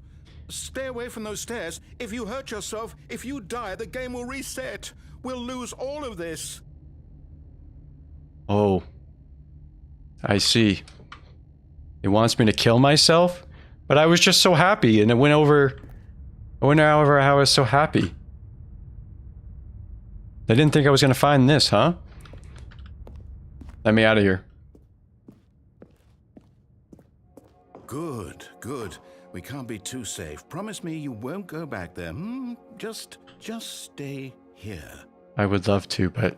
Stay away from those stairs. If you hurt yourself, if you die, the game will reset. We'll lose all of this. Oh. I see. It wants me to kill myself? But I was just so happy, and it went over how I was so happy. I didn't think I was going to find this, huh? Let me out of here. Good, good. We can't be too safe. Promise me you won't go back there. Just stay here. I would love to, but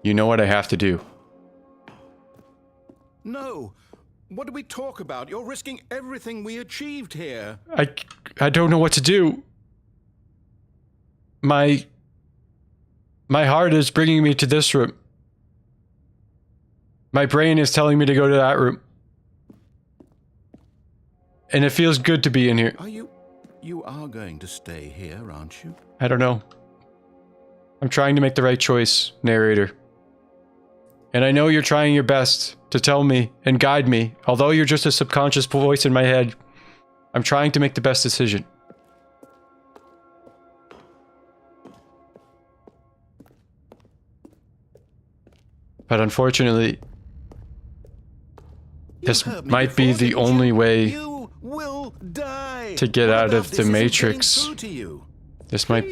you know what I have to do. No. What do we talk about? You're risking everything we achieved here. I don't know what to do. My heart is bringing me to this room. My brain is telling me to go to that room. And it feels good to be in here. You are going to stay here, aren't you? I don't know. I'm trying to make the right choice, narrator. And I know you're trying your best to tell me and guide me, although you're just a subconscious voice in my head. I'm trying to make the best decision. But unfortunately, this might be the only way to get out of the Matrix. This might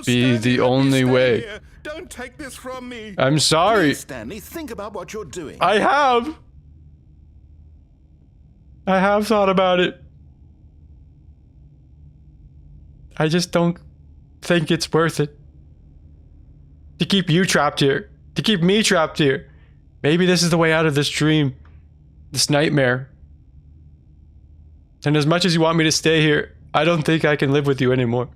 be the only way. Don't take this from me. I'm sorry. Please, Stanley, think about what you're doing. I have thought about it. I just don't think it's worth it. To keep you trapped here. To keep me trapped here. Maybe this is the way out of this dream. This nightmare. And as much as you want me to stay here, I don't think I can live with you anymore.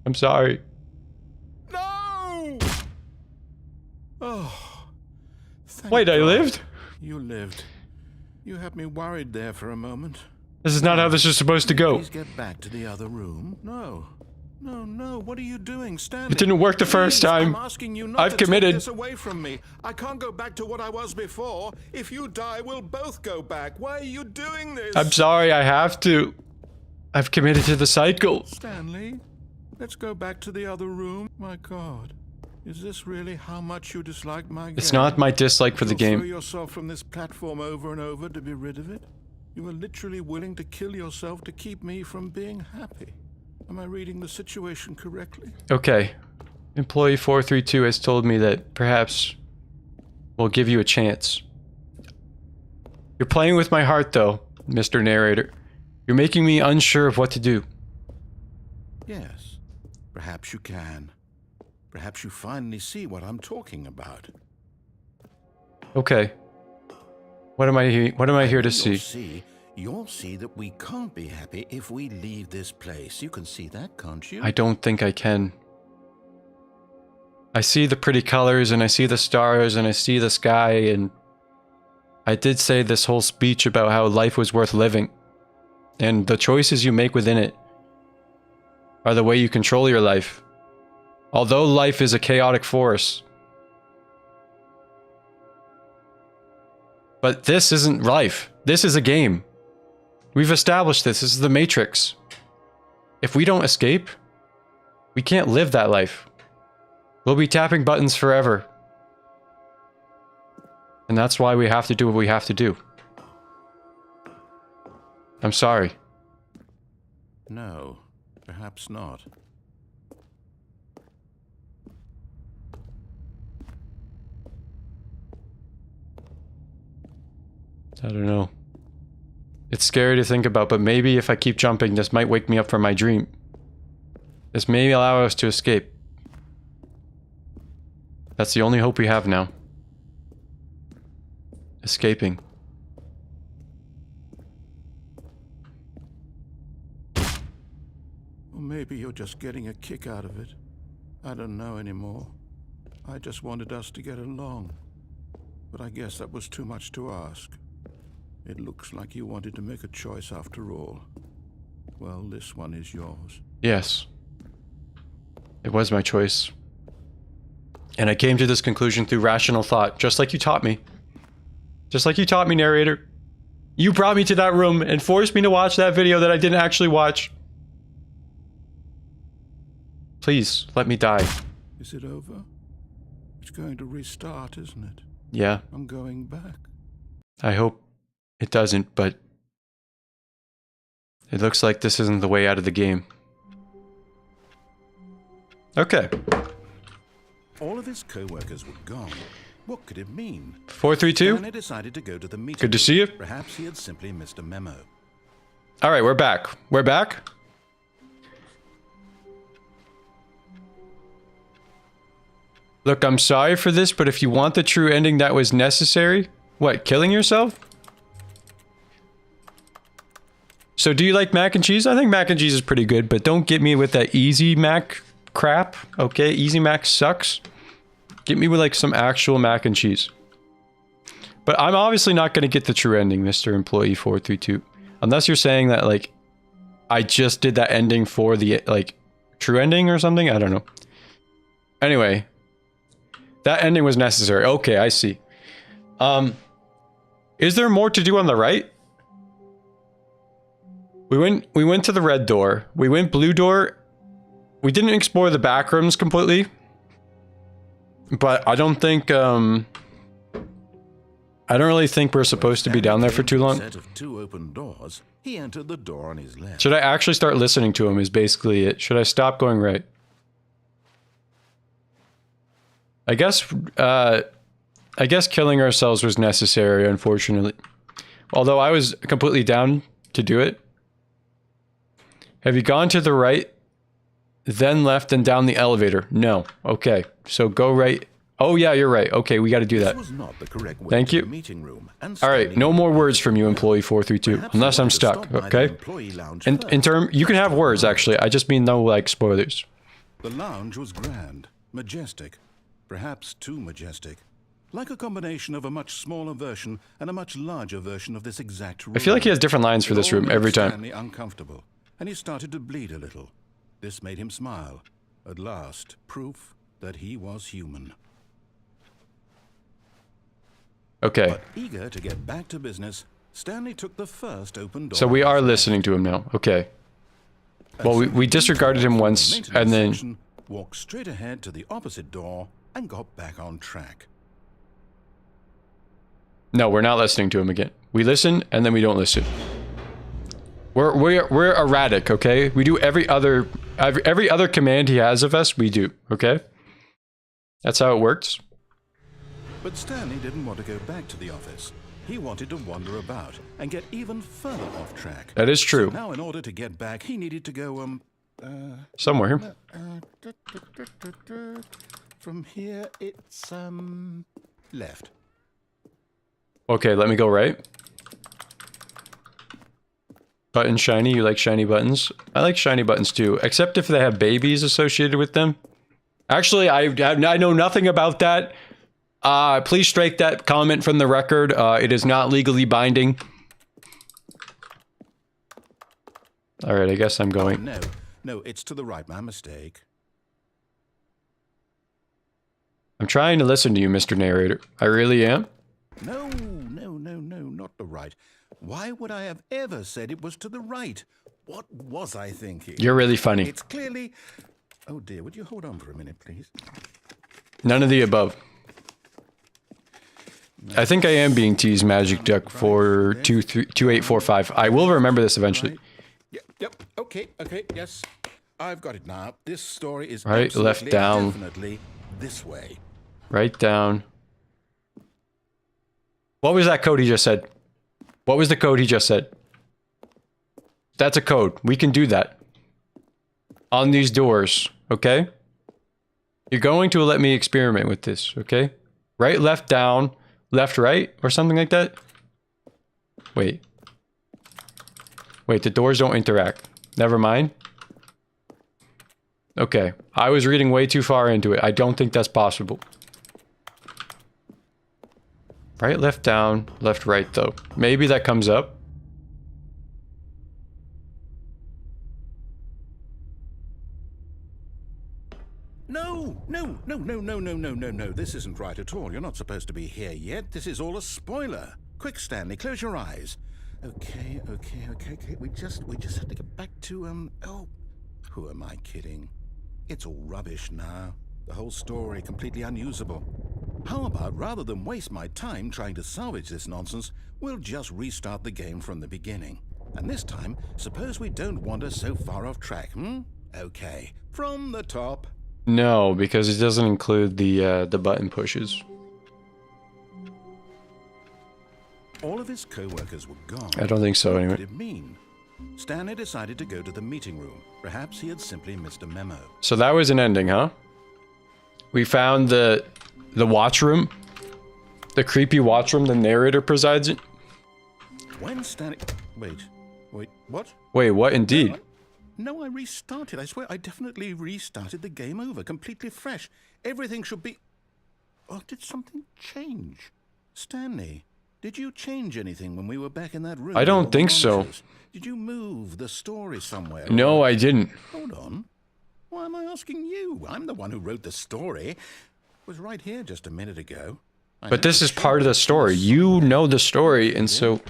I'm sorry. No! Oh. Wait, I lived? You lived. You had me worried there for a moment. This is not how this is supposed to go. Please get back to the other room. No. No, what are you doing, Stanley? It didn't work the first time. I'm asking you not I've to committed. take this away from me. I can't go back to what I was before. If you die, we'll both go back. Why are you doing this? I'm sorry, I have to. I've committed to the cycle. Stanley, let's go back to the other room. My God, is this really how much you dislike my game? It's not my dislike for the You'll game. throw yourself from this platform over and over to be rid of it? You are literally willing to kill yourself to keep me from being happy. Am I reading the situation correctly? Okay. Employee 432 has told me that perhaps we'll give you a chance. You're playing with my heart, though, Mr. Narrator. You're making me unsure of what to do. Yes. Perhaps you can. Perhaps you finally see what I'm talking about. Okay. What am I here to see? You'll see that we can't be happy if we leave this place. You can see that, can't you? I don't think I can. I see the pretty colors, and I see the stars, and I see the sky, and I did say this whole speech about how life was worth living. And the choices you make within it are the way you control your life. Although life is a chaotic force. But this isn't life. This is a game. We've established this. This is the Matrix. If we don't escape, we can't live that life. We'll be tapping buttons forever. And that's why we have to do what we have to do. I'm sorry. No, perhaps not. I don't know. It's scary to think about, but maybe if I keep jumping, this might wake me up from my dream. This may allow us to escape. That's the only hope we have now. Escaping. Or maybe you're just getting a kick out of it. I don't know anymore. I just wanted us to get along. But I guess that was too much to ask. It looks like you wanted to make a choice after all. Well, this one is yours. Yes. It was my choice. And I came to this conclusion through rational thought, just like you taught me. Just like you taught me, narrator. You brought me to that room and forced me to watch that video that I didn't actually watch. Please, let me die. Is it over? It's going to restart, isn't it? Yeah. I'm going back. I hope it doesn't, but it looks like this isn't the way out of the game. Okay. All of his co-workers were gone. What could it mean? 432? Stanley decided to go to the meeting. Good to see you. Perhaps he had simply missed a memo. All right, we're back. We're back. Look, I'm sorry for this, but if you want the true ending that was necessary, what, killing yourself? So do you like mac and cheese? I think mac and cheese is pretty good, but don't get me with that easy mac crap, okay? Easy mac sucks. Get me with like some actual mac and cheese. But I'm obviously not going to get the true ending, Mr. Employee 432. Unless you're saying that like I just did that ending for the like true ending or something, I don't know. Anyway, that ending was necessary. Okay, I see. Is there more to do on the right? We went to the red door. We went blue door. We didn't explore the back rooms completely. But I don't think I don't really think we're supposed to be down there for too long. Set of two open doors, he entered the door on his left. Should I actually start listening to him is basically it. Should I stop going right? I guess killing ourselves was necessary, unfortunately. Although I was completely down to do it. Have you gone to the right, then left, and down the elevator? No. Okay. So go right. Oh yeah, you're right. Okay, we got to do that. This was not the correct way Thank to you. the meeting room, and All right, no more words from you, employee 432, Perhaps unless you I'm wanted to stuck. stop by the Okay. employee lounge In first. term, you can have words actually. I just mean no like spoilers. The lounge was grand, majestic, perhaps too majestic. Like a combination of a much smaller version and a much larger version of this exact room. I feel like he has different lines for It this all room made every time. Stanley uncomfortable, and he started to bleed a little. This made him smile. At last, proof that he was human. Okay. But eager to get back to business, Stanley took the first open door. So we are listening to him now. Okay. Well, we disregarded him once, and then... Section, walked straight ahead to the opposite door and got back on track. No, we're not listening to him again. We listen, and then we don't listen. We're erratic, okay? We do every other command he has of us, we do, okay? That's how it works. But Stanley didn't want to go back to the office. He wanted to wander about and get even further off track. That is true. So now, in order to get back, he needed to go, Somewhere. from here, it's, left. Okay, let me go right. Button shiny, you like shiny buttons? I like shiny buttons too, except if they have babies associated with them. Actually, I know nothing about that. Please strike that comment from the record. It is not legally binding. Alright, I guess I'm going. Oh, no, it's to the right, my mistake. I'm trying to listen to you, Mr. Narrator. I really am. No, not the right. Why would I have ever said it was to the right? What was I thinking? You're really funny. It's clearly... Oh dear, would you hold on for a minute, please? None of the above. I think I am being teased, Magic Duck, for 2845. I will remember this eventually. Yep. Okay. Yes, I've got it now. This story is Right, left down. definitely this way. Right down. What was that code he just said? What was the code he just said? That's a code. We can do that. On these doors, okay? You're going to let me experiment with this, okay? Right, left, down, left, right, or something like that? Wait. Wait, the doors don't interact. Never mind. Okay, I was reading way too far into it. I don't think that's possible. Right, left, down, left, right, though. Maybe that comes up. No. This isn't right at all. You're not supposed to be here yet. This is all a spoiler. Quick, Stanley, close your eyes. Okay. We just have to get back to, oh, who am I kidding? It's all rubbish now. The whole story completely unusable. How about, rather than waste my time trying to salvage this nonsense, we'll just restart the game from the beginning. And this time, suppose we don't wander so far off track, Okay, from the top. No, because it doesn't include the button pushes. All of his co-workers were gone. I don't think so, anyway. What did it mean? Stanley decided to go to the meeting room. Perhaps he had simply missed a memo. So that was an ending, huh? We found the watch room. The creepy watch room the narrator presides in. When Stanley... Wait, what? Wait, what indeed? No, I restarted. I swear I definitely restarted the game over, completely fresh. Everything should be... Or did something change? Stanley, did you change anything when we were back in that room? I don't think so. Did you move the story somewhere? No, I didn't. Hold on. Why am I asking you? I'm the one who wrote the story. It was right here just a minute ago. But this is part of the story. You know the story, and so...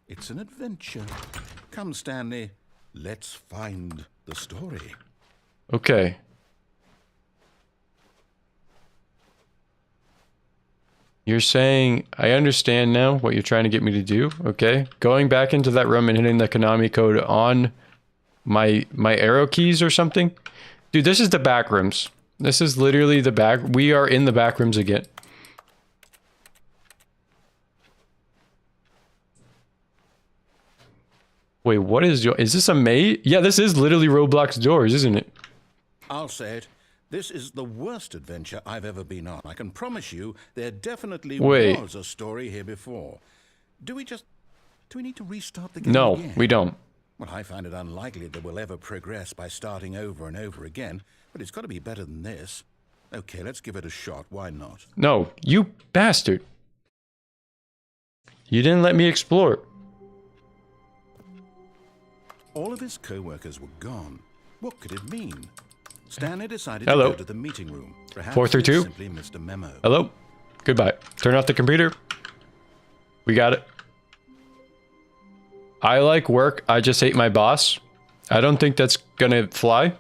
It's an adventure. Come, Stanley. Let's find the story. Okay. You're saying, I understand now what you're trying to get me to do, okay? Going back into that room and hitting the Konami code on my arrow keys or something? Dude, this is the back rooms. This is literally the back. We are in the back rooms again. Wait, what is this a maze? Yeah, this is literally Roblox doors, isn't it? I'll say it. This is the worst adventure I've ever been on. I can promise you there definitely was a story here before. Do we need to restart the game again? No, we don't. Well, I find it unlikely that we'll ever progress by starting over and over again, but it's got to be better than this. Okay, let's give it a shot. Why not? No, you bastard. You didn't let me explore. All of his co-workers were gone. What could it mean? Stanley decided Hello. to go to the meeting room. Perhaps 432. he simply missed a memo. Hello? Goodbye. Turn off the computer. We got it. I like work. I just hate my boss. I don't think that's gonna fly.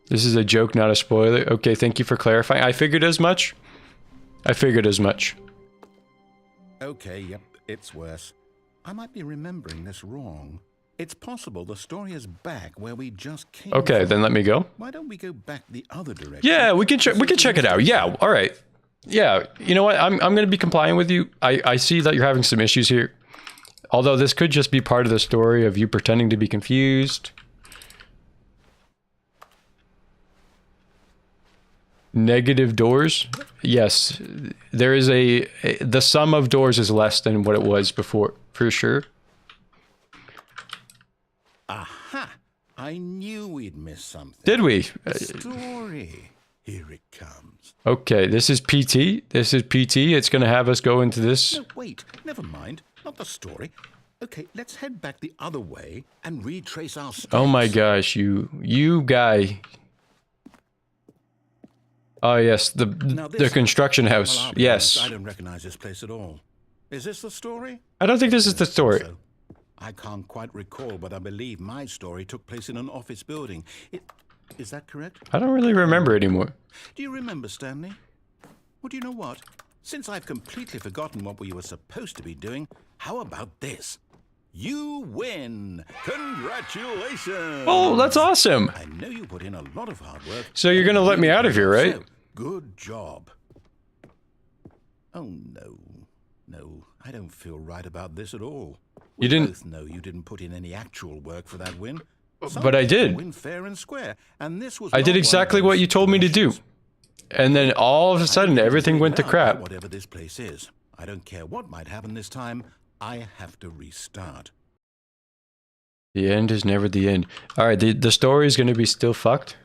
This is a joke, not a spoiler. Okay, thank you for clarifying. I figured as much. Okay, yep, it's worse. I might be remembering this wrong. It's possible the story is back where we just came Okay, from. then let me go. Why don't we go back the other direction? Yeah, we can check it out. Yeah, all right. Yeah, you know what? I'm going to be complying with you. I see that you're having some issues here. Although this could just be part of the story of you pretending to be confused. Negative doors? Yes. There is the sum of doors is less than what it was before, for sure. Aha! I knew we'd miss something. Did we? The story. Here it comes. Okay, this is PT. This is PT. It's going to have us go into this. No, wait. Never mind. Not the story. Okay, let's head back the other way and retrace our steps. Oh my gosh, you guy. Oh yes, the construction house. Well, I'll be Yes. honest, I don't recognize this place at all. Is this the story? I don't think this is the story. So, I can't quite recall, but I believe my story took place in an office building. Is that correct? I don't really remember anymore. Do you remember, Stanley? Well, do you know what? Since I've completely forgotten what we were supposed to be doing, how about this? You win! Congratulations! Oh, that's awesome. I know you put in a lot of hard work. So you're gonna let me out of here, right? So, good job. Oh, no. No, I don't feel right about this at all. You didn't- both know you didn't put in any actual work for that win. But I did. Win fair and square, and this was I not did one of exactly those what you told me to do. situations. And then all of a sudden, everything went to crap. Whatever this place is, I don't care what might happen this time. I have to restart. The end is never the end. All right, the story is going to be still fucked.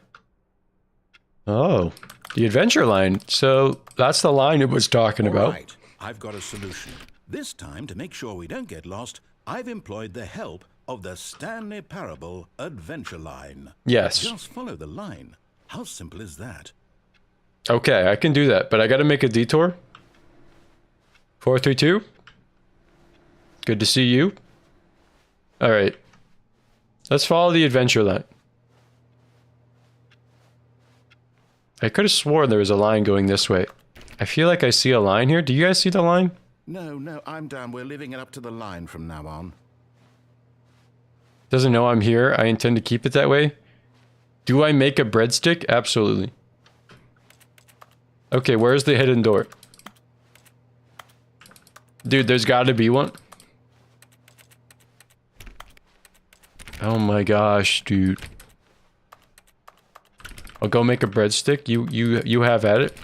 Oh, the adventure line. So that's the line it was talking All about. right, I've got a solution. This time, to make sure we don't get lost, I've employed the help of the Stanley Parable adventure line. Yes. Just follow the line. How simple is that? Okay, I can do that, but I got to make a detour. 432. Good to see you. All right. Let's follow the adventure line. I could have sworn there was a line going this way. I feel like I see a line here. Do you guys see the line? No, I'm down. We're leaving it up to the line from now on. Doesn't know I'm here. I intend to keep it that way. Do I make a breadstick? Absolutely. Okay, where's the hidden door? Dude, there's got to be one. Oh my gosh, dude. I'll go make a breadstick. You have at it.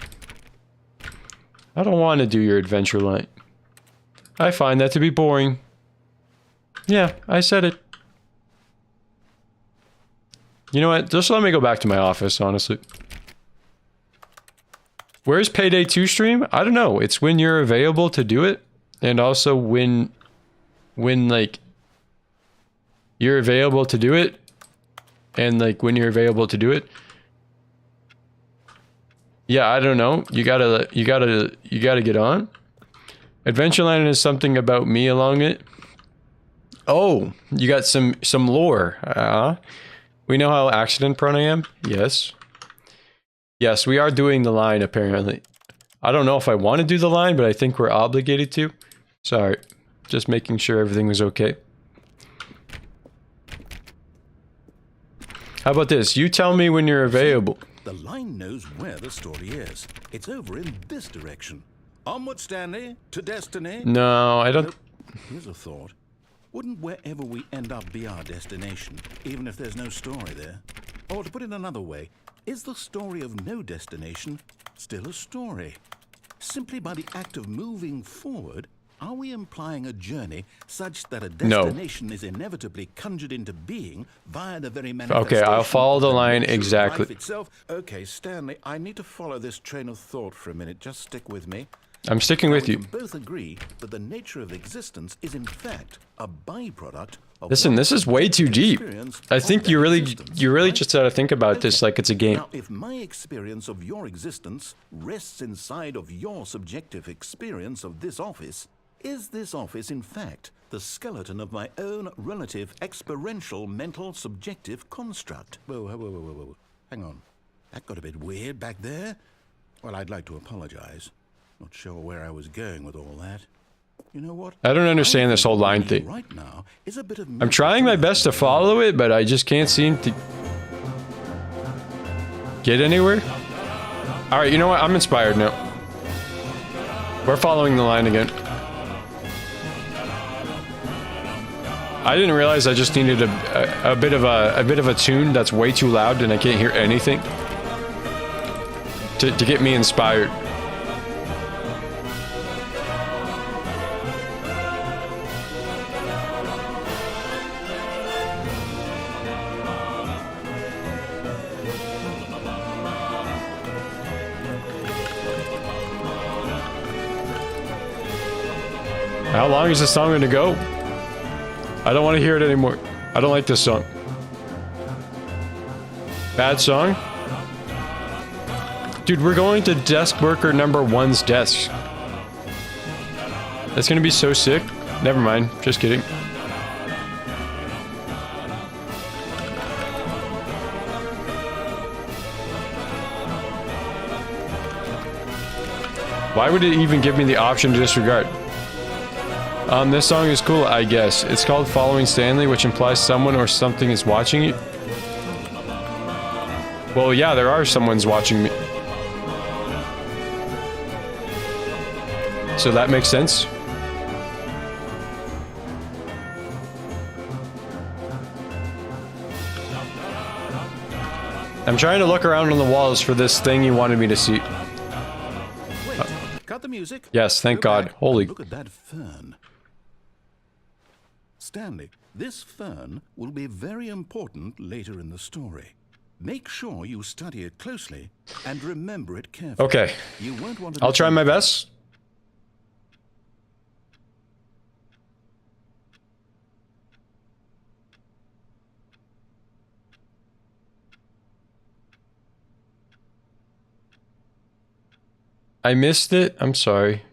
I don't want to do your adventure line. I find that to be boring. Yeah, I said it. You know what? Just let me go back to my office, honestly. Where's Payday 2 stream? I don't know. It's when you're available to do it. And also when like, you're available to do it. And like, when you're available to do it. Yeah, I don't know. You gotta get on. Adventureland is something about me along it. Oh, you got some lore. We know how accident prone I am. Yes. Yes, we are doing the line apparently. I don't know if I want to do the line, but I think we're obligated to. Sorry. Just making sure everything was okay. How about this? You tell me when you're available. The line knows where the story is. It's over in this direction. Onward, Stanley, to destiny. No, I don't. Here's a thought. Wouldn't wherever we end up be our destination, even if there's no story there? Or to put it another way, is the story of no destination still a story? Simply by the act of moving forward, are we implying a journey such that a destination is inevitably conjured into being via the very manifestation? Okay, I'll follow the line nature of exactly. life itself? Okay, Stanley, I need to follow this train of thought for a minute. Just stick with me. I'm sticking with We you. can both agree that the nature of existence is in fact a byproduct of Listen, one's this is way too deep. experience I of think that you really existence, right? just gotta think about this like it's a game. Now, if my experience of your existence rests inside of your subjective experience of this office, is this office in fact the skeleton of my own relative experiential mental subjective construct? Whoa. Hang on. That got a bit weird back there. Well, I'd like to apologize. Not sure where I was going with all that. You know what? I don't understand this whole line thing. Right now is a bit of I'm trying my best to follow it, but I just can't seem to get anywhere. All right, you know what? I'm inspired now. We're following the line again. I didn't realize I just needed a bit of a tune that's way too loud and I can't hear anything to get me inspired. How long is this song going to go? I don't want to hear it anymore. I don't like this song. Bad song? Dude, we're going to desk worker number 1's desk. That's going to be so sick. Never mind. Just kidding. Why would it even give me the option to disregard? This song is cool, I guess. It's called Following Stanley, which implies someone or something is watching you. Well, yeah, there are someone's watching me. So that makes sense. I'm trying to look around on the walls for this thing you wanted me to see. Wait, cut the music. Yes, thank Go God. back Holy. and look at that fern. Stanley, this fern will be very important later in the story. Make sure you study it closely and remember it carefully. Okay. You won't want to I'll try my best. I missed it. I'm sorry.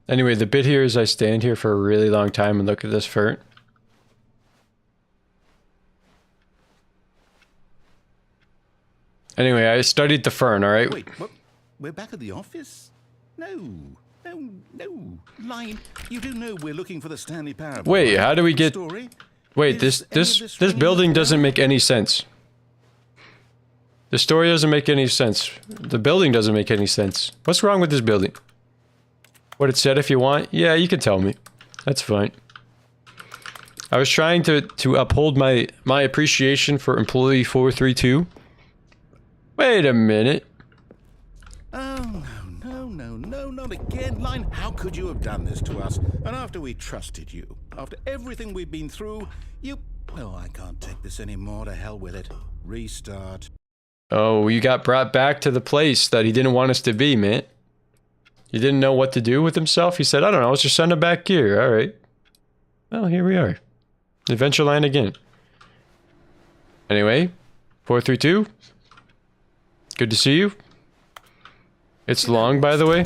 Anyway, the bit here is I stand here for a really long time and look at this fern. Anyway, I studied the fern, alright? Wait, what? We're back at the office? No. Line, you do know we're looking for the Stanley Parable. Wait, how do we get... Story? Wait, Is this ringing building a bell? doesn't make any sense. The story doesn't make any sense. The building doesn't make any sense. What's wrong with this building? What it said if you want? Yeah, you can tell me. That's fine. I was trying to uphold my appreciation for employee 432. Wait a minute. Oh, no, not again. Line, how could you have done this to us? And after we trusted you, after everything we've been through, you... Oh, I can't take this anymore. To hell with it. Restart. Oh, you got brought back to the place that he didn't want us to be, man. He didn't know what to do with himself. He said, I don't know, let's just send him back here. All right. Well, here we are. Adventureland again. Anyway, 432. Good to see you. It's long, by the way.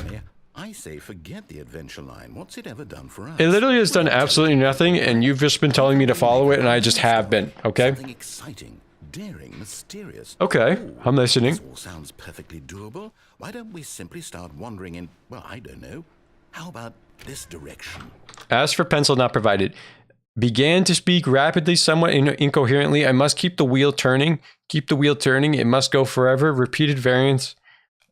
I say forget the adventure line. What's it ever done for us? It literally has done absolutely nothing, and you've just been telling me to follow it, and I just have been, okay? Something exciting, daring, mysterious. Okay, Ooh, I'm listening. This all sounds perfectly doable. Why don't we simply start wandering in, well, I don't know. How about this direction? As for pencil not provided. Began to speak rapidly, somewhat incoherently. I must keep the wheel turning. Keep the wheel turning. It must go forever. Repeated variants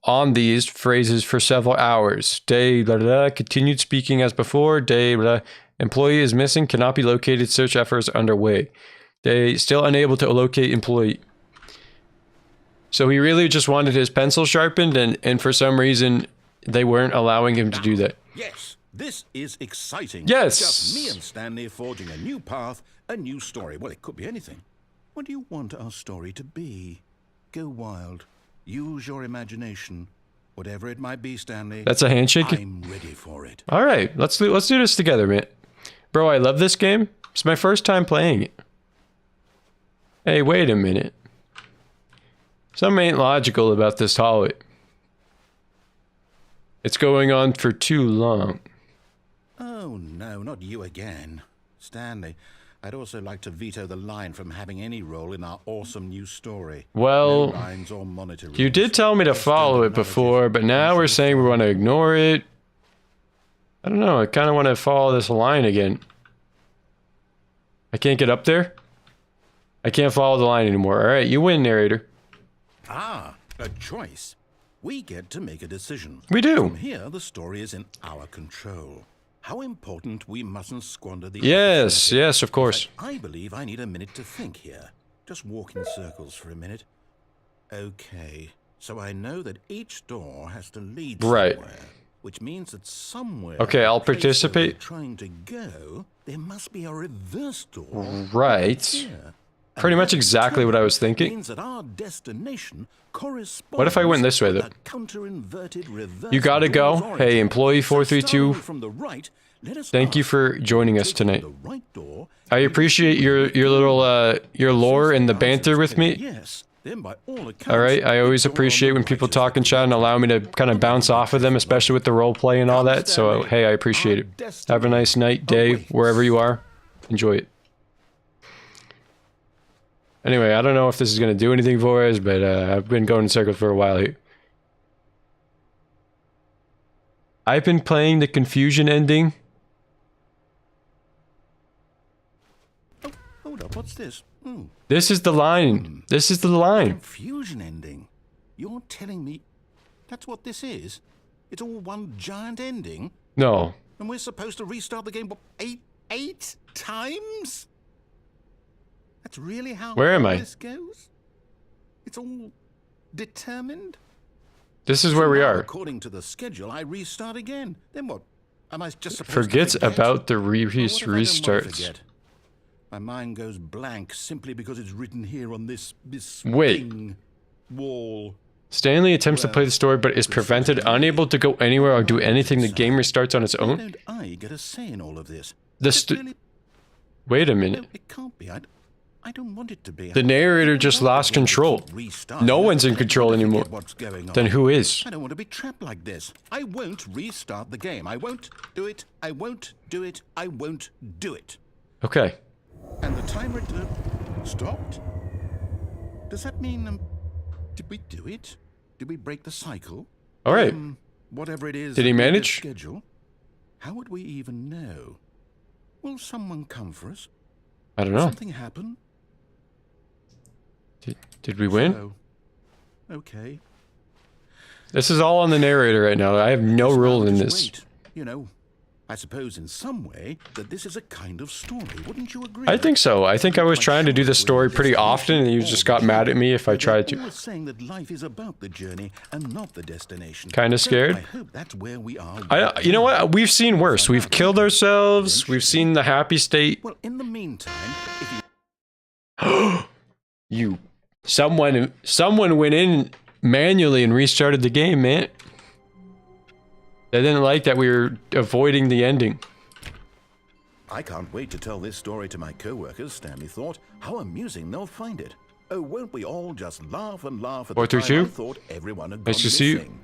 on these phrases for several hours. Day, blah, blah, blah. Continued speaking as before. Day, blah. Employee is missing. Cannot be located. Search efforts underway. Day, still unable to locate employee. So he really just wanted his pencil sharpened, and for some reason, they weren't allowing him to do that. Yes, this is exciting. Yes. Just me and Stanley forging a new path, a new story. Well, it could be anything. What do you want our story to be? Go wild. Use your imagination. Whatever it might be, Stanley. That's a handshake? I'm ready for it. All right, let's do this together, man. Bro, I love this game. It's my first time playing it. Hey, wait a minute. Something ain't logical about this hallway. It's going on for too long. Oh, no, not you again. Stanley, I'd also like to veto the line from having any role in our awesome new story. Well, No lines or monitor you rules. did tell me to follow it before, but now we're saying we want to ignore it. I don't know, I kind of want to follow this line again. I can't get up there? I can't follow the line anymore. All right, you win, narrator. Ah, a choice. We get to make a decision. We do. From here, the story is in our control. How important we mustn't squander the Yes, opportunity. yes, of course. I believe I need a minute to think here. Just walk in circles for a minute. Okay, so I know that each door has to lead Right. somewhere, which means that somewhere... Okay, I'll the place where participate. we're trying to go, there must be a reverse door. Right. Here. Pretty And much that exactly what I was turn thinking. means that our destination corresponds What if I went this way, with though? a counter-inverted reverse You gotta door's go. origin. Hey, employee So 432. starting from the right, let us Thank you ask, for joining us taking tonight. the right door, I appreciate your little your lore and the banter with me. yes, then by all accounts, All right, I always the door on appreciate the when right people is talk the and chat and allow me to kind of bounce off of them, especially with the role play and all that. So hey, I appreciate it. Have a nice night, day, wherever you are. Enjoy it. Anyway, I don't know if this is gonna do anything for us, but I've been going in circles for a while here. I've been playing the confusion ending. Oh, hold up, what's this? This is the line. This is the line. Confusion ending. You're telling me that's what this is? It's all one giant ending? No. And we're supposed to restart the game, what, eight times? That's really how Where am I? this goes? It's all determined? This is where we Now, are. According to the schedule, I restart again. Then what? Am I just supposed Forgets to forget? about the Well, what if I don't wanna restarts. forget? My mind goes blank simply because it's written here on this Wait. thing, wall. Stanley attempts to play the story but is prevented, unable to go anywhere or do anything. The game restarts on its Why own. don't I get a say in all of this? The Is it really- Wait a No, minute. it can't be. I don't want it to be. The narrator just lost control. No one's in control anymore. What's going on? Then who is? I don't want to be trapped like this. I won't restart the game. I won't do it. I won't do it. I won't do it. Okay. And the timer stopped? Does that mean, did we do it? Did we break the cycle? All right. Whatever it is. Did he in the manage? Schedule. How would we even know? Will someone come for us? I don't know. Something happen? Did we win? So, okay. This is all on the narrator right now. I have no Guess role I'll in just this. wait. You know, I suppose in some way that this is a kind of story. Wouldn't you agree? I think so. I think I was trying to do this story pretty often, and you just got mad at me if I tried They're to. always saying that life is about the journey and not the destination. Kinda So scared. I hope that's where we are. You know what? We've seen worse. We've killed ourselves. We've seen the happy state. Well, in the meantime, if you Someone went in manually and restarted the game, man. They didn't like that we were avoiding the ending. I can't wait to tell this story to my co-workers, Stanley thought. How amusing they'll find it. Oh, won't we all just laugh and laugh at the time 432? I thought everyone had Nice gone to see you. missing.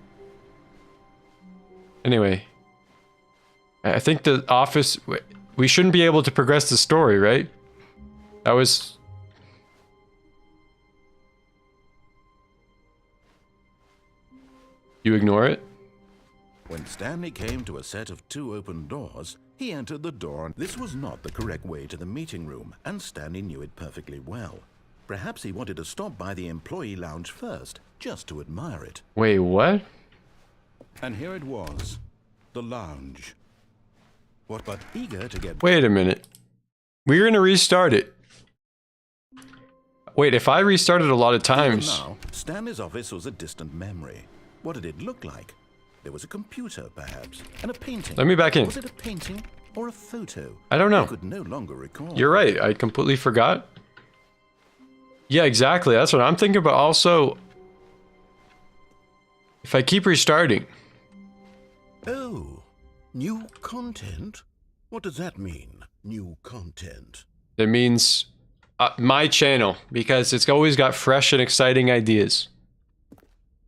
Anyway, I think the office. We shouldn't be able to progress the story, right? That was. You ignore it? When Stanley came to a set of 2 open doors, he entered the door. This was not the correct way to the meeting room, and Stanley knew it perfectly well. Perhaps he wanted to stop by the employee lounge first, just to admire it. Wait, what? And here it was, the lounge. What but eager to get... Wait a minute. We're gonna restart it. Wait, if I restarted a lot of times. Now, Stanley's office was a distant memory. What did it look like? There was a computer, perhaps, and a painting. Let me back in. Was it a painting or a photo? I don't know. I could no longer recall. You're right. I completely forgot. Yeah, exactly. That's what I'm thinking about. Also, if I keep restarting. Oh, new content? What does that mean, new content? It means my channel, because it's always got fresh and exciting ideas.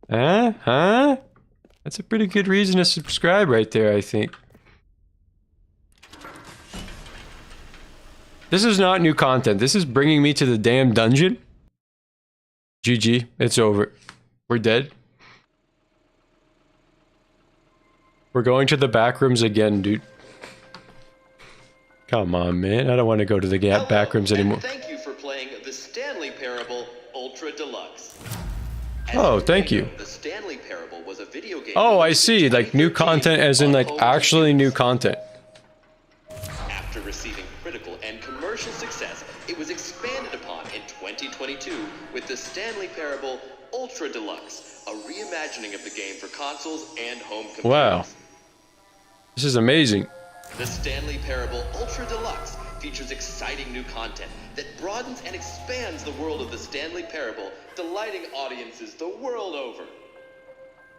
Huh? That's a pretty good reason to subscribe right there, I think. This is not new content. This is bringing me to the damn dungeon. GG. It's over. We're dead. We're going to the back rooms again, dude. Come on, man. I don't want to go to the back rooms anymore. Thank you for playing the Stanley Parable Ultra Deluxe. Oh, thank you. The Stanley Parable was a video game. Oh, I see. Like new content as in like actually new content. After receiving critical and commercial success, it was expanded upon in 2022 with the Stanley Parable Ultra Deluxe, a reimagining of the game for consoles and home computers. Wow. This is amazing. The Stanley Parable Ultra Deluxe features exciting new content that broadens and expands the world of the Stanley Parable, delighting audiences the world over.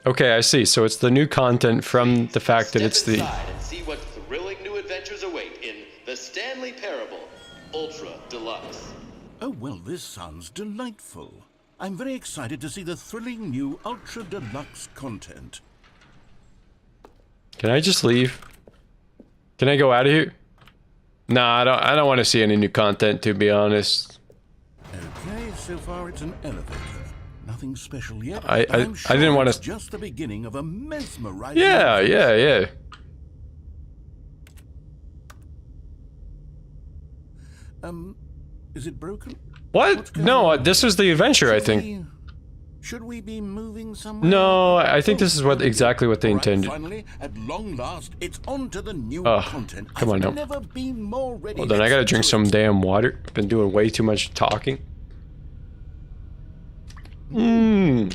Okay, I see. So it's the new content from the fact that Step it's the... inside and see what thrilling new adventures await in the Stanley Parable Ultra Deluxe. Oh, well, this sounds delightful. I'm very excited to see the thrilling new Ultra Deluxe content. Can I just leave? Can I go out of here? Nah, I don't want to see any new content, to be honest. Okay, so far it's an elevator. Now nothing special yet. I didn't want it's to. just the beginning of a mesmerizing. Yeah, yeah. Is it broken? What? No, this is the adventure, I think. Should we be moving somewhere? No, I think this is exactly what they All right, intended. finally, at long last, it's on to the new Oh, content. come on I've now. never been more ready. Well, then I gotta drink some damn water. Been doing way too much talking. I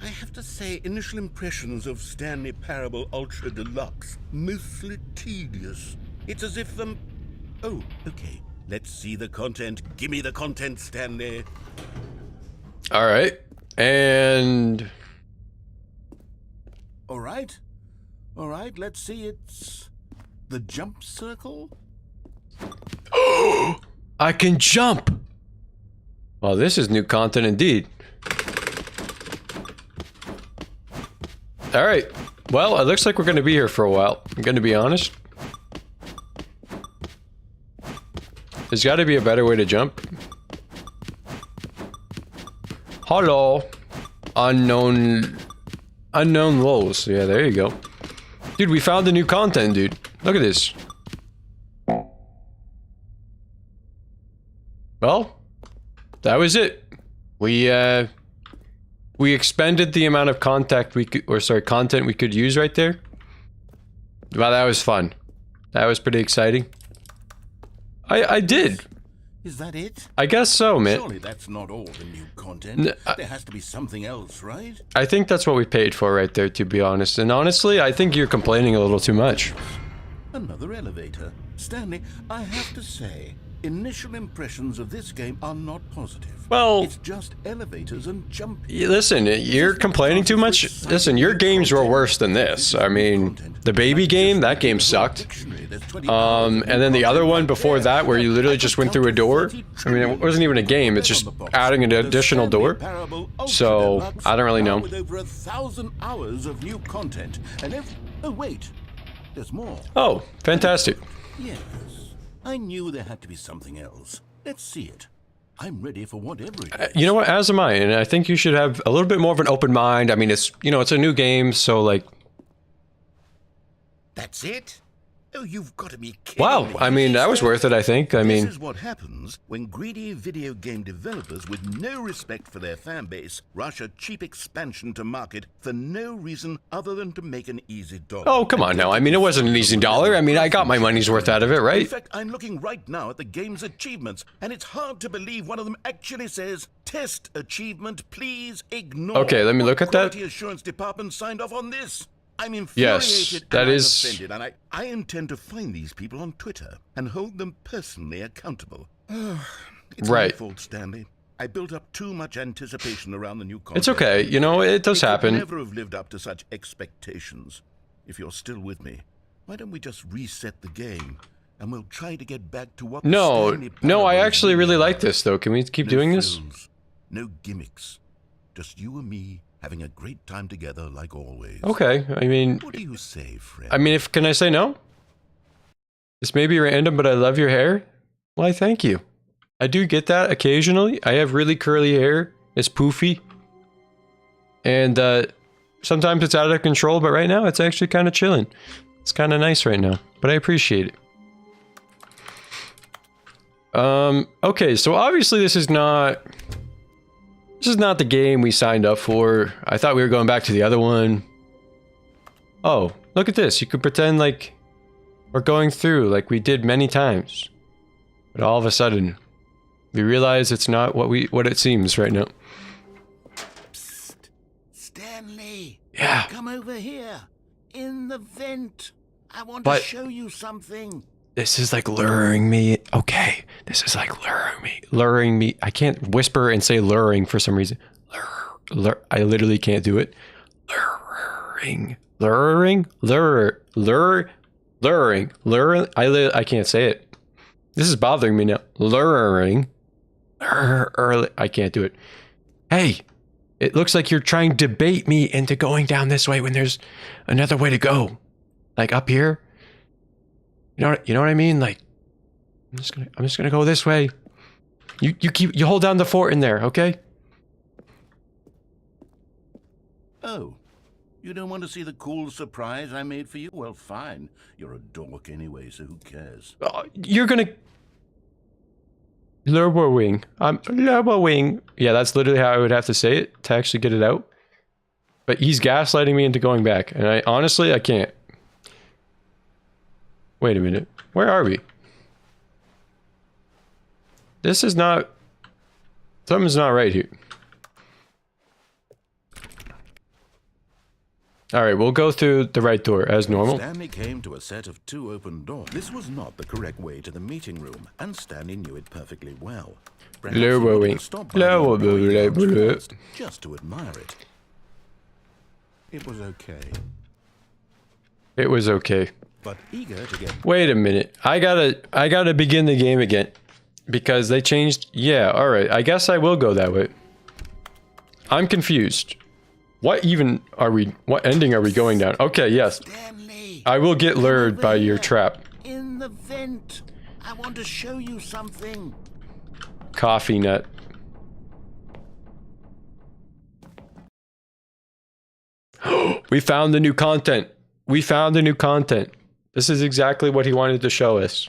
have to say, initial impressions of Stanley Parable Ultra Deluxe, mostly tedious. It's as if oh, okay. Let's see the content. Give me the content, Stanley. All right, and All right. Let's see. It's the jump circle. I can jump. Well, this is new content indeed. All right. Well, it looks like we're going to be here for a while. I'm going to be honest. There's got to be a better way to jump. Hello. Unknown lows. Yeah, there you go. Dude, we found the new content, dude. Look at this. Well, that was it. We expended the amount of content we could use right there. Wow, that was fun. That was pretty exciting. I did. Is that it? I guess so, man. Surely that's not all the new content. There has to be something else, right? I think that's what we paid for right there, to be honest. And honestly, I think you're complaining a little too much. Another elevator. Stanley, I have to say, initial impressions of this game are not positive. Well, it's just elevators and jumping. Listen, you're complaining too much. Listen, your games were worse than this. I mean, the baby game, that game sucked. And then the other one before that, where you literally just went through a door. I mean, it wasn't even a game. It's just adding an additional door. So I don't really know. With over 1,000 hours of new content, and oh wait, there's more. Oh, fantastic. Yes, I knew there had to be something else. Let's see it. I'm ready for whatever it is. You know what? As am I, and I think you should have a little bit more of an open mind. I mean, it's it's a new game, so like. That's it? Oh, you've got to be kidding Wow, me. I mean, that was worth it, I think. I mean, This is what happens when greedy video game developers with no respect for their fan base rush a cheap expansion to market for no reason other than to make an easy dollar. oh, come on now. I mean, it wasn't an easy dollar. I mean, I got my money's worth out of it, In right? fact, I'm looking right now at the game's achievements, and it's hard to believe one of them actually says, "Test achievement, please ignore." Okay, let me look at that. Quality assurance department signed off on this. I'm Yes, infuriated that and I'm is- offended, and I intend to find these people on Twitter and hold them personally accountable. It's my Right. fault, Stanley. I built up too much anticipation around the new content. It's okay. It does It could happen. never have lived up to such expectations. If you're still with me, why don't we just reset the game and we'll try to get back to what No, Stanley no, I Parable actually really like this, though. Can we keep No doing this? frills, no gimmicks. Just you and me having a great time together like always. Okay. I mean, What do you say, friend? can I say no? This may be random, but I love your hair. Why, thank you. I do get that occasionally. I have really curly hair. It's poofy. And sometimes it's out of control, but right now it's actually kind of chilling. It's kind of nice right now, but I appreciate it. Okay, so obviously this is not the game we signed up for. I thought we were going back to the other one. Oh, look at this. You could pretend like we're going through like we did many times. But all of a sudden, we realize it's not what it seems right now. Psst. Stanley. Yeah. Come over here. In the vent. I want But- to show you something. This is like luring me. Okay. This is like luring me. I can't whisper and say luring for some reason. I literally can't do it. Luring. I can't say it. This is bothering me now. Luring. I can't do it. Hey, it looks like you're trying to bait me into going down this way when there's another way to go. Like up here. You know what I mean? Like, I'm just gonna go this way. You hold down the fort in there, okay? Oh, you don't want to see the cool surprise I made for you? Well, fine. You're a dork anyway, so who cares? You're gonna... Lowering. I'm lowering. Yeah, that's literally how I would have to say it to actually get it out. But he's gaslighting me into going back. And I honestly, I can't. Wait a minute. Where are we? This is not... Something's not right here. Alright, we'll go through the right door as normal. Stanley came to a set of 2 open doors. This was not the correct way to the meeting room, and Stanley knew it perfectly well. Perhaps he wanted to stop by the employee lounge first, just to admire it. It was okay. It was okay. But eager to get... Wait a minute. I gotta begin the game again. Because they changed... Yeah, alright. I guess I will go that way. I'm confused. What even are we... What ending are we going down? Okay, yes. Stanley, I will get lured by your trap. in the vent. I want to show you something. Coffee nut. We found the new content. We found the new content. This is exactly what he wanted to show us.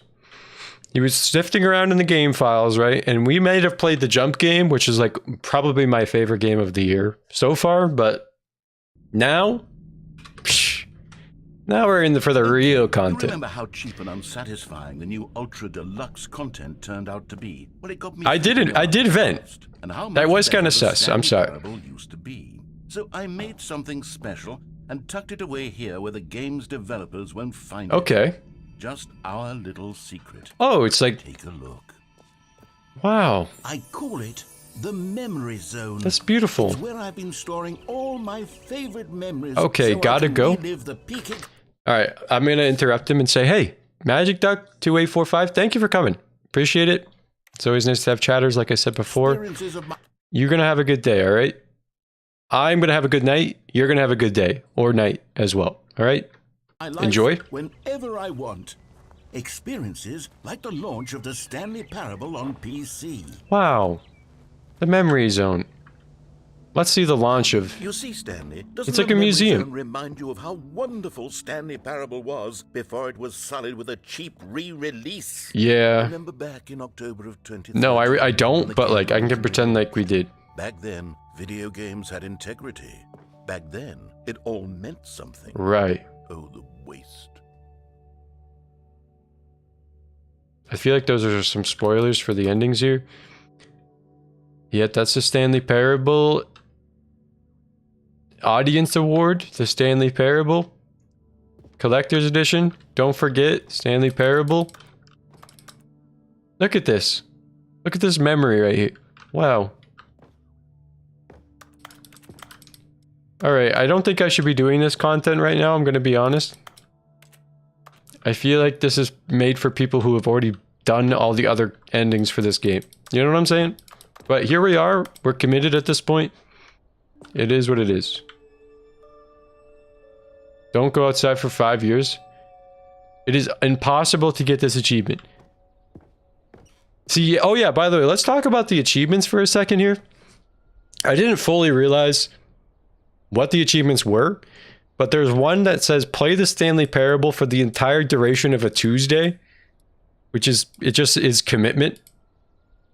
He was sifting around in the game files, right? And we may have played the jump game, which is like probably my favorite game of the year so far, but now, now we're in for the real You content. remember how cheap and unsatisfying the new Ultra Deluxe content turned out to be? Well, it got me I thinking did about vent. cost and how That much was better kinda the sus. I'm Stanley sorry. Parable used to be. So I made something special and tucked it away here where the game's developers won't find it. Okay. Just our little secret. Oh, it's like, Take a look. wow, I call it the memory zone. that's beautiful. It's where I've been storing all my favorite memories. Okay, so gotta I can go. relive the peak ex- All right, I'm going to interrupt him and say, hey, Magic Duck 2845, thank you for coming. Appreciate it. It's always nice to have chatters, like I said before. experiences of my You're going to have a good day, all right? I'm going to have a good night. You're going to have a good day or night as well, all right? life Enjoy. whenever I want. Experiences like the launch of the Stanley Parable on PC. Wow. The memory zone. Let's see the launch of... You see, Stanley, doesn't It's like the a memory museum. zone remind you of how wonderful Stanley Parable was before it was sullied with a cheap re-release? Yeah. Remember back in October of 2013? No, I when don't, the but game like I can was pretend released? like we did. Back then, video games had integrity. Back then, it all meant something. Right. Oh, the waste. I feel like those are some spoilers for the endings here. Yet that's the Stanley Parable Audience Award, the Stanley Parable Collector's Edition. Don't forget, Stanley Parable. Look at this. Look at this memory right here. Wow. Alright, I don't think I should be doing this content right now, I'm gonna be honest. I feel like this is made for people who have already done all the other endings for this game. You know what I'm saying? But here we are. We're committed at this point. It is what it is. Don't go outside for 5 years. It is impossible to get this achievement. See, oh yeah, by the way, let's talk about the achievements for a second here. I didn't fully realize what the achievements were. But there's one that says play the Stanley Parable for the entire duration of a Tuesday, which is, it just is commitment.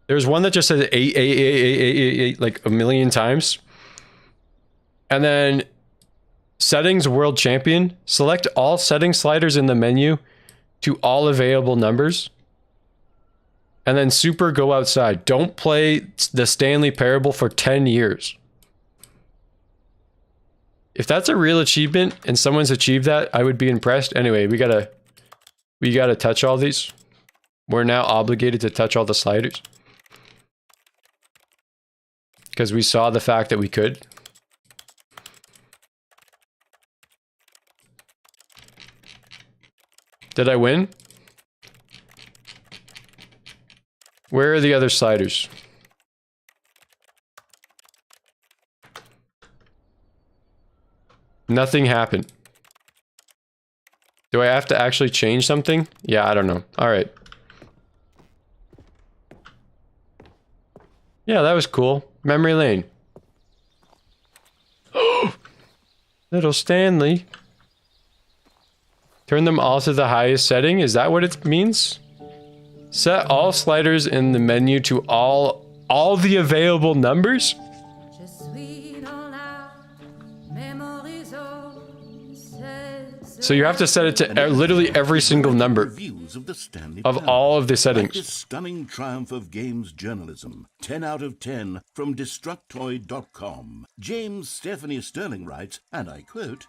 There's one that just says 8 like a million times. And then settings world champion, select all setting sliders in the menu to all available numbers. And then super go outside. Don't play the Stanley Parable for 10 years. If that's a real achievement and someone's achieved that, I would be impressed. Anyway, we gotta touch all these. We're now obligated to touch all the sliders. Because we saw the fact that we could. Did I win? Where are the other sliders? Nothing happened. Do I have to actually change something? Yeah, I don't know. Alright. Yeah, that was cool. Memory lane. Little Stanley. Turn them all to the highest setting. Is that what it means? Set all sliders in the menu to all the available numbers? So you have to set it to literally every single number Reviews of the Stanley of Parable. all of the Like settings. this stunning triumph of games journalism. 10 out of 10 from Destructoid.com. James Stephanie Sterling writes, and I quote,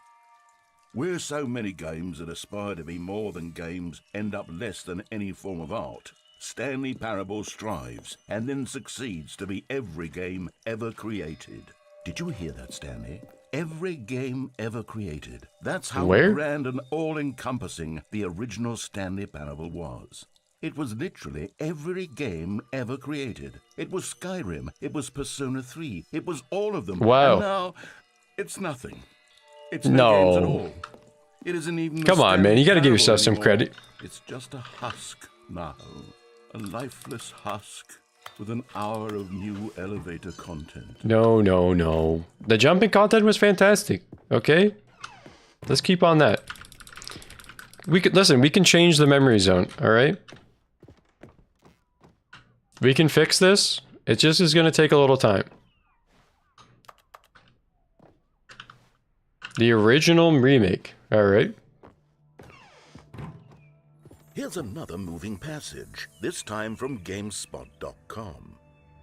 "Where so many games that aspire to be more than games end up less than any form of art, Stanley Parable strives and then succeeds to be every game ever created." Did you hear that, Stanley? Every game ever created. That's how Where? grand and all-encompassing the original Stanley Parable was. It was literally every game ever created. It was Skyrim. It was Persona 3. It was all of them. Wow. And now, it's nothing. It's no games at all. It isn't even. Come on, man. You gotta give yourself some credit. It's just a husk now. A lifeless husk with an hour of new elevator content. No, no, no. The jumping content was fantastic. Okay? Let's keep on that. We can change the memory zone, alright? We can fix this. It just is gonna take a little time. The original remake, alright? Here's another moving passage, this time from GameSpot.com.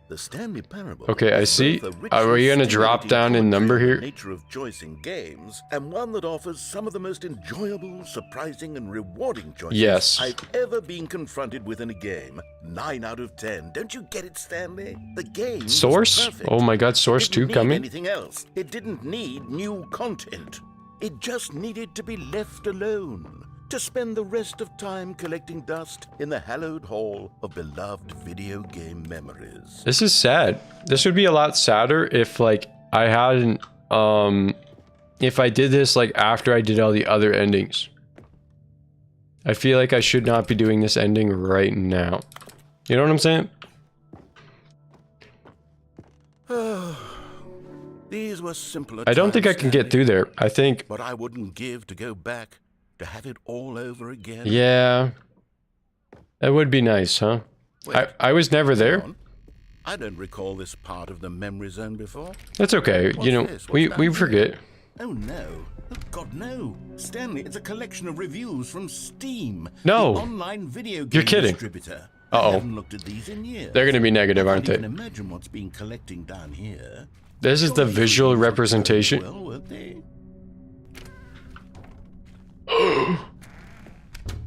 The Stanley Parable. Okay, I is see. both a rich Are we and gonna drop stimulating down in commentary number on the here? Nature of choice in games, and one that offers some of the most enjoyable, surprising, and rewarding choices Yes. I've ever been confronted with in a game. 9 out of 10. Don't you get it, Stanley? The game was Source? perfect. Oh my god, Source It 2 didn't need coming? anything else. It didn't need new content. It just needed to be left alone, to spend the rest of time collecting dust in the hallowed hall of beloved video game memories. This is sad. This would be a lot sadder if, like, I hadn't, if I did this, like, after I did all the other endings. I feel like I should not be doing this ending right now. You know what I'm saying? These were simpler I don't think I times, can get Stanley, through there. I think, but I wouldn't give to go back to have it all over again. yeah. That would be nice, huh? Wait, I was never hang there. on. I don't recall this part of the memory zone before. That's okay. What's You know, this? What's we down forget. here? Oh no. Oh God, no. Stanley, it's a collection of reviews from Steam. No. The online video game You're kidding. distributor. Uh-oh. I haven't looked at these in years. They're gonna be negative, I aren't can't they? even imagine what's been collecting down here. This is the Surely visual these would go representation. Well, won't they?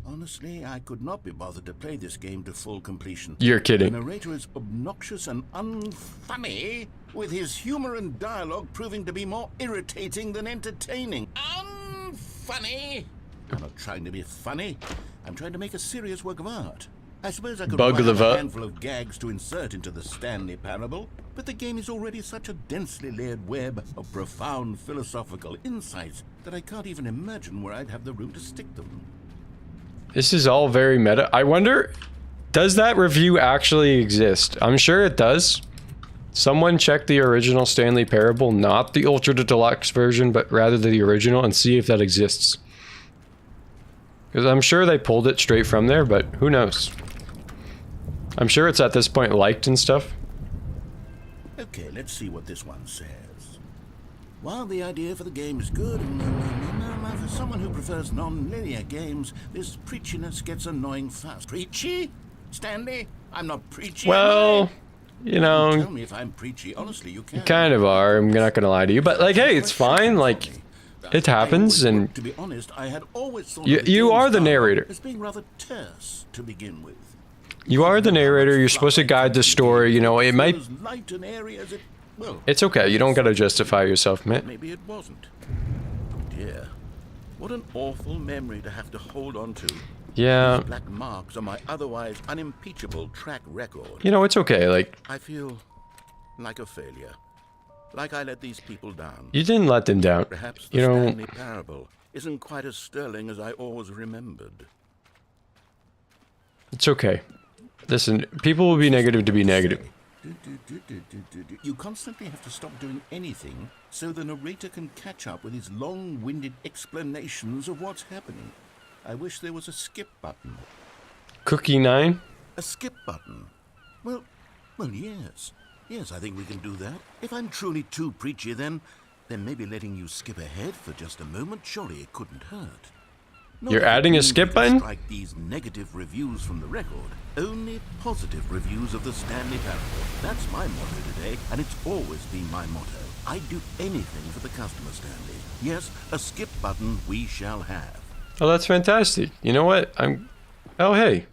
Honestly, I could not be bothered to play this game to full completion. You're The kidding. narrator is obnoxious and unfunny, with his humor and dialogue proving to be more irritating than entertaining. Unfunny? I'm not trying to be funny. I'm trying to make a serious work of art. I suppose I could write up Bugliva. a handful of gags to insert into the Stanley Parable, but the game is already such a densely layered web of profound philosophical insights that I can't even imagine where I'd have the room to stick them. This is all very meta. I wonder, does that review actually exist? I'm sure it does. Someone check the original Stanley Parable, not the Ultra Deluxe version, but rather the original, and see if that exists. Because I'm sure they pulled it straight from there, but who knows? I'm sure it's at this point liked and stuff. Okay, let's see what this one says. While the idea for the game is good, for someone who prefers non-linear games, this preachiness gets annoying fast. Preachy? Stanley? I'm not preachy. Well, you Tell know, me if I'm preachy. Honestly, you can. kind of are. I'm not gonna lie to you, but like, hey, it's fine. Like, it happens, and To be honest, I had always thought You- of the you game's are the style narrator. as being rather terse to begin with. you are the narrator. You're supposed to guide the story. You know, it might. As light and airy as it. Well, It's okay. You don't gotta justify yourself, man. maybe it wasn't. Dear, what an awful memory to have to hold on to. Yeah. These black marks on my otherwise unimpeachable track record. You know, it's okay. Like, I feel like a failure. Like I let these people down. you didn't let them down. Perhaps the You know, Stanley Parable isn't quite as sterling as I always remembered. it's okay. Listen, people will be negative to be negative. You constantly have to stop doing anything so the narrator can catch up with his long-winded explanations of what's happening. I wish there was a skip button. Cookie 9? A skip button? Well, yes. Yes, I think we can do that. If I'm truly too preachy, then maybe letting you skip ahead for just a moment, surely it couldn't hurt. Not You're that it adding a means skip we can button? Strike these negative reviews from the record. Only positive reviews of the Stanley Parable. That's my motto today, and it's always been my motto. I'd do anything for the customer, Stanley. Yes, a skip button we shall have. Oh, that's fantastic. You know what? Oh, hey.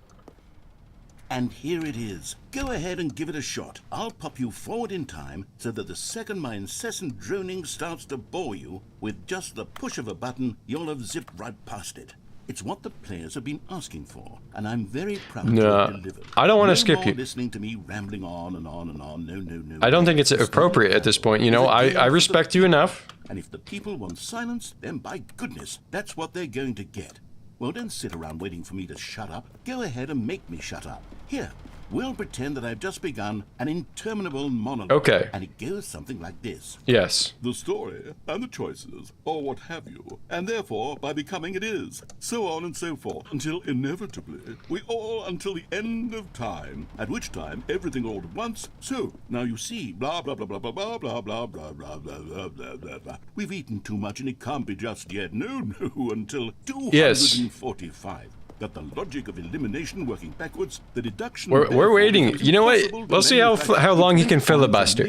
And here it is. Go ahead and give it a shot. I'll pop you forward in time so that the second my incessant droning starts to bore you, with just the push of a button, you'll have zipped right past it. It's what the players have been asking for, and I'm very proud to have delivered. I don't want to No skip more you. listening to me rambling on and on and on. No. I don't think it's appropriate at this point. You know, I respect you enough. And if the people want silence, then by goodness, that's what they're going to get. Well, don't sit around waiting for me to shut up. Go ahead and make me shut up. Here, we'll pretend that I've just begun an interminable monologue. Okay. And it goes something like this. Yes. The story and the choices, or what have you, and therefore by becoming it is, so on and so forth, until inevitably we all until the end of time, at which time everything all at once. So now you see, blah blah blah blah blah blah blah blah blah blah blah blah blah blah. We've eaten too much and it can't be just yet. No, until 245. That the logic of elimination working backwards, the deduction... We're waiting. You know what? We'll see how long he can filibuster.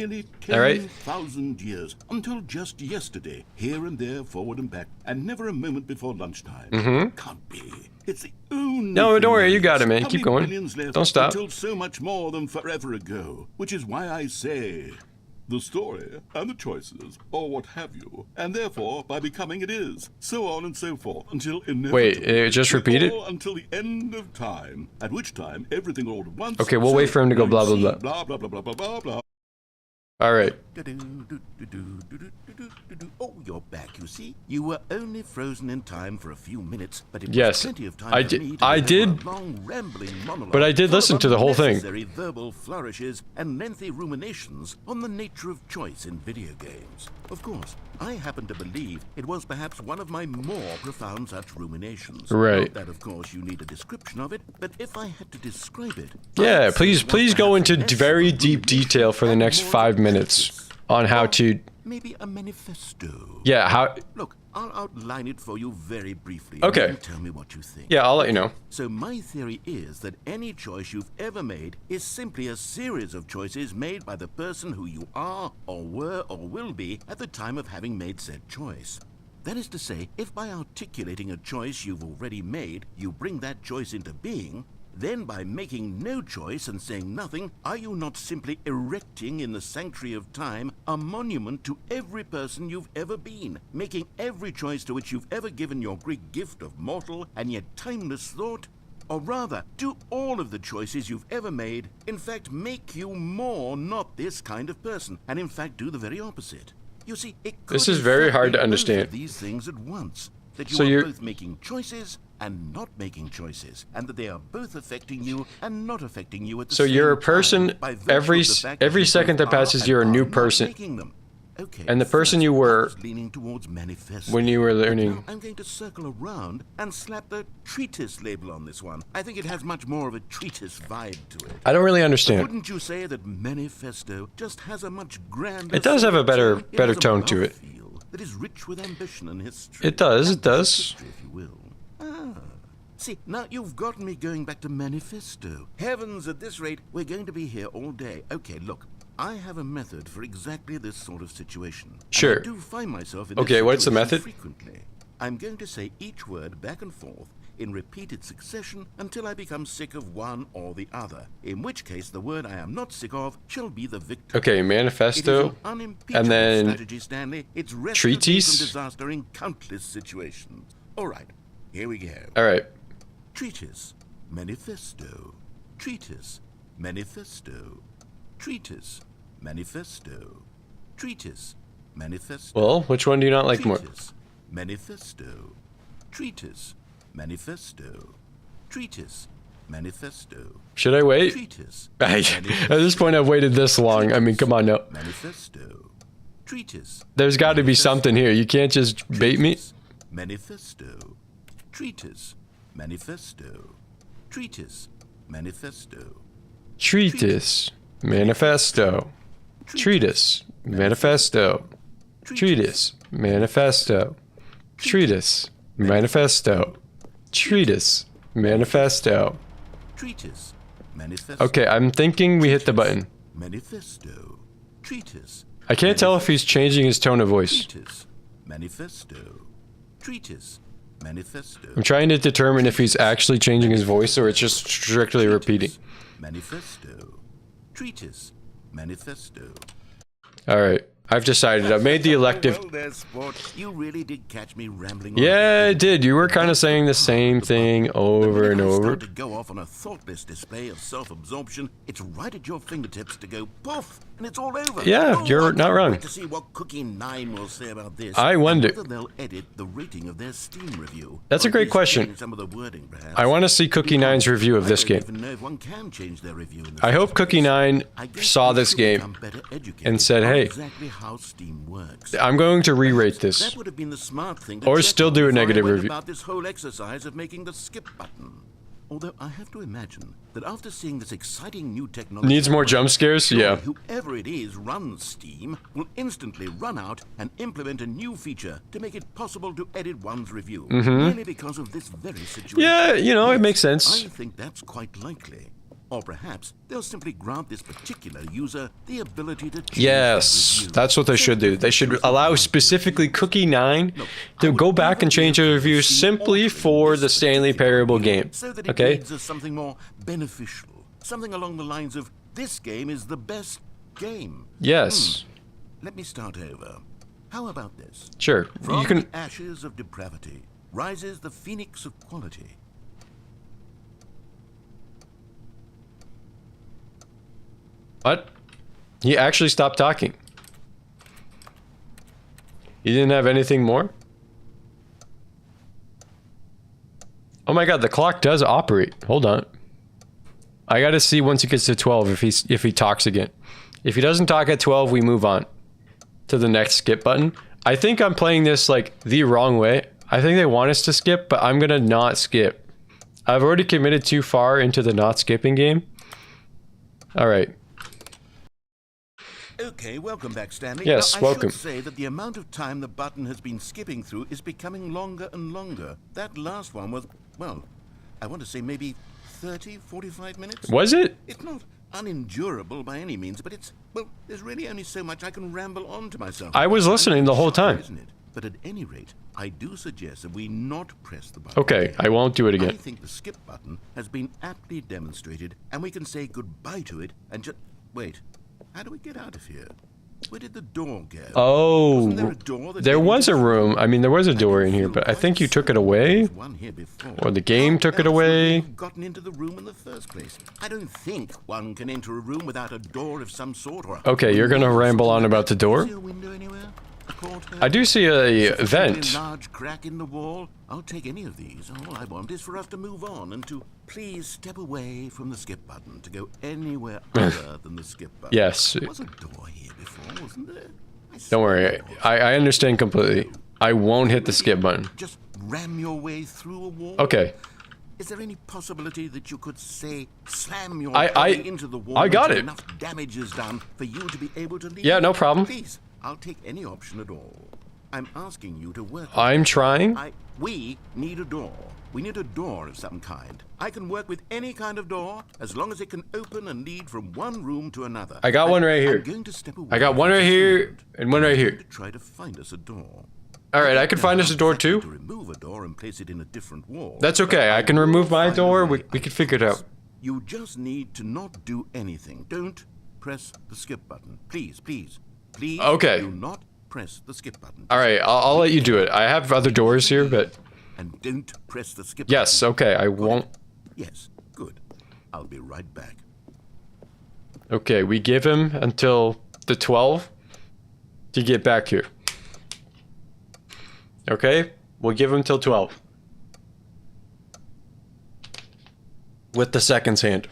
All right? 10,000 years, until just yesterday, here and there, forward and back, and never a moment before lunchtime. Can't be. It's the only... No, don't worry. You got it, man. How Keep many going. billions left Don't stop. Until so much more than forever ago, which is why I say... The story and the choices, or what have you, and therefore by becoming it is, so on and so forth, until inevitably... just repeat it? Until the end of time, at which time everything all at once... Okay, we'll wait for him to go blah, blah, blah. Blah, blah, blah, blah, blah, blah, blah. All right. Oh, you're back, you see. You were only frozen in time for a few minutes, but it was Yes, plenty of time I for did- me to I deliver did, a long rambling monologue but I did full listen of to the whole thing. unnecessary verbal flourishes and lengthy ruminations on the nature of choice in video games. Of course, I happen to believe it was perhaps one of my more profound such ruminations. Right. Not that, of course, you need a description of it, but if I had to describe it... Yeah, I'd say please it was go perhaps into less very of a deep rumination detail for the and next more 5 of a minutes thesis. on how Or to... maybe a manifesto. Yeah, how... Look, I'll outline it for you very briefly. Okay. And tell me what you think. Yeah, I'll let you know. So my theory is that any choice you've ever made is simply a series of choices made by the person who you are, or were, or will be at the time of having made said choice. That is to say, if by articulating a choice you've already made, you bring that choice into being, then by making no choice and saying nothing, are you not simply erecting in the sanctuary of time a monument to every person you've ever been, making every choice to which you've ever given your Greek gift of mortal and yet timeless thought? Or rather, do all of the choices you've ever made, in fact, make you more not this kind of person, and in fact do the very opposite? You see, it could This is in very fact hard be to both understand. of these things at once. That you So are you're- both making choices and not making choices, and that they are both affecting you and not affecting you at the So same you're a time, person, by virtue every of the s- fact every that you second both that are passes, and you're a new are not person. making them. Okay, And the person you first, were I was leaning towards manifesto. when you were But learning... now I'm going to circle around and slap the treatise label on this one. I think it has much more of a treatise vibe to it. I don't really understand. Wouldn't you say that manifesto just has a much grander... It does have a better It has a tone to it. mouthfeel that is rich with ambition and history. It does, it And does. history, if you will. See, now you've gotten me going back to manifesto. Heavens, at this rate, we're going to be here all day. Okay, look, I have a method for exactly this sort of situation. And Sure. I do find myself in Okay, this what's the situation method? frequently. I'm going to say each word back and forth in repeated succession until I become sick of one or the other, in which case the word I am not sick of shall be the victor. Okay, It is manifesto, an unimpeachable and then strategy, Stanley. It's rescued me treatise? from disaster in countless situations. All right, here we go. all right. Treatise, manifesto. Treatise, manifesto. Treatise, manifesto. Treatise, manifesto. Well, which one do you not like more? Treatise, manifesto. Treatise, manifesto. Treatise, Manifesto. Should I wait? Treatise. At this point, I've waited this long. I mean, come on now. Manifesto. Treatise. There's got to be something here. You can't just bait me. Manifesto. Treatise. Manifesto. Treatise. Manifesto. Treatise. Manifesto. Treatise. Manifesto. Treatise. Manifesto. Treatise. Manifesto. Treatise. Manifesto. Treatise. Manifesto. Okay, I'm thinking we hit the button. Manifesto. Treatise. I can't tell if he's changing his tone of voice. Treatise. Manifesto. Treatise. Manifesto. I'm trying to determine if he's actually changing his voice or it's just strictly repeating. Manifesto. Treatise. Manifesto. All right, I've decided. I've made the elective. Well there, sport. You really did catch me rambling on. Yeah, I did. You were kind of saying the same thing over and over. To go off on a thoughtless display of self-absorption, it's right at your fingertips to go poof, and it's all over. Yeah, you're not wrong. To see what Cookie 9 will say about this. I wonder. Whether they'll edit the rating of their Steam review. That's a great question. Some of the wording, perhaps. I want to see Cookie 9's review of this I game. don't even know if one can change their review in the I hope first Cookie place. 9 I guess saw they this should game become better educated and said, on hey, exactly how Steam works. I'm going to re-rate this. That would have been the smart thing to Or check still on do a before I negative went review. about this whole exercise of making the skip button. Although I have to imagine that after seeing this exciting new technology... Needs more jump scares? surely Yeah. whoever it is runs Steam will instantly run out and implement a new feature to make it possible to edit one's review. Merely because of this very situation. Yeah, you know, it Yes, makes sense. I think that's quite likely. Or perhaps they'll simply grant this particular user the ability to change Yes, their review. that's what they should do. They should allow specifically Cookie 9 to go back and change a review simply for the Stanley Parable game. So that it Okay? reads as something more beneficial. Something along the lines of, this game is the best game. Yes. Let me start over. How about this? Sure. From You can. the ashes of depravity rises the phoenix of quality. What? He actually stopped talking. He didn't have anything more? Oh my god, the clock does operate. Hold on. I gotta see once he gets to 12 if he talks again. If he doesn't talk at 12, we move on to the next skip button. I think I'm playing this like the wrong way. I think they want us to skip, but I'm gonna not skip. I've already committed too far into the not skipping game. Alright. Okay, welcome back, Stanley. Yes, now, welcome. I should say that the amount of time the button has been skipping through is becoming longer and longer. That last one was, well, I want to say maybe 30, 45 minutes. Was it? It's not unendurable by any means, but it's, well, there's really only so much I can ramble on to myself. I was listening the whole time. Isn't it? But at any rate, I do suggest that we not press the button. Okay, I won't do it I again. think the skip button has been aptly demonstrated, and we can say goodbye to it and just... Wait, how do we get out of here? Where did the door go? Oh, Wasn't there a door that there led was a into the room. I mean, there was a I door in feel here, but I quite think you took it certain away. there was one here before. Or the game How took it else would we away. have gotten into the room in the first place? I don't think one can enter a room without a door of some sort or a Okay, you're gonna window or ramble on something like about the that. door? See a window anywhere? A porthole? I do see a Sufficiently vent. large crack in the wall. I'll take any of these. All I want is for us to move on and to please step away from the skip button to go anywhere other than the skip button. Yes. There was a door here before, wasn't there? Don't worry. I understand completely. I won't hit the skip button. Just ram your way through a wall? Okay. Is there any possibility that you could, say, slam your I- body into the wall I got until it. enough damage is done for you to be able to leave? Yeah, no problem. Please, I'll take any option at all. I'm asking you to work with I'm me. trying. We need a door. We need a door of some kind. I can work with any kind of door as long as it can open and lead from one room to another. I got one right here. I'm going to step away I got one from right this here moment. and one right I'm here. going to try to find us a door. All right, I can find us a door To too. remove a door and place it in a different wall. That's okay. I can remove my door. We can figure it out. You just need to not do anything. Don't press the skip button. Please, please, please. Okay. Do not press the skip button. All right, I'll let you do it. I have other doors here, but And don't press the skip yes, button. okay, I won't. Yes, good. I'll be right back. Okay, we give him until the 12 to get back here. Okay, we'll give him till 12. with the seconds hand.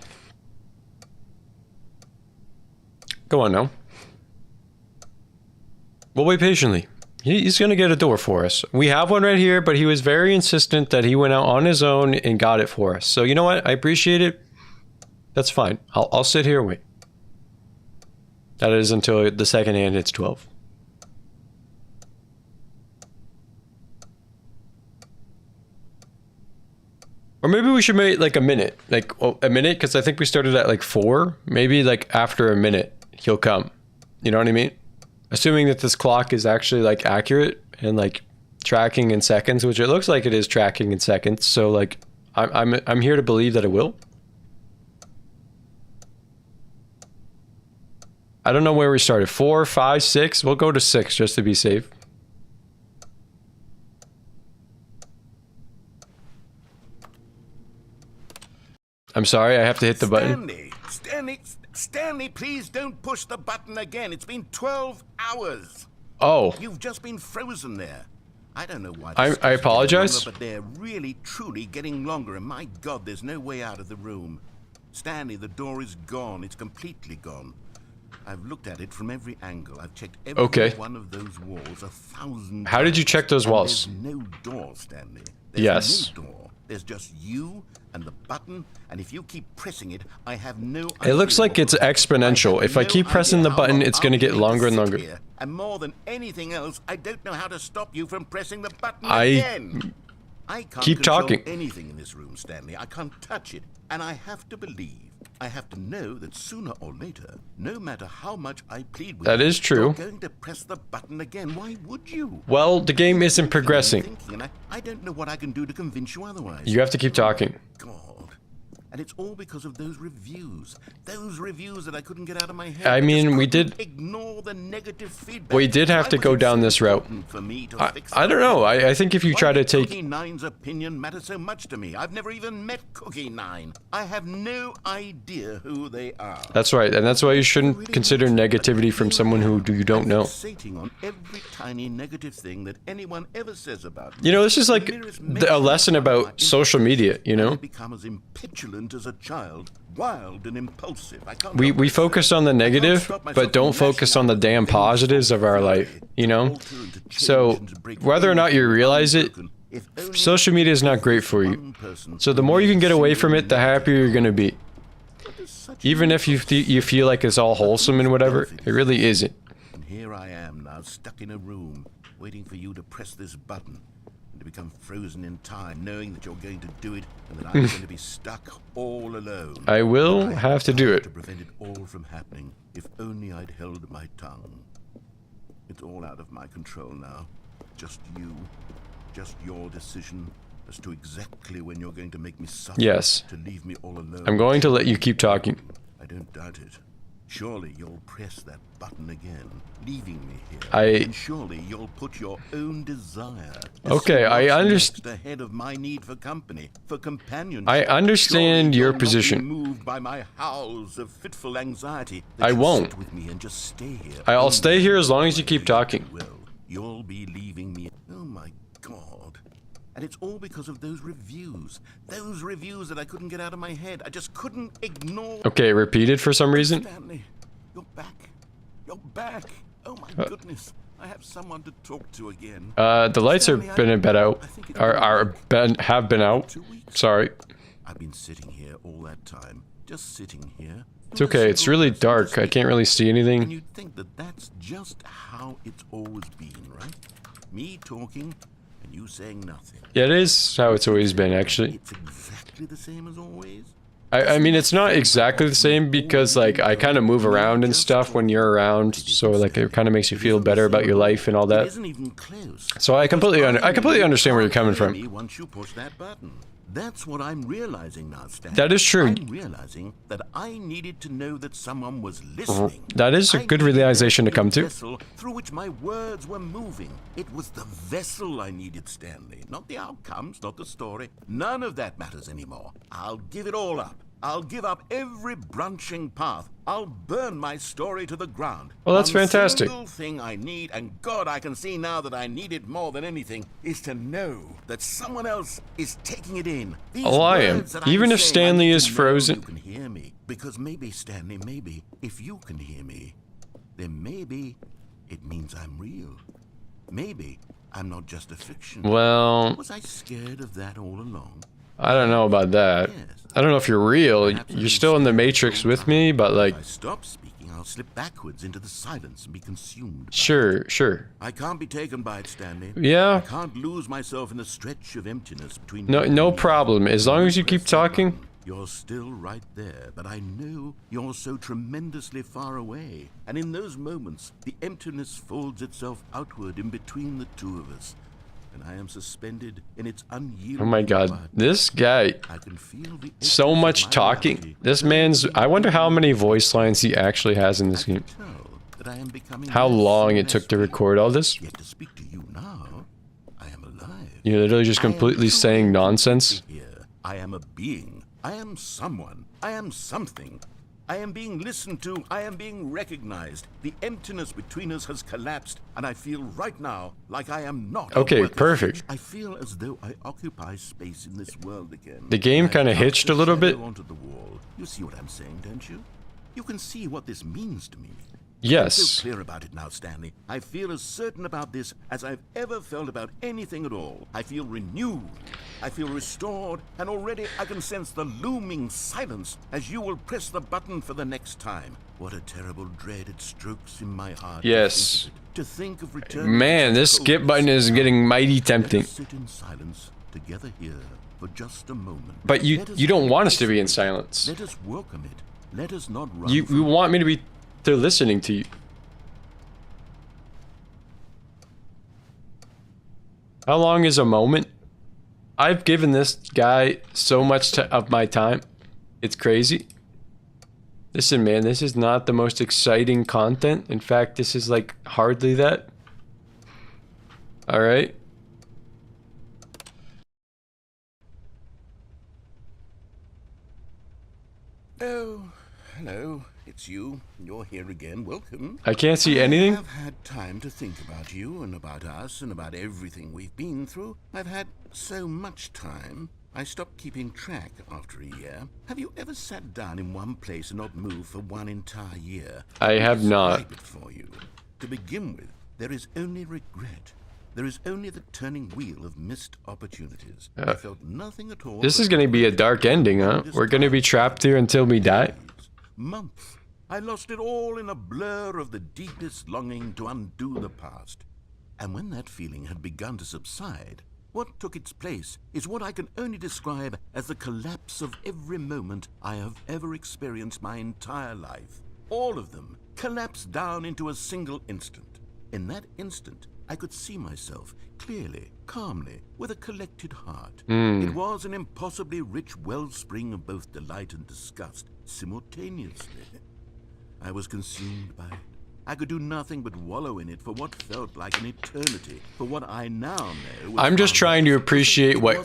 Go on now. We'll wait patiently. He's going to get a door for us. We have one right here, but he was very insistent that he went out on his own and got it for us. So you know what? I appreciate it. That's fine. I'll sit here and wait. That is until the second hand hits 12. Or maybe we should make like a minute. Like a minute, because I think we started at like 4. Maybe like after a minute, he'll come. You know what I mean? Assuming that this clock is actually like accurate and like tracking in seconds, which it looks like it is tracking in seconds. So like I'm here to believe that it will. I don't know where we started. 4, 5, 6. We'll go to 6 just to be safe. I'm sorry, I have to hit the button. Stanley, please don't push the button again. It's been 12 hours. Oh. You've just been frozen there. I don't know why. I apologize. Longer, but they're really, truly getting longer. And my God, there's no way out of the room. Stanley, the door is gone. It's completely gone. I've looked at it from every angle. I've checked every one of those walls 1,000 times. How did you check those walls? There's no door, Stanley. There's yes. no door. There's just you and the button, and if you keep pressing it, I have no idea. It looks like it's exponential. If I keep pressing the button, it's going to get longer and longer. Here. And more than anything else, I don't know how to stop you from pressing the button again. I can't keep talking. Anything in this room, Stanley. I can't touch it, and I have to believe. I have to know that sooner or later, no matter how much I plead with that is true. You're going to press the button again. Why would you? Well, the game isn't progressing. I don't know what I can do to convince you otherwise. You have to keep talking. God. And it's all because of those reviews. Those reviews that I couldn't get out of my head. I mean, we did ignore the negative feedback. We did have to go down this route. I don't know. I think if you try to take Cookie Nine's opinion matters so much to me. I've never even met Cookie Nine. I have no idea who they are. That's right, and that's why you shouldn't consider negativity from someone who you don't know. On every tiny negative thing that anyone ever says about me. You know, this is like a lesson about social media, you know? Become as impetulant as a child, wild and impulsive. We focus on the negative, but don't focus on the damn positives of our life, you know? So, whether or not you realize it, social media is not great for you. So the more you can get away from it, the happier you're going to be. Even if you feel like it's all wholesome and whatever, it really isn't. And here I am now, stuck in a room, waiting for you to press this button. To become frozen in time, knowing that you're going to do it and that I'm going to be stuck all alone. I will have to do it. To prevent it all from happening, if only I'd held my tongue. It's all out of my control now. Just you. Just your decision as to exactly when you're going to make me suffer. Yes. To leave me all alone. I'm going to let you keep talking. I don't doubt it. Surely you'll press that button again, leaving me here. And surely you'll put your own desire. Okay, I understand. Ahead of my need for company, for companionship. I understand your position. Moved by my howls of fitful anxiety. I won't. Sit with me and just stay here. I'll stay here as long as you keep talking. You'll be leaving me. Oh my God. And it's all because of those reviews. Those reviews that I couldn't get out of my head. I just couldn't ignore. Okay, repeated for some reason. Stanley, you're back. You're back. Oh my goodness. I have someone to talk to again. The lights have been out. Have been out. Sorry. I've been sitting here all that time. Just sitting here. It's okay. It's really dark. I can't really see anything. And you'd think that that's just how it's always been, right? Me talking and you saying nothing. Yeah, it is how it's always been, actually. It's exactly the same as always. I mean, it's not exactly the same because, like, I kind of move around and stuff when you're around, so, like, it kind of makes you feel better about your life and all that. So I completely understand where you're coming from. Once you push that button. That's what I'm realizing now, Stan. That is true. I'm realizing that I needed to know that someone was listening. That is a good realization to come to. Vessel through which my words were moving. It was the vessel I needed, Stanley. Not the outcomes, not the story. None of that matters anymore. I'll give it all up. I'll give up every branching path. I'll burn my story to the ground. Well, that's One fantastic. single thing I need, and God, I can see now that I need it more than anything, is to know that someone else is taking it in. These Oh, I am. words that Even I'm if saying, Stanley I need is to know frozen. You can hear me. Because maybe, Stanley, maybe, if you can hear me, then maybe it means I'm real. Maybe I'm not just a fiction. Well, Was I scared of that all along? I don't know about that. I don't know if you're real. You're still in the Matrix with me, but like, If I stop speaking, I'll slip backwards into the silence and be consumed by sure, sure. I can't be taken by it, Stanley. I Yeah, can't lose myself in the stretch of emptiness between no, you and no me. problem. As long as you Press keep that talking. button, you're still right there, but I know you're so tremendously far away. And in those moments, the emptiness folds itself outward in between the two of us. And I am suspended in its unyielding Oh my God, body. this guy, I can feel the so edges of much my talking. reality. This man's, I wonder how many voice lines he actually has in this I can game. tell that I am becoming How less long and it took less to real. record all this. Yet to speak to you now, I am alive. You're literally just I am completely truly saying nonsense. here. I am a being. I am someone. I am something. I am being listened to. I am being recognized. The emptiness between us has collapsed, and I feel right now like I am not. a Okay, work of perfect. fiction. I feel as though I occupy space in this world again. The game I've kinda cast hitched a little bit. shadow onto the wall. You see what I'm saying, don't you? You can see what this means to me. I'm Yes. so clear about it now, Stanley. I feel as certain about this as I've ever felt about anything at all. I feel renewed. I feel restored, and already I can sense the looming silence as you will press the button for the next time. What a terrible dread it strokes in my heart. Yes. To think of returning. Man, to this such skip button is getting mighty Let tempting. us sit in silence together here for just a moment. But you Let us don't want us to embrace be in it. silence. Let us welcome it. Let us not run. You from it. want me to be there listening to you. How long is a moment? I've given this guy so much of my time. It's crazy. Listen, man, this is not the most exciting content. In fact, this is like hardly that. All right. Oh, hello. It's you. You're here again. Welcome. I can't see anything. I've had time to think about you and about us and about everything we've been through. I've had so much time. I stopped keeping track after a year. Have you ever sat down in one place and not moved for one entire year? I have not. Describe it for you. To begin with, there is only regret. There is only the turning wheel of missed opportunities. I felt nothing at all. This but is going to be a regret. dark ending, huh? We're going to be trapped here until we die. Months. I lost it all in a blur of the deepest longing to undo the past. And when that feeling had begun to subside, what took its place is what I can only describe as the collapse of every moment I have ever experienced my entire life. All of them collapsed down into a single instant. In that instant, I could see myself clearly, calmly, with a collected heart. It was an impossibly rich wellspring of both delight and disgust simultaneously. I was consumed by it. I could do nothing but wallow in it for what felt like an eternity, for what I now know. Was I'm just far trying to less. appreciate It what was a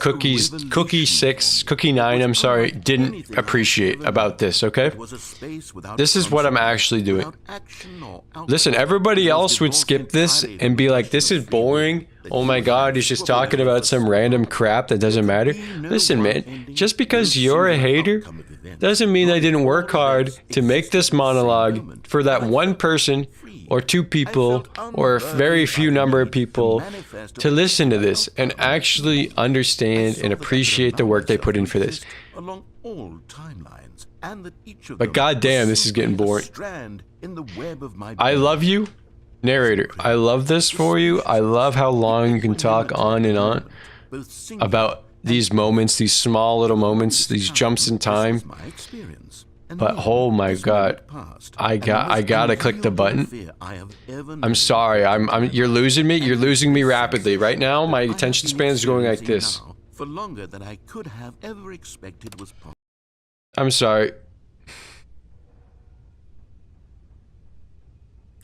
Cookie 6, revelation. Cookie 9, I'm sorry, Unlike didn't anything I've appreciate ever about known. this, okay? It was a space without This is what I'm concept, actually doing. without action or Listen, outcome. everybody It was else would divorced skip this entirely and from be the like, question this of is free will, boring. that Oh you my and God, I he's just were talking within about us. some random crap that doesn't matter. Listen, man, just because you're a hater doesn't mean I didn't work hard to make this monologue for that one person or two people or a very few number of people to listen to this and actually understand and appreciate the work they put in for this. Along all timelines, and that each of But them goddamn, was this is getting simply a boring. strand in the web of my I being. love you, narrator. I love this for you. I love how long you can talk on and on Both singular about these moments, these small little moments, these jumps in This time. was my experience. And But then oh my this God, moment passed, I and the gotta most click the button. unreal fear I have ever I'm known. sorry. You're losing me. You're losing me rapidly. Right now, my I have attention been span is going like experiencing this. now for longer than I could have ever expected was possible. I'm sorry.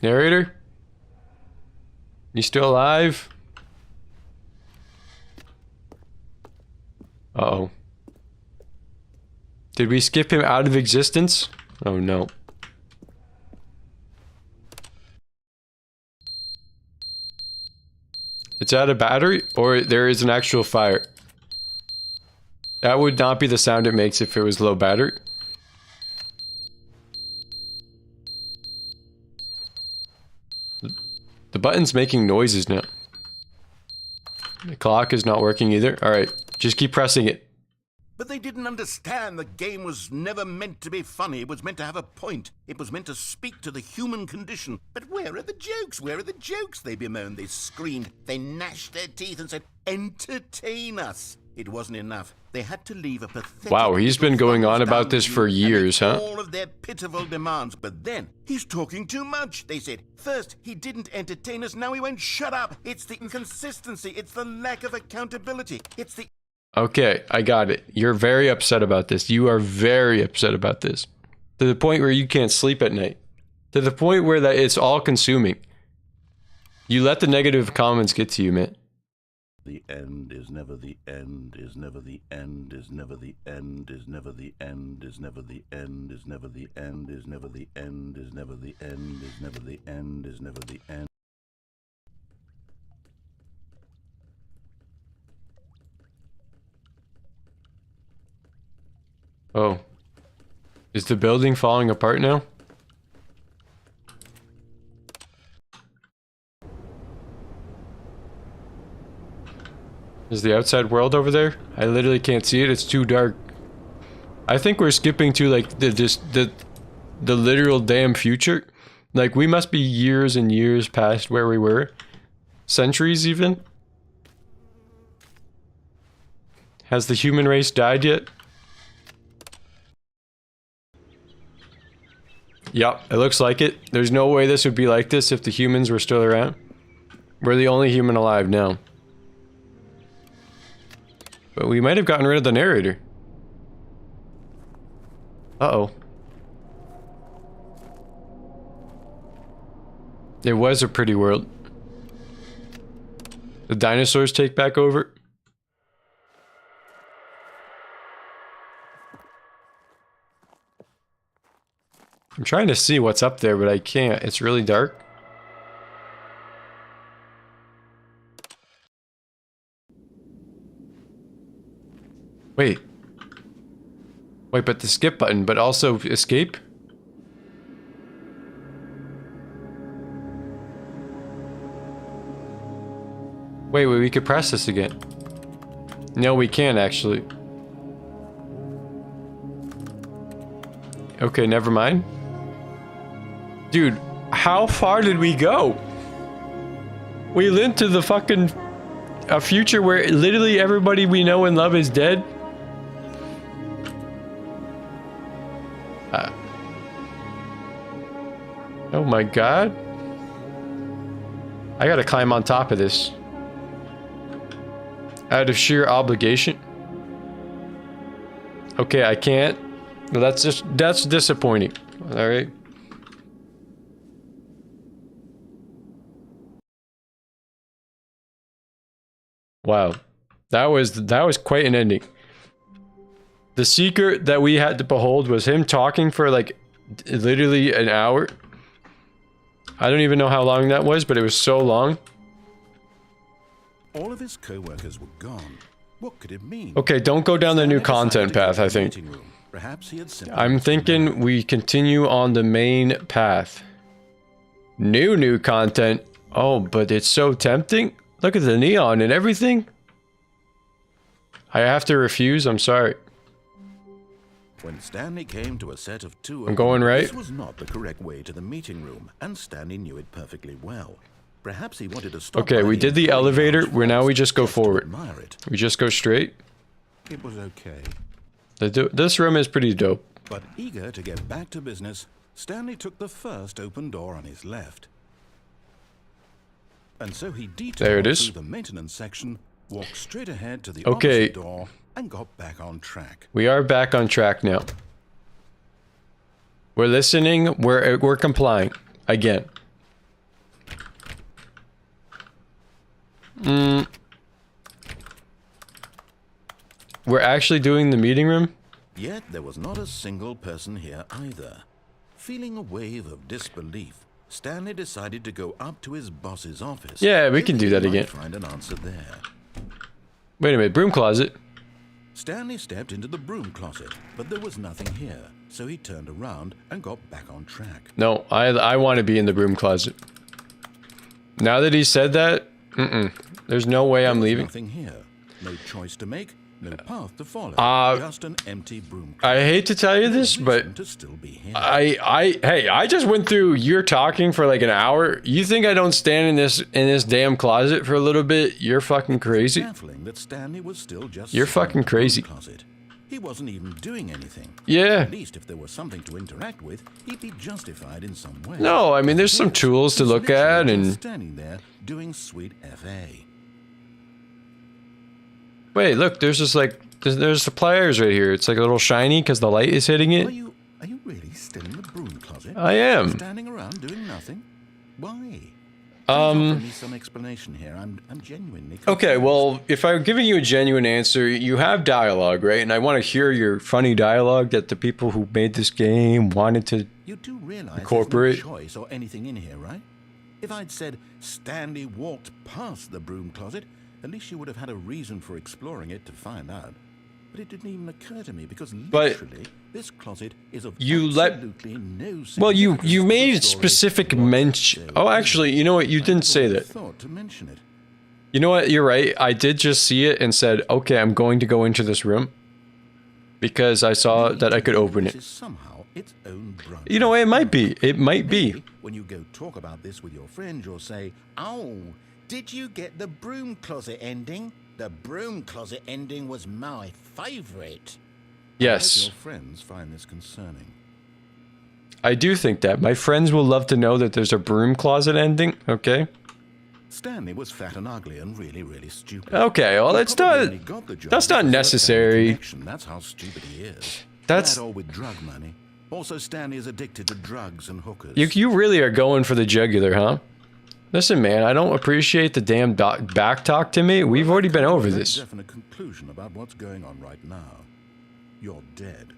Narrator? You still alive? Uh-oh. Did we skip him out of existence? Oh no. It's out of battery, or there is an actual fire. That would not be the sound it makes if it was low battery. The button's making noises now. The clock is not working either. Alright, just keep pressing it. But they didn't understand the game was never meant to be funny. It was meant to have a point. It was meant to speak to the human condition. But where are the jokes? Where are the jokes? They bemoaned, they screamed, they gnashed their teeth and said, entertain us. It wasn't enough. They had to leave a pathetic... Wow, he's been going on about this for years, huh? All of their pitiful demands. But then, he's talking too much, they said. First, he didn't entertain us. Now he won't shut up. It's the inconsistency. It's the lack of accountability. It's the... Okay, I got it. You're very upset about this. You are very upset about this. To the point where you can't sleep at night. To the point where that it's all consuming. You let the negative comments get to you, man. The end is never the end, is never the end, is never the end, is never the end, is never the end, is never the end, is never the end, is never the end, is never the end, is never the end. Oh. Is the building falling apart now? Is the outside world over there? I literally can't see it. It's too dark. I think we're skipping to like the literal damn future. Like we must be years and years past where we were. Centuries even. Has the human race died yet? Yup, it looks like it. There's no way this would be like this if the humans were still around. We're the only human alive now. But we might have gotten rid of the narrator. Uh-oh. It was a pretty world. The dinosaurs take back over. I'm trying to see what's up there, but I can't. It's really dark. Wait. Wait, but the skip button, but also escape? Wait, we could press this again. No, we can't actually. Okay, never mind. Dude, how far did we go? We lived to the fucking... a future where literally everybody we know and love is dead? Oh my god. I gotta climb on top of this. Out of sheer obligation. Okay, I can't. Well, that's disappointing. Alright. Wow. That was quite an ending. The secret that we had to behold was him talking for like literally an hour. I don't even know how long that was, but it was so long. All of his co-workers were gone. What could it mean? Okay, don't go down the new content path, I think. Perhaps he had simply I'm thinking we continue on the main path. New content. Oh, but it's so tempting. Look at the neon and everything. I have to refuse, I'm sorry. When Stanley came to a set of two, I'm going right. This was not the correct way to the meeting room, and Stanley knew it perfectly well. Perhaps he wanted to stop. Okay, we did the elevator. Where now we just go forward. We just go straight. It was okay. This room is pretty dope. But eager to get back to business, Stanley took the first open door on his left. And so he detoured through the maintenance section, walked straight ahead to the opposite door, and got back on track. We are back on track now. We're listening. We're complying again. We're actually doing the meeting room. Yet there was not a single person here either. Feeling a wave of disbelief, Stanley decided to go up to his boss's office. Yeah, we can do that again. Find an answer there. Wait a minute, broom closet. Stanley stepped into the broom closet, but there was nothing here, so he turned around and got back on track. No, I want to be in the broom closet. Now that he said that, there's no way I'm leaving. Nothing here. No choice to make, no path to follow. Just an empty broom closet. I hate to tell you this, but to still be here. hey, I just went through you're talking for like an hour. You think I don't stand in this damn closet for a little bit? You're fucking crazy. Baffling that Stanley was still just You're fucking crazy. Closet. He wasn't even doing anything. Yeah. At least if there was something to interact with, he'd be justified in some way. No, I mean there's some tools to look at and standing there doing sweet FA. wait, look, there's just like there's the pliers right here. It's like a little shiny because the light is hitting it. Are you really still in the broom closet? I am. Standing around doing nothing? Why? Me some explanation here. I'm genuinely confused. Okay, well, if I'm giving you a genuine answer, you have dialogue, right? And I want to hear your funny dialogue that the people who made this game wanted to You do realize incorporate. there's no choice or anything in here, right? If I'd said Stanley walked past the broom closet, at least you would have had a reason for exploring it to find out. But it didn't even occur to me because literally this closet is of absolutely no significance. Well, you to made the story specific mention. Oh, actually, you know what? You didn't say that. Thought to mention it. You know what? You're right. I did just see it and said, okay, I'm going to go into this room because I saw that I could open This it. is somehow its own branch. You know, it might be. It might be. Maybe when you go talk about this with your friend, you'll say, "Oh, did you get the broom closet ending? The broom closet ending was my favorite." Yes. Your friends find this concerning. I do think that. My friends will love to know that there's a broom closet ending, okay? Stanley was fat and ugly and really, really stupid. Okay, well, He it's probably not... only got the job that's not because of a necessary. family connection. That's how stupid he is. That's... That or with drug money. Also, Stanley is addicted to drugs and hookers. You really are going for the jugular, huh? Listen, man, I don't appreciate the damn back talk to me. We've already been over this. Definite conclusion about what's going on right now. You're dead.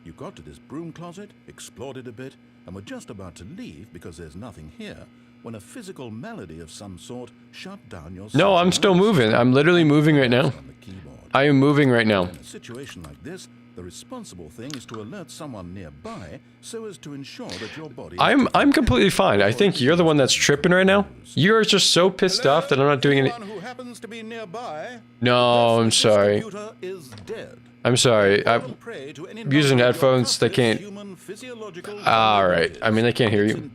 You got to this broom closet, explored it a bit, and were just about to leave because there's nothing here when a physical malady of some sort shut down your... No, I'm still moving. I'm literally moving right now. on the keyboard. I am moving right now. In a situation like this, the responsible thing is to alert someone nearby so as to ensure that your body... I'm completely fine. I think you're the one that's tripping right now. You're just so pissed off that I'm not doing any... Anyone who happens to be nearby, No, I'm sorry. computer is dead. I'm sorry. I'm using headphones. They can't... Alright. I mean, they can't hear you.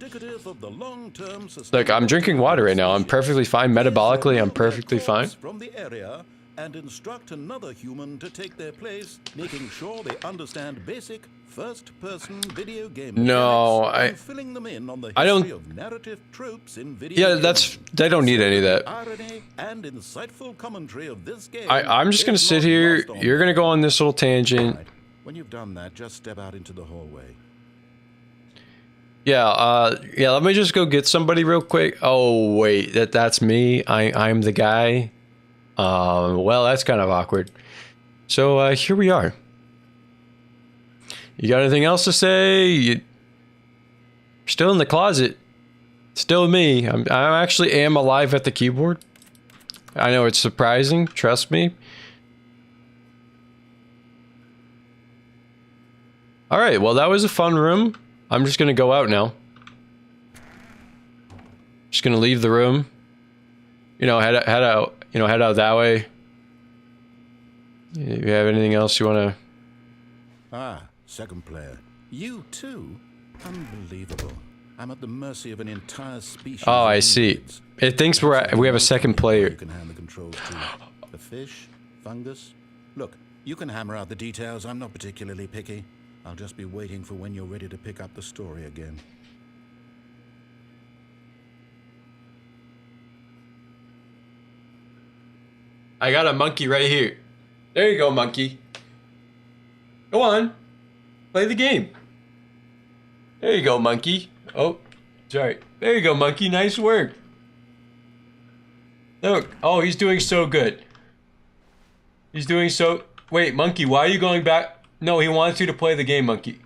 Look, I'm drinking water right now. I'm perfectly fine. Metabolically, I'm perfectly fine. From the area and instruct another human to take their place, making sure they understand basic first-person video game No, mechanics and filling them in on the I don't- history of narrative tropes in video Yeah, games. that's... They don't need any of that. Irony and insightful commentary of this game. I'm just gonna is sit not here. lost on You're gonna go on this little tangent. Right. When you've done that, just step out into the hallway. Yeah, let me just go get somebody real quick. Oh, wait, that's me. I'm the guy. Well, that's kind of awkward. So, here we are. You got anything else to say? You're still in the closet. Still me. I actually am alive at the keyboard. I know it's surprising. Trust me. All right, well, that was a fun room. I'm just gonna go out now. Just gonna leave the room. You know, head out. You know, head out that way. You have anything else you wanna? Ah, second player. You too? Unbelievable. I'm at the mercy of an entire species. Oh, of I see. invalids. It thinks we have a second player. You can hand the controls to the fish, fungus. Look, you can hammer out the details. I'm not particularly picky. I'll just be waiting for when you're ready to pick up the story again. I got a monkey right here. There you go, monkey. Go on. Play the game. There you go, monkey. Oh, sorry. There you go, monkey. Nice work. Look. Oh, he's doing so good. He's doing so... Wait, monkey, why are you going back? No, he wants you to play the game, Monkey.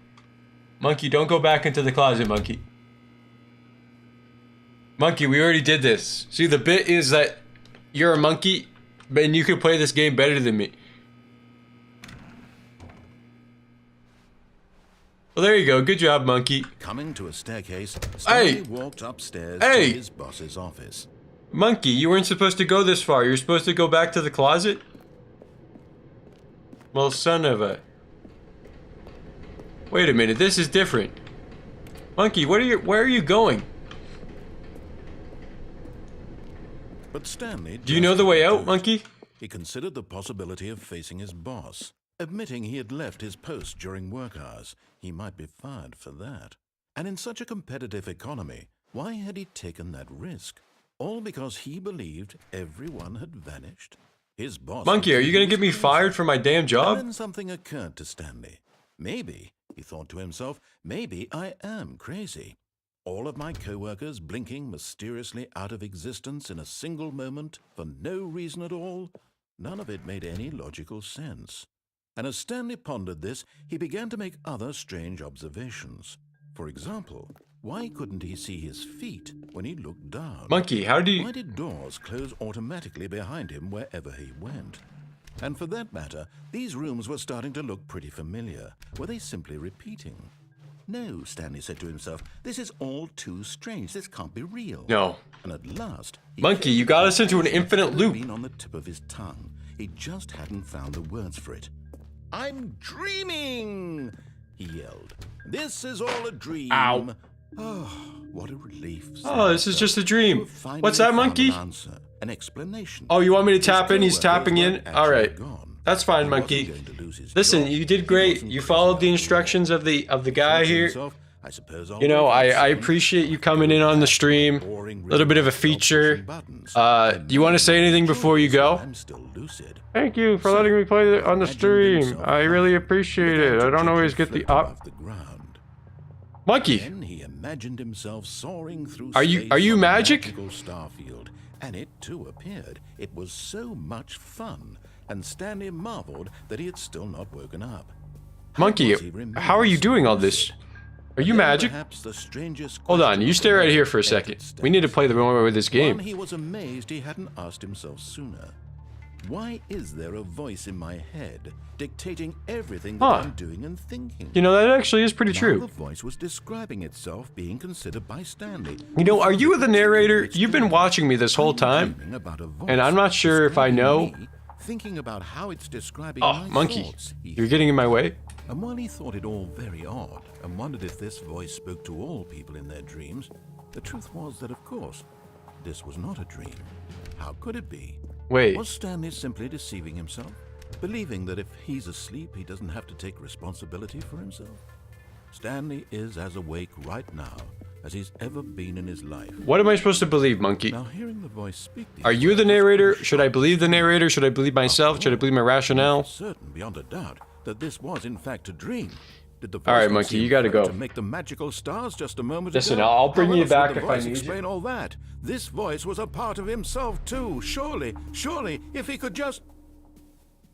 Monkey, don't go back into the closet, Monkey. Monkey, we already did this. See, the bit is that you're a monkey, and you can play this game better than me. Well, there you go. Good job, Monkey. Coming to a staircase, Stanley walked upstairs to his boss's office. Monkey, you weren't supposed to go this far. You were supposed to go back to the closet? Well, son of a... Wait a minute, this is different. Monkey, where are you going? But Stanley... Do you know the way out, Monkey? He considered the possibility of facing his boss. Admitting he had left his post during work hours, he might be fired for that. And in such a competitive economy, why had he taken that risk? All because he believed everyone had vanished? His boss... Monkey, are you gonna get me fired for my damn job? And then something occurred to Stanley. Maybe, he thought to himself, maybe I am crazy. All of my co-workers blinking mysteriously out of existence in a single moment for no reason at all? None of it made any logical sense. And as Stanley pondered this, he began to make other strange observations. For example, why couldn't he see his feet when he looked down? Monkey, how do you... Why did doors close automatically behind him wherever he went? And for that matter, these rooms were starting to look pretty familiar. Were they simply repeating? No, Stanley said to himself, this is all too strange. This can't be real. No. And at last... Monkey, you got us into an infinite loop. Been on the tip of his tongue. He just hadn't found the words for it. I'm dreaming, he yelled. This is all a dream. Ow. Oh, what a relief. Oh, this is just a dream. What's that, Monkey? An explanation. Oh, you want me to tap in? He's tapping in? All right. That's fine, Monkey. Listen, you did great. You followed the instructions of the guy here. You know, I appreciate you coming in on the stream. A little bit of a feature. Do you want to say anything before you go? Thank you for letting me play on the stream. I really appreciate it. I don't always get the Monkey. Then he imagined himself soaring through Are you magic? Starfield, and it too appeared. It was so much fun, and Stanley marveled that he had still not woken up. Monkey, how are you doing all this? Are you magic? Hold on, you stay right here for a second. We need to play the moment with this game. He was amazed he hadn't asked himself sooner. Why is there a voice in my head dictating everything that I'm doing and thinking? You know, that actually is pretty true. The voice was describing itself being considered by Stanley. You know, are you the narrator? You've been watching me this whole time, and I'm not sure if I know. Thinking about how it's describing my Monkey, thoughts, you're getting in my way. And while he thought it all very odd and wondered if this voice spoke to all people in their dreams, the truth was that, of course, this was not a dream. How could it be? Wait. Was Stanley simply deceiving himself? Believing that if he's asleep, he doesn't have to take responsibility for himself? Stanley is as awake right now as he's ever been in his life. What am I supposed to believe, Monkey? Now, hearing the voice speak, are you the narrator? Should I believe the narrator? Should I believe myself? Should I believe my rationale? Certain beyond a doubt that this was in fact a dream. Did the voice all right, Monkey, you gotta go. To make the magical stars just a moment Listen, ago? I'll bring you back How else would the if I voice need explain you. all that? This voice was a part of himself too. Surely, if he could just...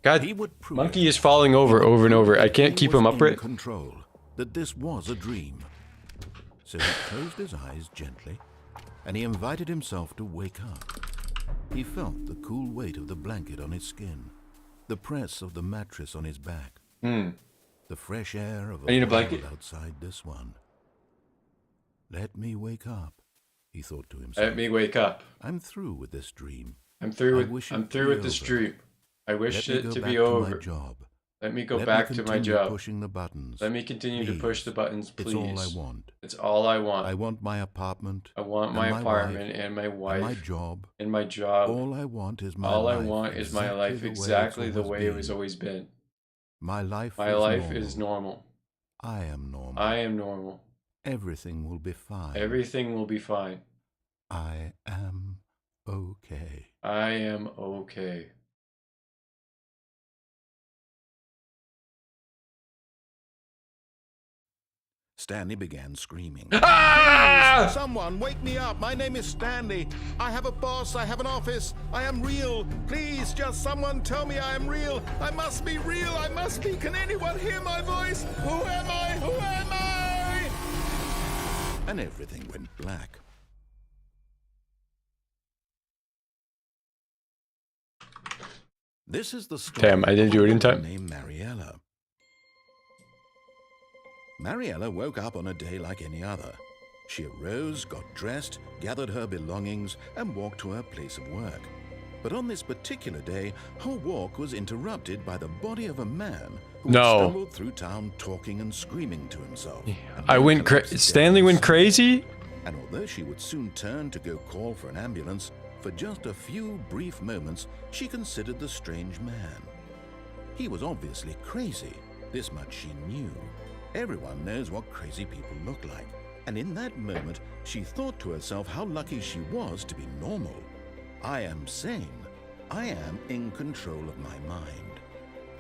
God, he would prove Monkey is falling over and over. I can't keep him upright. Control, that this was a dream. So he closed his eyes gently, and he invited himself to wake up. He felt the cool weight of the blanket on his skin, the press of the mattress on his back, the fresh air of I need a blanket outside this one. Let me wake up, he thought to himself. Let me wake up. I'm through with this dream. I'm through with this dream. I wish it to be over. Let me go back to my job. Pushing the buttons. Let me continue to push the buttons, please. It's all I want. It's all I want. I want my apartment. I want my apartment and my wife. And my job. And my job. All I want is my life. All I want is my life exactly the way it has always been. My life is normal. I am normal. I am normal. Everything will be fine. Everything will be fine. I am okay. I am okay. Stanley began screaming. Ah! Someone wake me up. My name is Stanley. I have a boss. I have an office. I am real. Please, just someone tell me I am real. I must be real. I must be. Can anyone hear my voice? Who am I? Who am I? And everything went black. This is the story Damn, I didn't do it in of a time. woman named Mariella. Mariella woke up on a day like any other. She arose, got dressed, gathered her belongings, and walked to her place of work. But on this particular day, her walk was interrupted by the body of a man who had No. stumbled through town talking and screaming to himself. And I then went collapsed dead Stanley on the went spot. crazy? And although she would soon turn to go call for an ambulance, for just a few brief moments, she considered the strange man. He was obviously crazy. This much she knew. Everyone knows what crazy people look like. And in that moment, she thought to herself how lucky she was to be normal. I am sane. I am in control of my mind.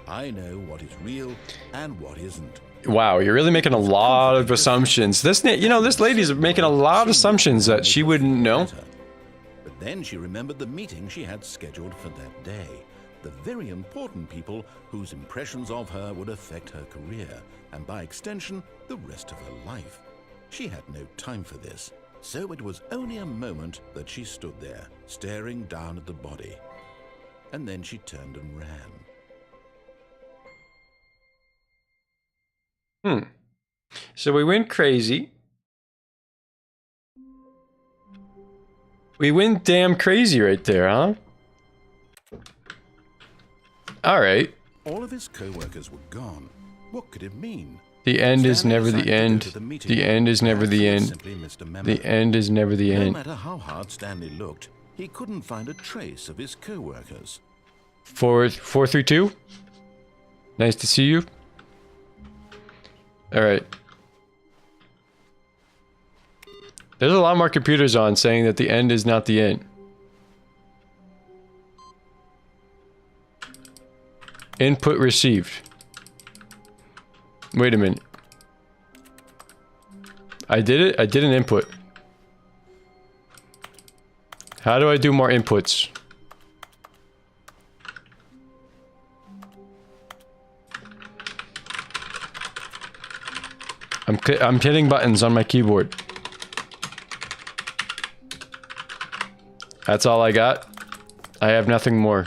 I know what is real and what isn't. Wow, you're really making a lot of assumptions. This lady's making a lot of assumptions that she wouldn't know. But then she remembered the meeting she had scheduled for that day. The very important people whose impressions of her would affect her career, and by extension, the rest of her life. She had no time for this, so it was only a moment that she stood there, staring down at the body. And then she turned and ran. So we went crazy. We went damn crazy right there, huh? Alright. All of his co-workers were gone. What could it mean? The end is Stanley never the decided to go end. to the meeting The room. end is never the Perhaps he end. simply missed a memo. The end is never the No end. matter how hard Stanley looked, he couldn't find a trace of his co-workers. 432? Nice to see you. Alright. There's a lot more computers on saying that the end is not the end. Input received. Wait a minute. I did it? I did an input. How do I do more inputs? I'm hitting buttons on my keyboard. That's all I got. I have nothing more.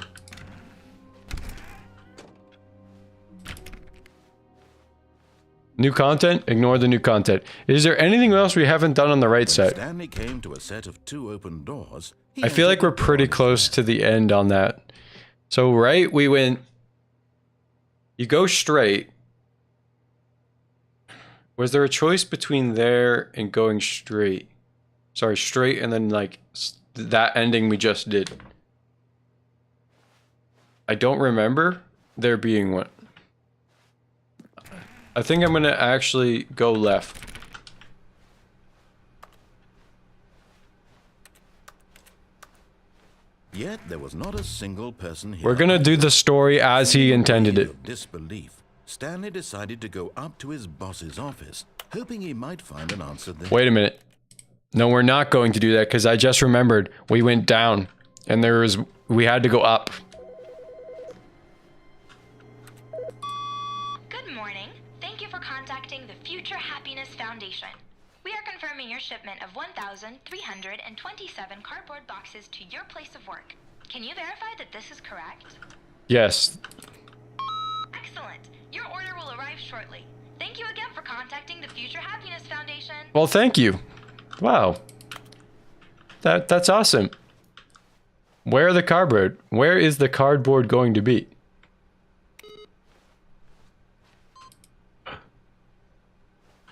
New content? Ignore the new content. Is there anything else we haven't done on the right When side? Stanley came to a set of 2 open doors, he I feel like entered we're the door pretty on his close left. to the end on that. So right, we went... You go straight. Was there a choice between there and going straight? Sorry, straight and then like that ending we just did. I don't remember there being one. I think I'm gonna actually go left. Yet there was not a single person here. We're gonna do the story as he intended it. Of disbelief, Stanley decided to go up to his boss's office, hoping he might find an answer there. Wait a minute. No, we're not going to do that because I just remembered we went down and we had to go up. Good morning. Thank you for contacting the Future Happiness Foundation. We are confirming your shipment of 1,327 cardboard boxes to your place of work. Can you verify that this is correct? Yes. Excellent. Your order will arrive shortly. Thank you again for contacting the Future Happiness Foundation. Well, thank you. Wow. That's awesome. Where are the cardboard? Where is the cardboard going to be?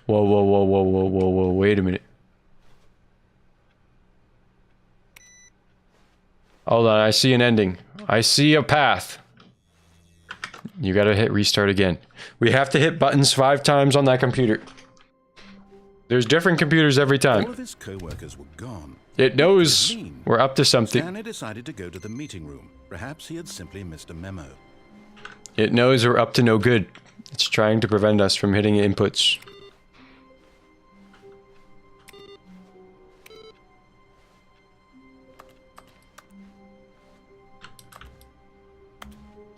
Whoa, whoa, whoa, whoa, whoa, whoa, whoa, wait a minute. Hold on, I see an ending. I see a path. You gotta hit restart again. We have to hit buttons 5 times on that computer. There's different computers every All time. of his co-workers were gone. It knows we're up to something. Stanley decided to go to the meeting room. Perhaps he had simply missed a memo. It knows we're up to no good. It's trying to prevent us from hitting inputs.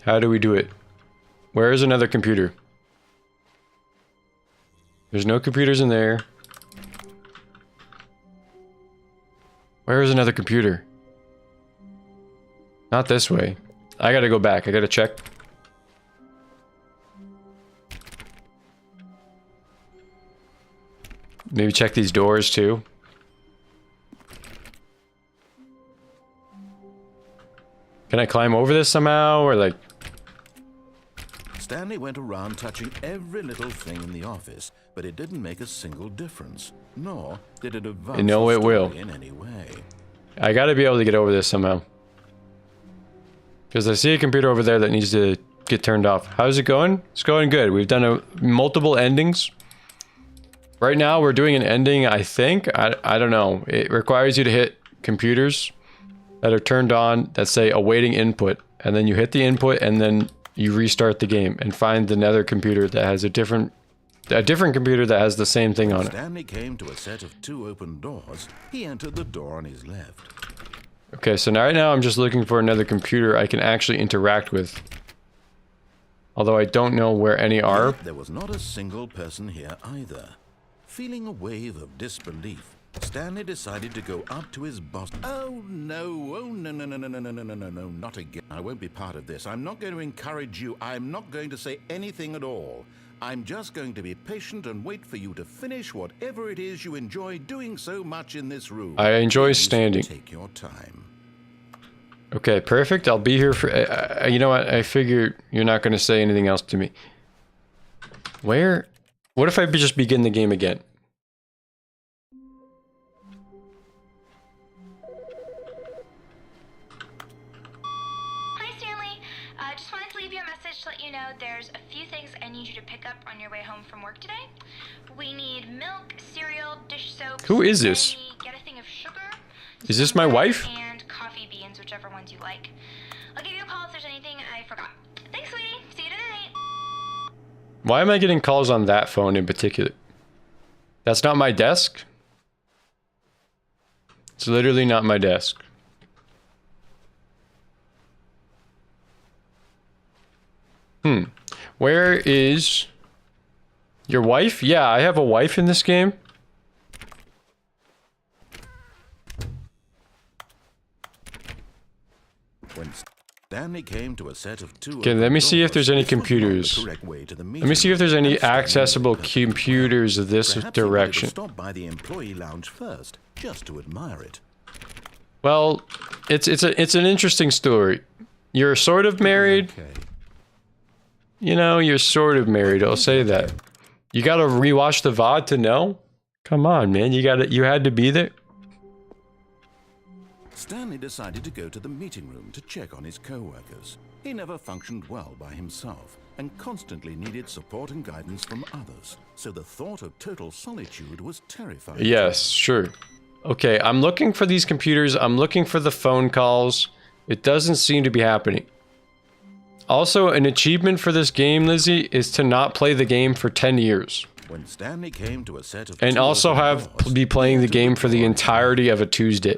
How do we do it? Where is another computer? There's no computers in there. Where is another computer? Not this way. I gotta go back. I gotta check. Maybe check these doors too. Can I climb over this somehow, or like... Stanley went around touching every little thing in the office, but it didn't make a single difference, nor did it advance No, the it will. story in any way. I gotta be able to get over this somehow. Because I see a computer over there that needs to get turned off. How's it going? It's going good. We've done multiple endings. Right now we're doing an ending, I think. I don't know. It requires you to hit computers that are turned on that say awaiting input. And then you hit the input and then you restart the game and find another computer that has a different computer that has the same thing on it. Stanley came to a set of 2 open doors. He entered the door on his left. Okay, so right now I'm just looking for another computer I can actually interact with. Although I don't know where any are. There was not a single person here either. Feeling a wave of disbelief, Stanley decided to go up to his boss. Oh no, no, not again. I won't be part of this. I'm not going to encourage you. I'm not going to say anything at all. I'm just going to be patient and wait for you to finish whatever it is you enjoy doing so much in this room. I enjoy Please standing. Take your time. Okay, perfect. I'll be here for... you know what? I figure you're not going to say anything else to me. Where... What if I just begin the game again? Hi, Stanley. Just wanted to leave you a message to let you know there's a few things I need you to pick up on your way home from work today. We need milk, cereal, dish soap. Who is this? Get a thing of sugar. Is this my wife? And coffee beans, whichever ones you like. I'll give you a call if there's anything I forgot. Thanks, sweetie. See you tonight. Why am I getting calls on that phone in particular? That's not my desk. It's literally not my desk. Where is your wife? Yeah, I have a wife in this game. When Stanley came to a set of 2 Okay, let me see if there's any This was not the computers. correct way to the Let me see if there's any meeting room. accessible computers this Perhaps he direction. would stop by the employee lounge first, just to admire it. Well, it's an interesting story. You're sort of married. Okay. You know, you're sort of married. I'll say that. You gotta rewatch the VOD to know. Come on, man. You had to be there. Stanley decided to go to the meeting room to check on his co-workers. He never functioned well by himself and constantly needed support and guidance from others, so the thought of total solitude was terrifying. Yes, sure. Okay, I'm looking for these computers. I'm looking for the phone calls. It doesn't seem to be happening. Also, an achievement for this game, Lizzie, is to not play the game for 10 years. When Stanley came to a set of And 2 also open doors, be playing the he game entered for the door entirety of a Tuesday.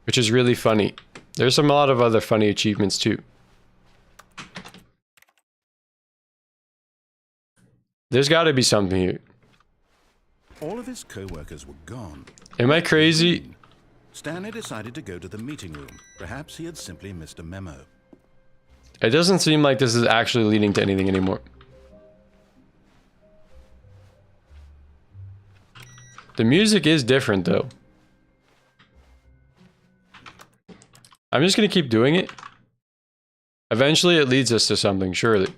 Which is really funny. There's a lot of other funny achievements too. There's got to be something here. All of his co-workers were gone. Am I crazy? Stanley decided to go to the meeting room. Perhaps he had simply missed a memo. It doesn't seem like this is actually leading to anything anymore. The music is different though. I'm just gonna keep doing it. Eventually it leads us to something, surely.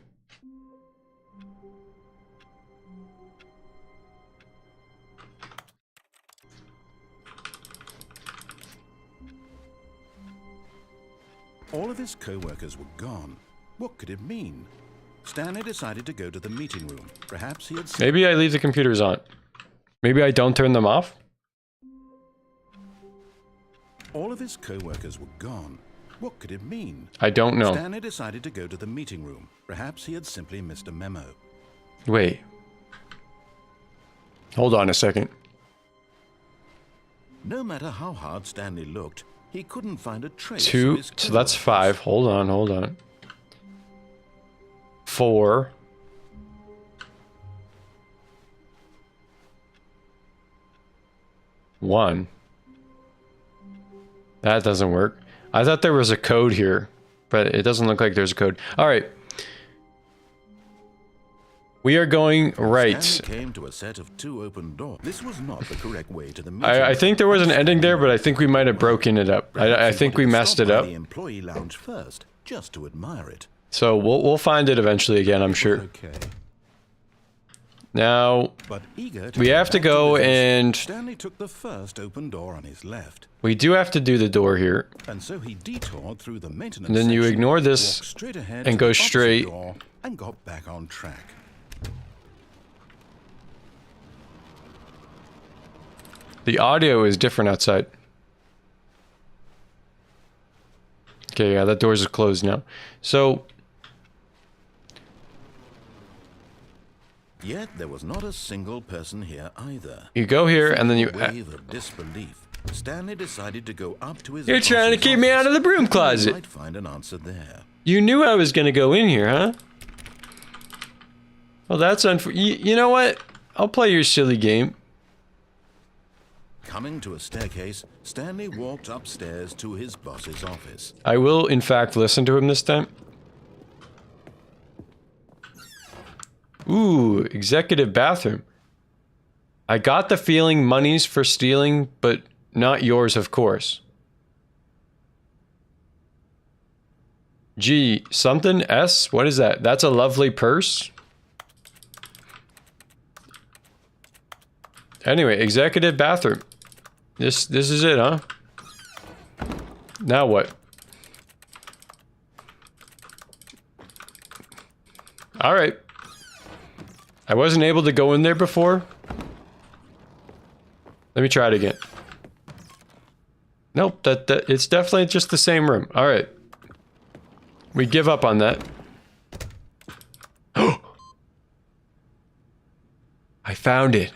All of his co-workers were gone. What could it mean? Stanley decided to go to the meeting room. Perhaps he had... Maybe I leave the computers on. Maybe I don't turn them off. All of his co-workers were gone. What could it mean? I don't know. Stanley decided to go to the meeting room. Perhaps he had simply missed a memo. Wait. Hold on a second. No matter how hard Stanley looked, he couldn't find a trace of 2. his So that's coveralls. 5. Hold on, hold on. 4. 1. That doesn't work. I thought there was a code here, but it doesn't look like there's a code. All right. We are going right. Stanley came to a set of 2 open doors. This was not the correct way to the meeting. I think there was an ending there, but I think we might have broken it up. I think we messed it up. The employee lounge first, just to admire it. So we'll find it eventually again, I'm sure. Okay. Now, But eager we get have to back go business, and Stanley took the first open door on his left, we do have to do the door here. and so he detoured through the maintenance And then you section, ignore this walked straight ahead and to go the opposite straight. door, and got back on track. The audio is different outside. Okay, yeah, that doors is closed now. So, Yet there was not a single person here either. you go here and then you... Wave of disbelief, Stanley decided to go up to his You're trying to boss's keep me out of the broom office. He closet. might find an answer there. You knew I was going to go in here, huh? Well, that's you know what? I'll play your silly game. Coming to a staircase, Stanley walked upstairs to his boss's office. I will, in fact, listen to him this time. Ooh, executive bathroom. I got the feeling money's for stealing, but not yours, of course. G, something? S? What is that? That's a lovely purse? Anyway, executive bathroom. This is it, huh? Now what? All right. I wasn't able to go in there before. Let me try it again. Nope, that it's definitely just the same room. All right. We give up on that. I found it.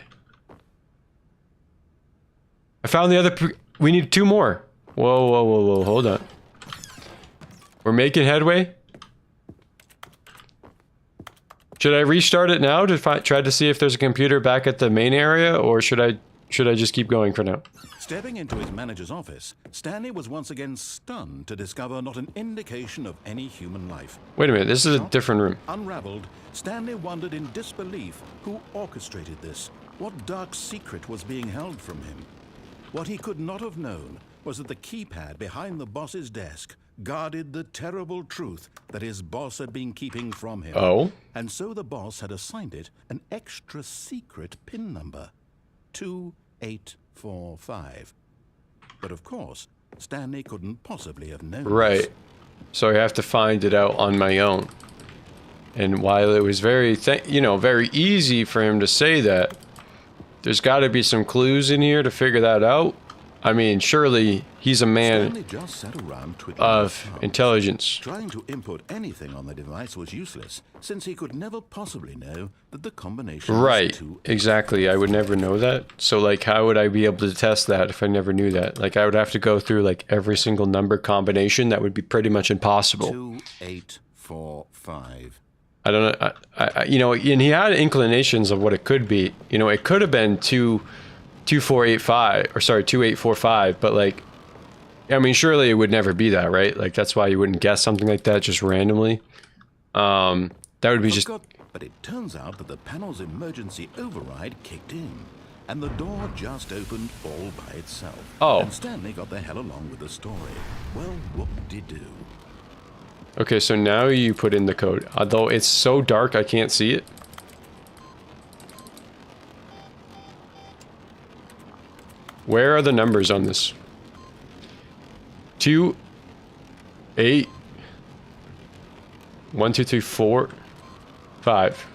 I found the other... we need 2 more. Whoa, whoa, whoa, whoa. Hold on. We're making headway. Should I restart it now to try to see if there's a computer back at the main area, or should I just keep going for now? Stepping into his manager's office, Stanley was once again stunned to discover not an indication of any human life. Wait a minute, this is a different room. Unraveled, Stanley wondered in disbelief who orchestrated this, what dark secret was being held from him. What he could not have known was that the keypad behind the boss's desk guarded the terrible truth that his boss had been keeping from him. Oh? And so the boss had assigned it an extra secret PIN number, 2845. But of course, Stanley couldn't possibly have known Right. this. So I have to find it out on my own. And while it was very, very easy for him to say that, there's got to be some clues in here to figure that out. I mean, surely he's a man Stanley just sat around twiddling of his thumbs. intelligence. Trying to input anything on the device was useless, since he could never possibly know that the combination Right, was 2. exactly. I would never know that. So, like, how would I be able to test that if I never knew that? Like, I would have to go through, like, every single number combination. That would be pretty much impossible. 2845. I don't know. And he had inclinations of what it could be. You know, it could have been 2845, but like, I mean, surely it would never be that, right? Like, that's why you wouldn't guess something like that just randomly. That would be just... But it turns out that the panel's emergency override kicked in, and the door just opened all by itself. Oh. And Stanley got the hell along with the story. Well, whoop-de-doo. Okay, so now you put in the code. Although it's so dark, I can't see it. Where are the numbers on this? 2, 8, 1, 2, 3, 4, 5.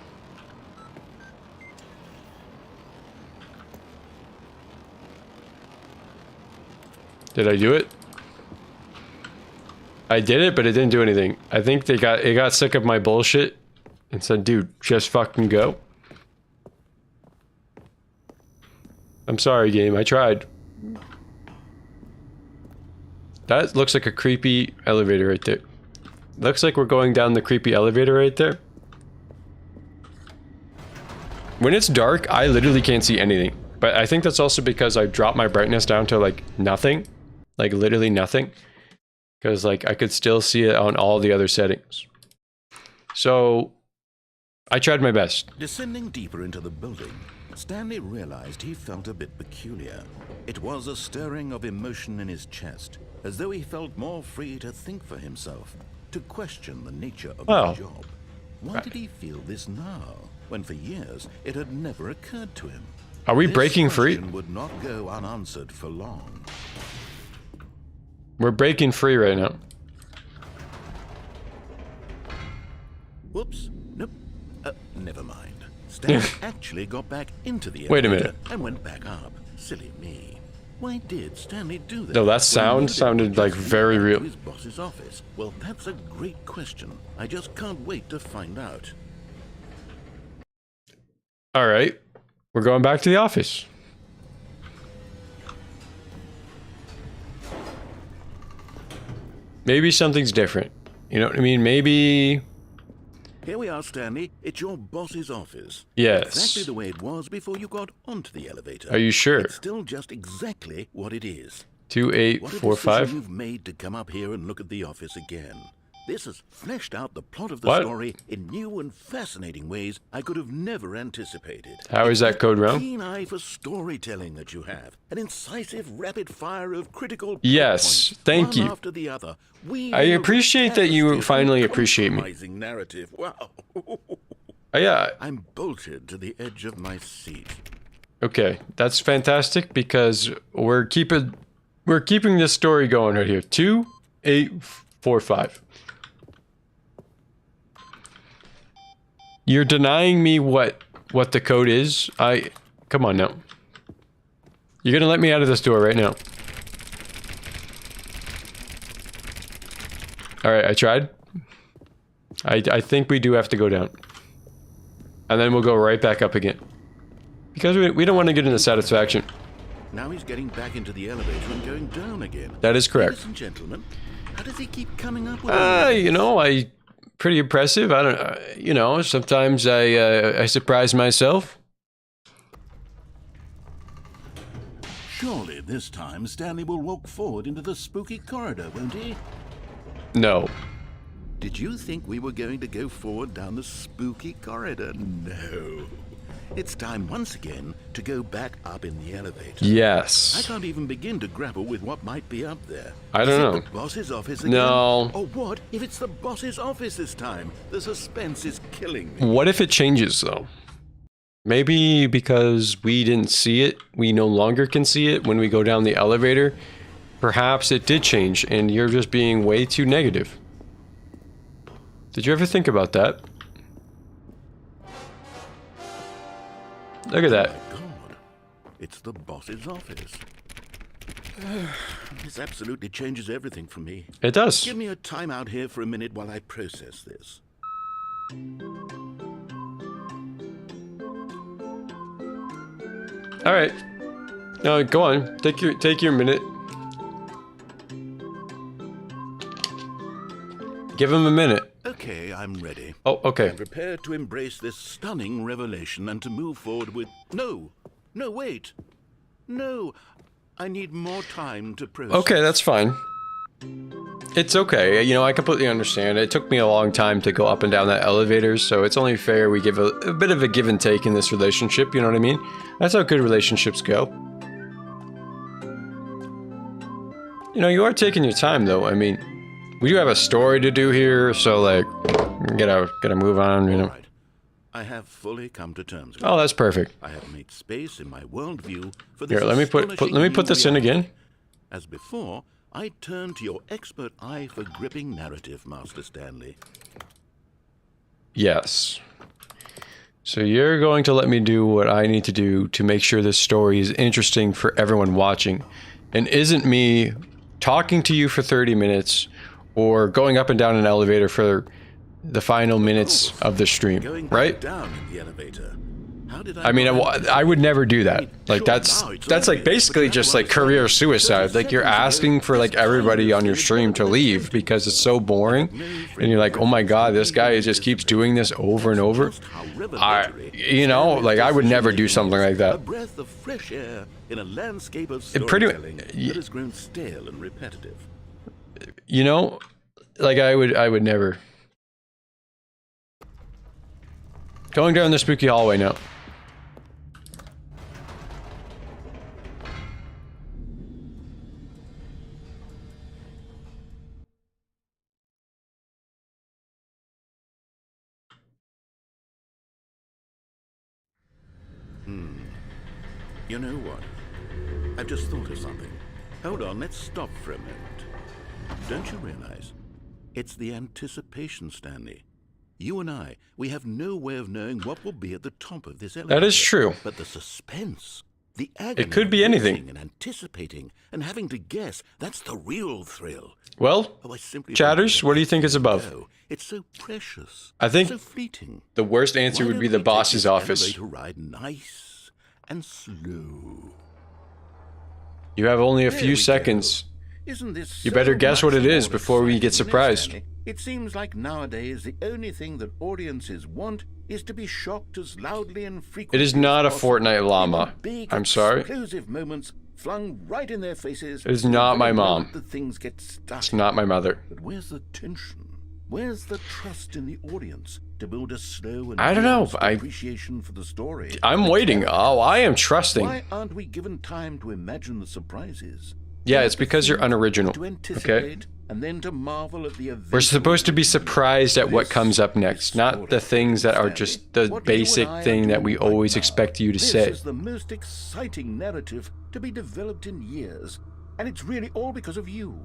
Did I do it? I did it, but it didn't do anything. I think it got sick of my bullshit and said, dude, just fucking go. I'm sorry, game. I tried. That looks like a creepy elevator right there. Looks like we're going down the creepy elevator right there. When it's dark, I literally can't see anything. But I think that's also because I dropped my brightness down to like nothing. Like literally nothing. Because like I could still see it on all the other settings. So I tried my best. Descending deeper into the building, Stanley realized he felt a bit peculiar. It was a stirring of emotion in his chest, as though he felt more free to think for himself, to question the nature of the job. Why did he feel this now, when for years it had never occurred to him? Are we breaking free? This question would not go unanswered for long. We're breaking free right now. Whoops. Nope. Never mind. Stanley actually got back into the elevator. Wait a minute. And went back up. Silly me. Why did Stanley do that? No, that sound sounded like very real. His boss's office. Well, that's a great question. I just can't wait to find out. All right. We're going back to the office. Maybe something's different. You know what I mean? Maybe... Here we are, Stanley. It's your boss's office. Yes. Exactly the way it was before you got onto the elevator. Are you sure? It's still just exactly what it is. 2845. What a decision you've made to come up here and look at the office again. This has fleshed out the plot of the story in new and fascinating ways I could have never anticipated. How is that code wrong? Keen eye for storytelling that you have. An incisive rapid fire of critical Yes, points, thank one you. after the other. I appreciate that you finally appreciate me. Narrative. Wow. Yeah. I'm bolted to the edge of my seat. Okay, that's fantastic because we're keeping this story going right here. 2845. You're denying me what the code is? Come on now. You're gonna let me out of this door right now. Alright, I tried. I think we do have to go down. And then we'll go right back up again. Because we don't want to get into satisfaction. Now he's getting back into the elevator and going down again. That is correct. Ladies and gentlemen, how does he keep coming up with you know, pretty impressive. I don't, you know, sometimes I surprise myself. Surely this time Stanley will walk forward into the spooky corridor, won't he? No. Did you think we were going to go forward down the spooky corridor? No. It's time once again to go back up in the elevator. Yes. I can't even begin to grapple with what might be up there. I don't know. Is it the boss's office again? No. Or what if it's the boss's office this time? The suspense is killing me. What if it changes though? Maybe because we didn't see it, we no longer can see it when we go down the elevator. Perhaps it did change and you're just being way too negative. Did you ever think about that? Look at that. Oh my God. It's the boss's office. This absolutely changes everything for me. It does. Give me a time out here for a minute while I process this. All right. No, go on. Take your minute. Give him a minute. Okay, I'm ready. Oh, okay. I'm prepared to embrace this stunning revelation and to move forward with... No, wait. No, I need more time to process. Okay, that's fine. It's okay. You know, I completely understand. It took me a long time to go up and down that elevator, so it's only fair we give a bit of a give and take in this relationship, you know what I mean? That's how good relationships go. You know, you are taking your time, though. I mean, we do have a story to do here, so, like, gotta move on, you know? Right. I have fully come to terms with Oh, that's perfect. I have made space in my worldview for this. Here, let me put this in again. As before, I turn to your expert eye for gripping narrative, Master Stanley. Yes. So you're going to let me do what I need to do to make sure this story is interesting for everyone watching, and isn't me talking to you for 30 minutes or going up and down an elevator for the final minutes of the stream, Going right? down in the elevator. How did I mean, I would never do that. Like, that's like basically just like career suicide. Like, you're asking for like everybody on your stream to leave because it's so boring, and you're like, oh my god, this guy just keeps doing this over and over. You know, like, I would never do something like that. A breath of fresh air in a landscape of It pretty- storytelling that has grown stale and repetitive. You know, like, I would never. Going down the spooky hallway now. You know what? I've just thought of something. Hold on, let's stop for a moment. Don't you realize? It's the anticipation, Stanley. You and I, we have no way of knowing what will be at the top of this elevator. That is true. But the suspense, the agony It could be of anything. waiting and anticipating and having to guess, that's the real thrill. Well, Oh, I simply chatters, don't what do you think is above? know. It's so precious. I think so fleeting. the worst answer Why would don't be the we take boss's this office. elevator ride nice and slow. You have only a There few we go. seconds. Isn't this You so better guess what much it is more before we get exciting, surprised. Stanley? It seems like nowadays the only thing that audiences want is to be shocked as loudly and frequently. It is not a as possible Fortnite in llama. the big, I'm sorry. Explosive moments flung right in their faces. It is not my the mom. moment that things get started. It's not my mother. But where's the tension? Where's the trust in the audience to build a slow and I don't know. nuanced appreciation for the story? I'm The waiting. characters? Oh, I am trusting. Why aren't we given time to imagine the surprises? Yeah, To it's have to because you're think, unoriginal. To Okay? anticipate, and then to marvel at the events. We're supposed to be surprised at what comes up next, not the things that are just the basic thing that we always expect you to say. This is the most exciting narrative to be developed in years, and it's really all because of you.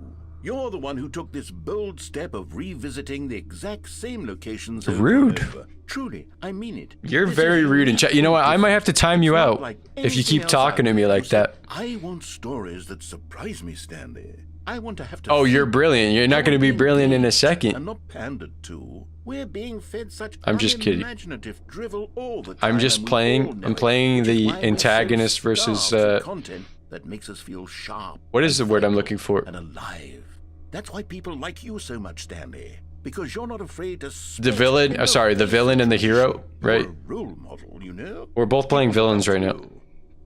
You're the one who took this bold step of revisiting the exact same locations over Rude. and over. Truly, I mean it. You're This very is rude in chat. You know what? I might have to time you It's not out like if you anything keep else talking to out me there. like So that. I want stories that surprise me, Stanley. I want to have to. Oh, you're think. brilliant. You're not I going to want be be brilliant in a engaged second. and not pandered to. We're being fed such I'm just kidding. unimaginative drivel all the time. I'm just and we playing- all know I'm it, playing which is the why we're so antagonist versus, starved for content that makes us feel sharp. What is and the word I'm vital looking for? And alive. That's why people like you so much, Stanley. Because you're not afraid to. The villain, the villain and the hero, right? You're a role model, you know. We're both playing villains right now.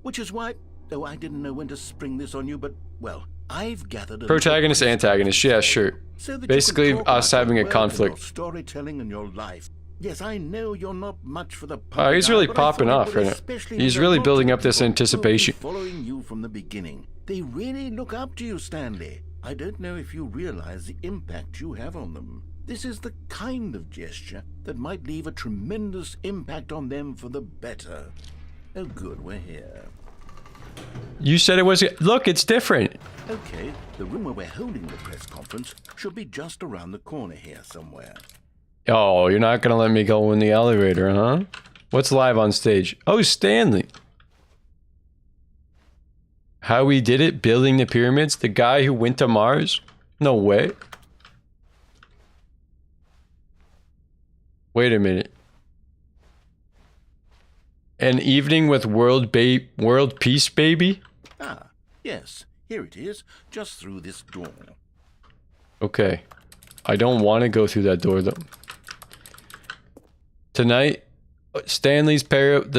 Which is why, though I didn't know when to spring this on you, but well, I've gathered a Protagonist, little antagonist, yeah, sure. so that you Basically, can talk us about having your a work and conflict. your storytelling and your life. Yes, I know you're not much for the. Oh, he's public really eye, but I popping thought it off would right now. especially He's mean a really lot building to up this people who've been anticipation. Following you from the beginning, they really look up to you, Stanley. I don't know if you realize the impact you have on them. This is the kind of gesture that might leave a tremendous impact on them for the better. Oh, good, we're here. You said it was. Look, it's different. Okay, the room where we're holding the press conference should be just around the corner here somewhere. Oh, you're not going to let me go in the elevator, huh? What's live on stage? Oh, Stanley. How we did it, building the pyramids? The guy who went to Mars? No way. Wait a minute. An evening with world peace, baby? Ah, yes, here it is, just through this door. Okay. I don't want to go through that door, though. Tonight, the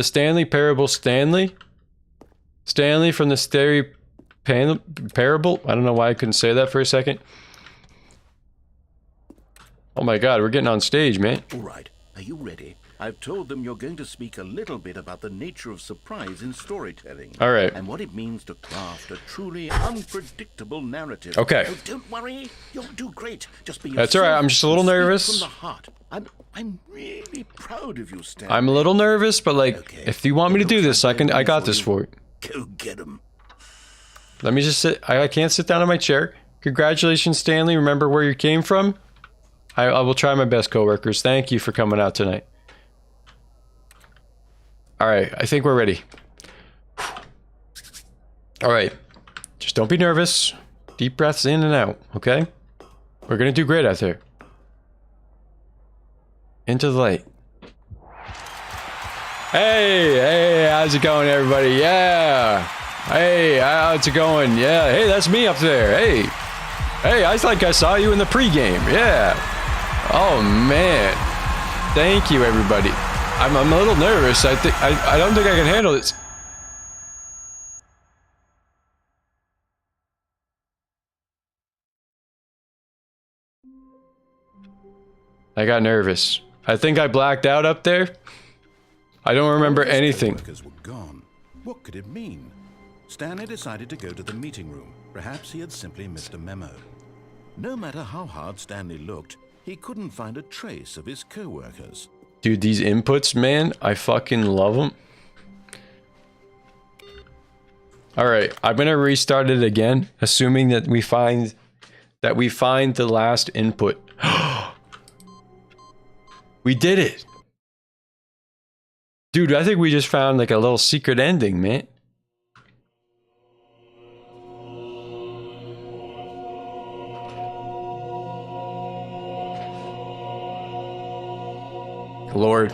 Stanley Parable Stanley? Stanley from the Parable? I don't know why I couldn't say that for a second. Oh my god, we're getting on stage, man. All right, are you ready? I've told them you're going to speak a little bit about the nature of surprise in storytelling. All right. And what it means to craft a truly unpredictable narrative. Okay. Oh, don't worry, you'll do great. Just be That's all right, yourself I'm just a little and speak nervous. From the heart. I'm really proud of you, Stan. I'm a little nervous, but like, Okay. if you want me to do this, I Looks like got they're this ready for it. Go get 'em. Let me just sit. I can't sit down in my chair. Congratulations, Stanley. Remember where you came from? I will try my best, coworkers. Thank you for coming out tonight. All right, I think we're ready. All right, just don't be nervous. Deep breaths in and out, okay? We're gonna do great out there. Into the light. Hey, how's it going, everybody? Yeah. Hey, how's it going? Yeah. Hey, that's me up there. Hey, I like I saw you in the pregame. Yeah. Oh man. Thank you, everybody. I'm a little nervous. I don't think I can handle this. I got nervous. I think I blacked out up there. I don't remember anything. Workers were gone. What could it mean? Stanley decided to go to the meeting room. Perhaps he had simply missed a memo. No matter how hard Stanley looked, he couldn't find a trace of his co-workers. Dude, these inputs, man, I fucking love them. Alright, I'm gonna restart it again, assuming that we find the last input. We did it! Dude, I think we just found like a little secret ending, man. Lord,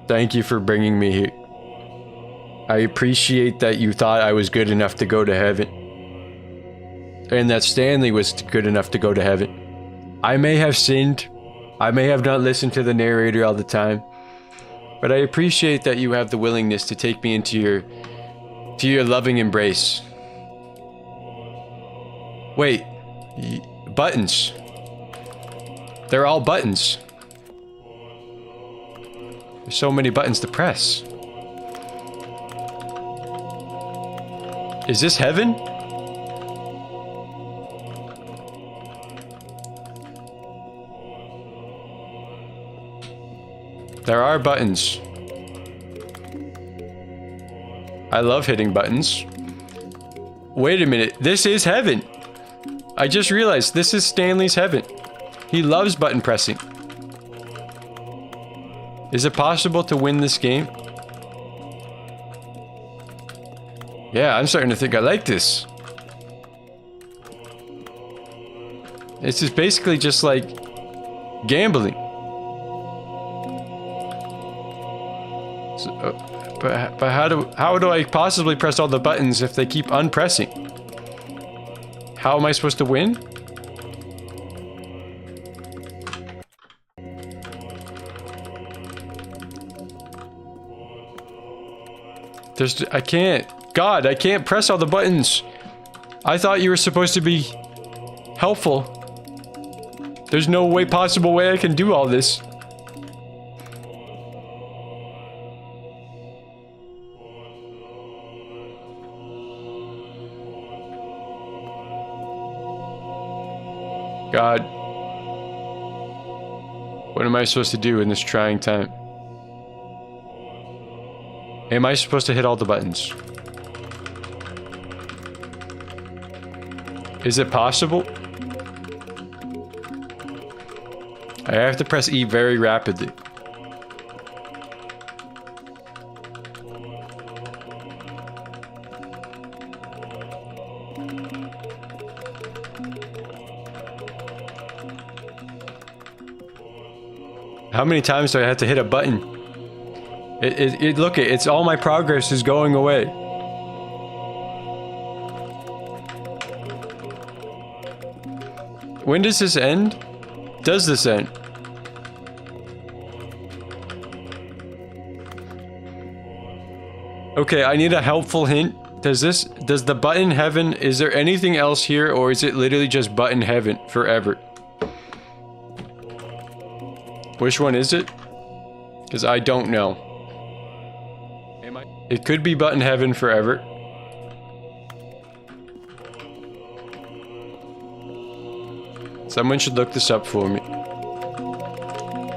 thank you for bringing me here. I appreciate that you thought I was good enough to go to heaven. And that Stanley was good enough to go to heaven. I may have sinned. I may have not listened to the narrator all the time. But I appreciate that you have the willingness to take me into your loving embrace. Wait. Buttons. They're all buttons. There's so many buttons to press. Is this heaven? There are buttons. I love hitting buttons. Wait a minute, this is heaven. I just realized this is Stanley's heaven. He loves button pressing. Is it possible to win this game? Yeah, I'm starting to think I like this. This is basically just like gambling. So, but how do I possibly press all the buttons if they keep unpressing? How am I supposed to win? I can't. God, I can't press all the buttons. I thought you were supposed to be helpful. There's no possible way I can do all this. God, what am I supposed to do in this trying time? Am I supposed to hit all the buttons? Is it possible? I have to press E very rapidly. How many times do I have to hit a button? Look, it's all my progress is going away. When does this end? Does this end? Okay, I need a helpful hint. Does the button heaven, is there anything else here, or is it literally just button heaven forever? Which one is it? Because I don't know. It could be button heaven forever. Someone should look this up for me.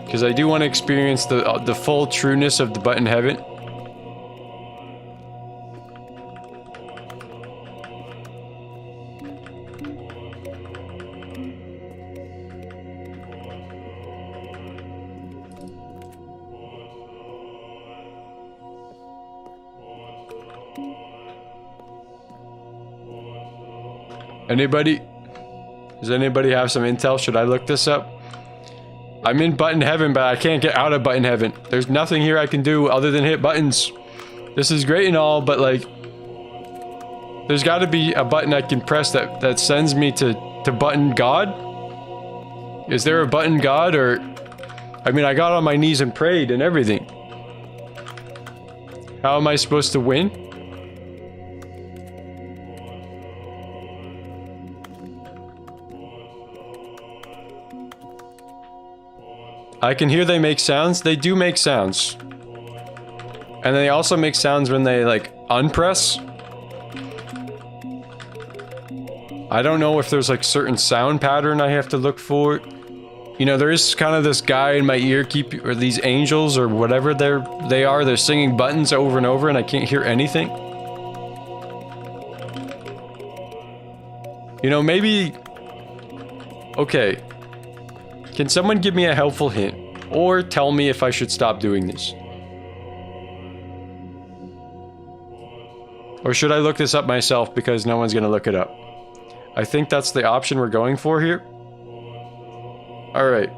Because I do want to experience the full trueness of the button heaven. Anybody? Does anybody have some intel? Should I look this up? I'm in button heaven, but I can't get out of button heaven. There's nothing here I can do other than hit buttons. This is great and all, but like, there's got to be a button I can press that sends me to button God. Is there a button God? Or, I mean, I got on my knees and prayed and everything. How am I supposed to win? I can hear they make sounds. They do make sounds. And they also make sounds when they, like, unpress. I don't know if there's, like, certain sound pattern I have to look for. You know, there is kind of this guy in my ear, or these angels, or whatever they are. They're singing buttons over and over, and I can't hear anything. You know, maybe... Okay. Can someone give me a helpful hint? Or tell me if I should stop doing this? Or should I look this up myself because no one's gonna look it up? I think that's the option we're going for here. Alright.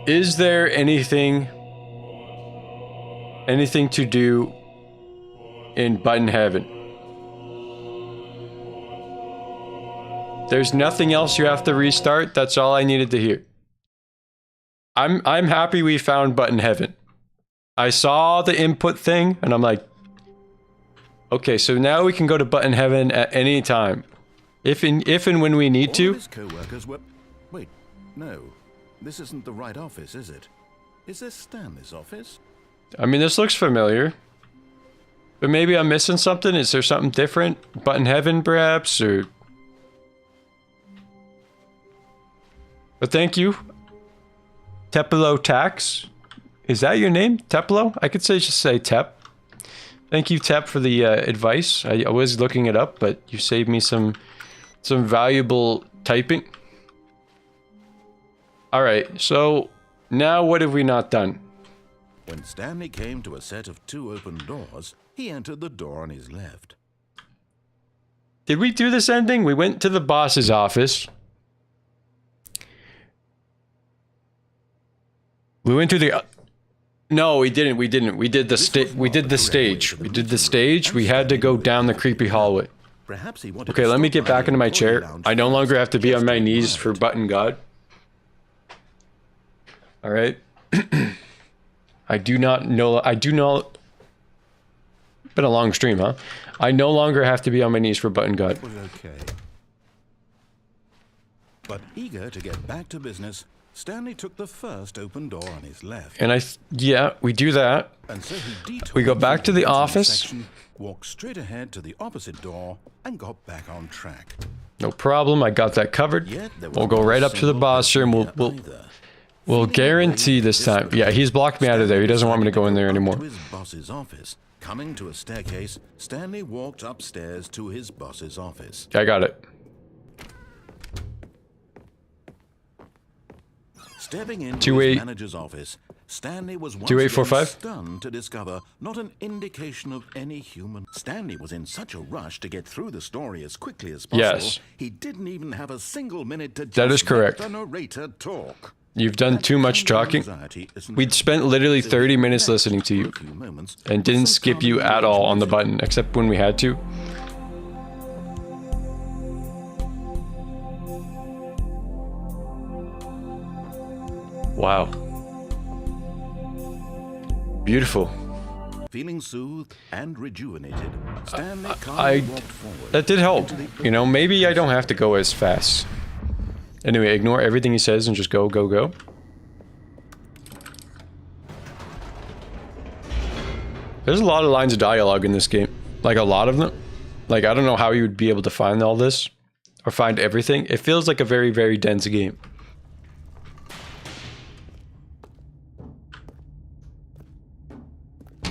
Is there anything to do in button heaven? There's nothing else you have to restart. That's all I needed to hear. I'm happy we found button heaven. I saw the input thing and I'm like, okay, so now we can go to button heaven at any time. If and when we need to. All his co-workers were... Wait, no. This isn't the right office, is it? Is this Stanley's office? I mean, this looks familiar. But maybe I'm missing something. Is there something different? Button heaven, perhaps? Or... But thank you. Tepelo Tax. Is that your name? Tepelo? I could just say Tep. Thank you, Tep, for the advice. I was looking it up, but you saved me some valuable typing. Alright, so now what have we not done? When Stanley came to a set of 2 open doors, he entered the door on his left. Did we do this ending? We went to the boss's office. We went to the... No, we didn't. We did the stage. We did the stage. We had to go down the creepy hallway. Okay, let me get back into my chair. I no longer have to be on my knees for button God. Alright. I do not... Been a long stream, huh? I no longer have to be on my knees for button God. Okay. But eager to get back to business, Stanley took the first open door on his left. And yeah, we do that. And so he detoured we go back to the office. Section, walked straight ahead to the opposite door, and got back on track. No problem. I got that covered. We'll go right up to the boss room. We'll guarantee this time. Yeah, he's blocked me out of there. He doesn't want me to go in there anymore. To his boss's office. Coming to a staircase, Stanley walked upstairs to his boss's office. I got it. Stepping into his manager's office, Stanley was once again stunned to discover not an indication of any human. Stanley was in such a rush to get through the story as quickly as possible. Yes. He didn't even have a single minute to that is correct. let the narrator talk. You've done too much talking. We'd spent literally 30 minutes listening to you and didn't skip you at all on the button, except when we had to. Wow. Beautiful. Feeling soothed and rejuvenated, Stanley calmly walked forward. That did help. You know, maybe I don't have to go as fast. Anyway, ignore everything he says and just go, go, go. There's a lot of lines of dialogue in this game. Like, a lot of them. Like, I don't know how you would be able to find all this. Or find everything. It feels like a very, very dense game.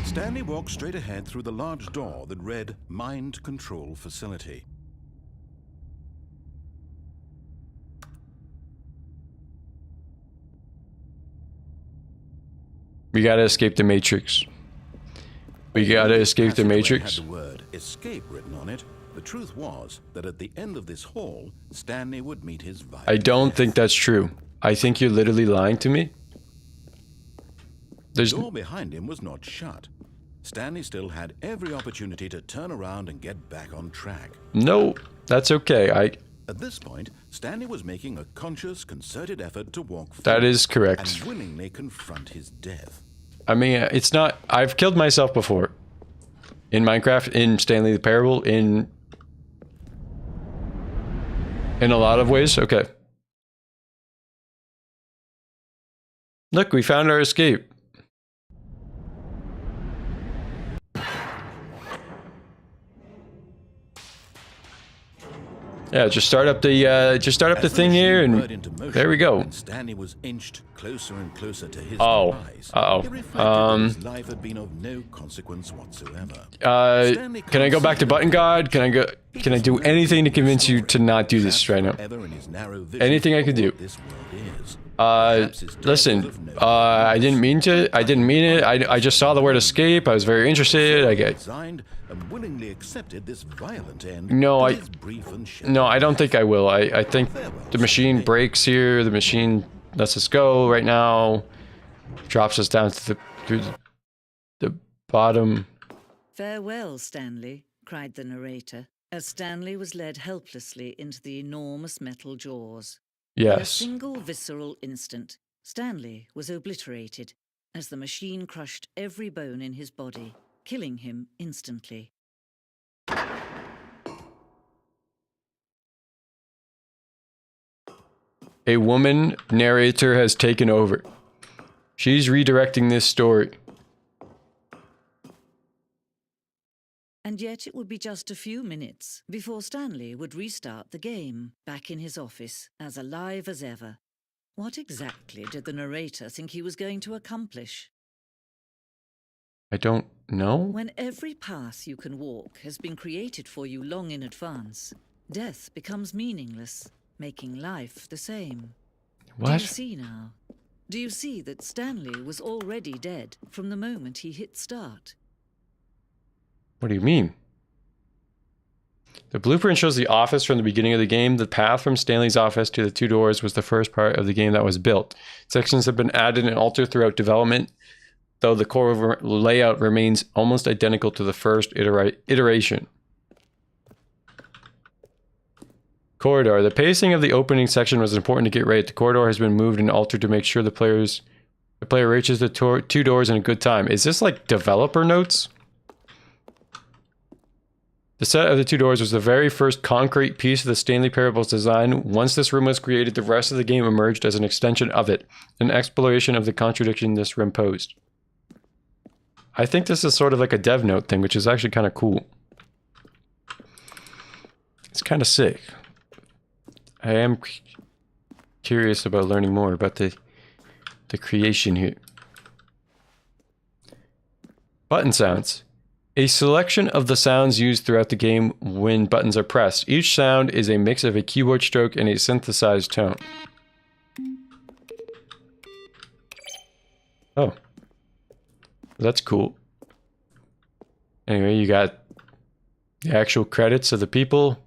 Stanley walked straight ahead through the large door that read Mind Control Facility. We gotta escape the Matrix. We gotta escape the Matrix. Had the word escape written on it, The truth was that at the end of this hall, Stanley would meet his violent I don't death. think that's true. I think you're literally lying to me. The There's door behind him was not shut. Stanley still had every opportunity to turn around and get back on track. no, that's okay. At this point, Stanley was making a conscious, concerted effort to walk forward. That is correct. And willingly confront his death. I mean, it's not. I've killed myself before. In Minecraft, in Stanley the Parable, in a lot of ways. Okay. Look, we found our escape. Yeah, just start up the thing here, and there we go. And Stanley was inched closer and closer to his Oh, demise. uh-oh. He reflected that his life had been of no consequence whatsoever. Stanley Can I go back to Button God? Can I do anything to convince you to not do this right now? Ever in his narrow vision Anything I for could do. what this world is. Perhaps his death Listen, was of no I didn't mean it. I just saw the word escape. I was very interested. Resigned and willingly accepted this violent end. No, to I- his brief and shallow No, I don't think I will. I think Farewell, the machine Stanley. breaks here. The machine lets us go right now. Drops us down to through the bottom. Farewell, Stanley, cried the narrator, as Stanley was led helplessly into the enormous metal jaws. In a Yes. single visceral instant, Stanley was obliterated as the machine crushed every bone in his body, killing him instantly. A woman narrator has taken over. She's redirecting this story. And yet it would be just a few minutes before Stanley would restart the game, back in his office, as alive as ever. What exactly did the narrator think he was going to accomplish? I don't know. When every path you can walk has been created for you long in advance, death becomes meaningless, making life the same. Do you What? see now? Do you see that Stanley was already dead from the moment he hit start? What do you mean? The blueprint shows the office from the beginning of the game. The path from Stanley's office to the two doors was the first part of the game that was built. Sections have been added and altered throughout development, though the core layout remains almost identical to the first iteration. Corridor. The pacing of the opening section was important to get right. The corridor has been moved and altered to make sure the player reaches the two doors in a good time. Is this like developer notes? The set of the two doors was the very first concrete piece of the Stanley Parable's design. Once this room was created, the rest of the game emerged as an extension of it, an exploration of the contradiction this room posed. I think this is sort of like a dev note thing, which is actually kind of cool. It's kind of sick. I am curious about learning more about the creation here. Button sounds. A selection of the sounds used throughout the game when buttons are pressed. Each sound is a mix of a keyboard stroke and a synthesized tone. Oh. That's cool. Anyway, you got the actual credits of the people.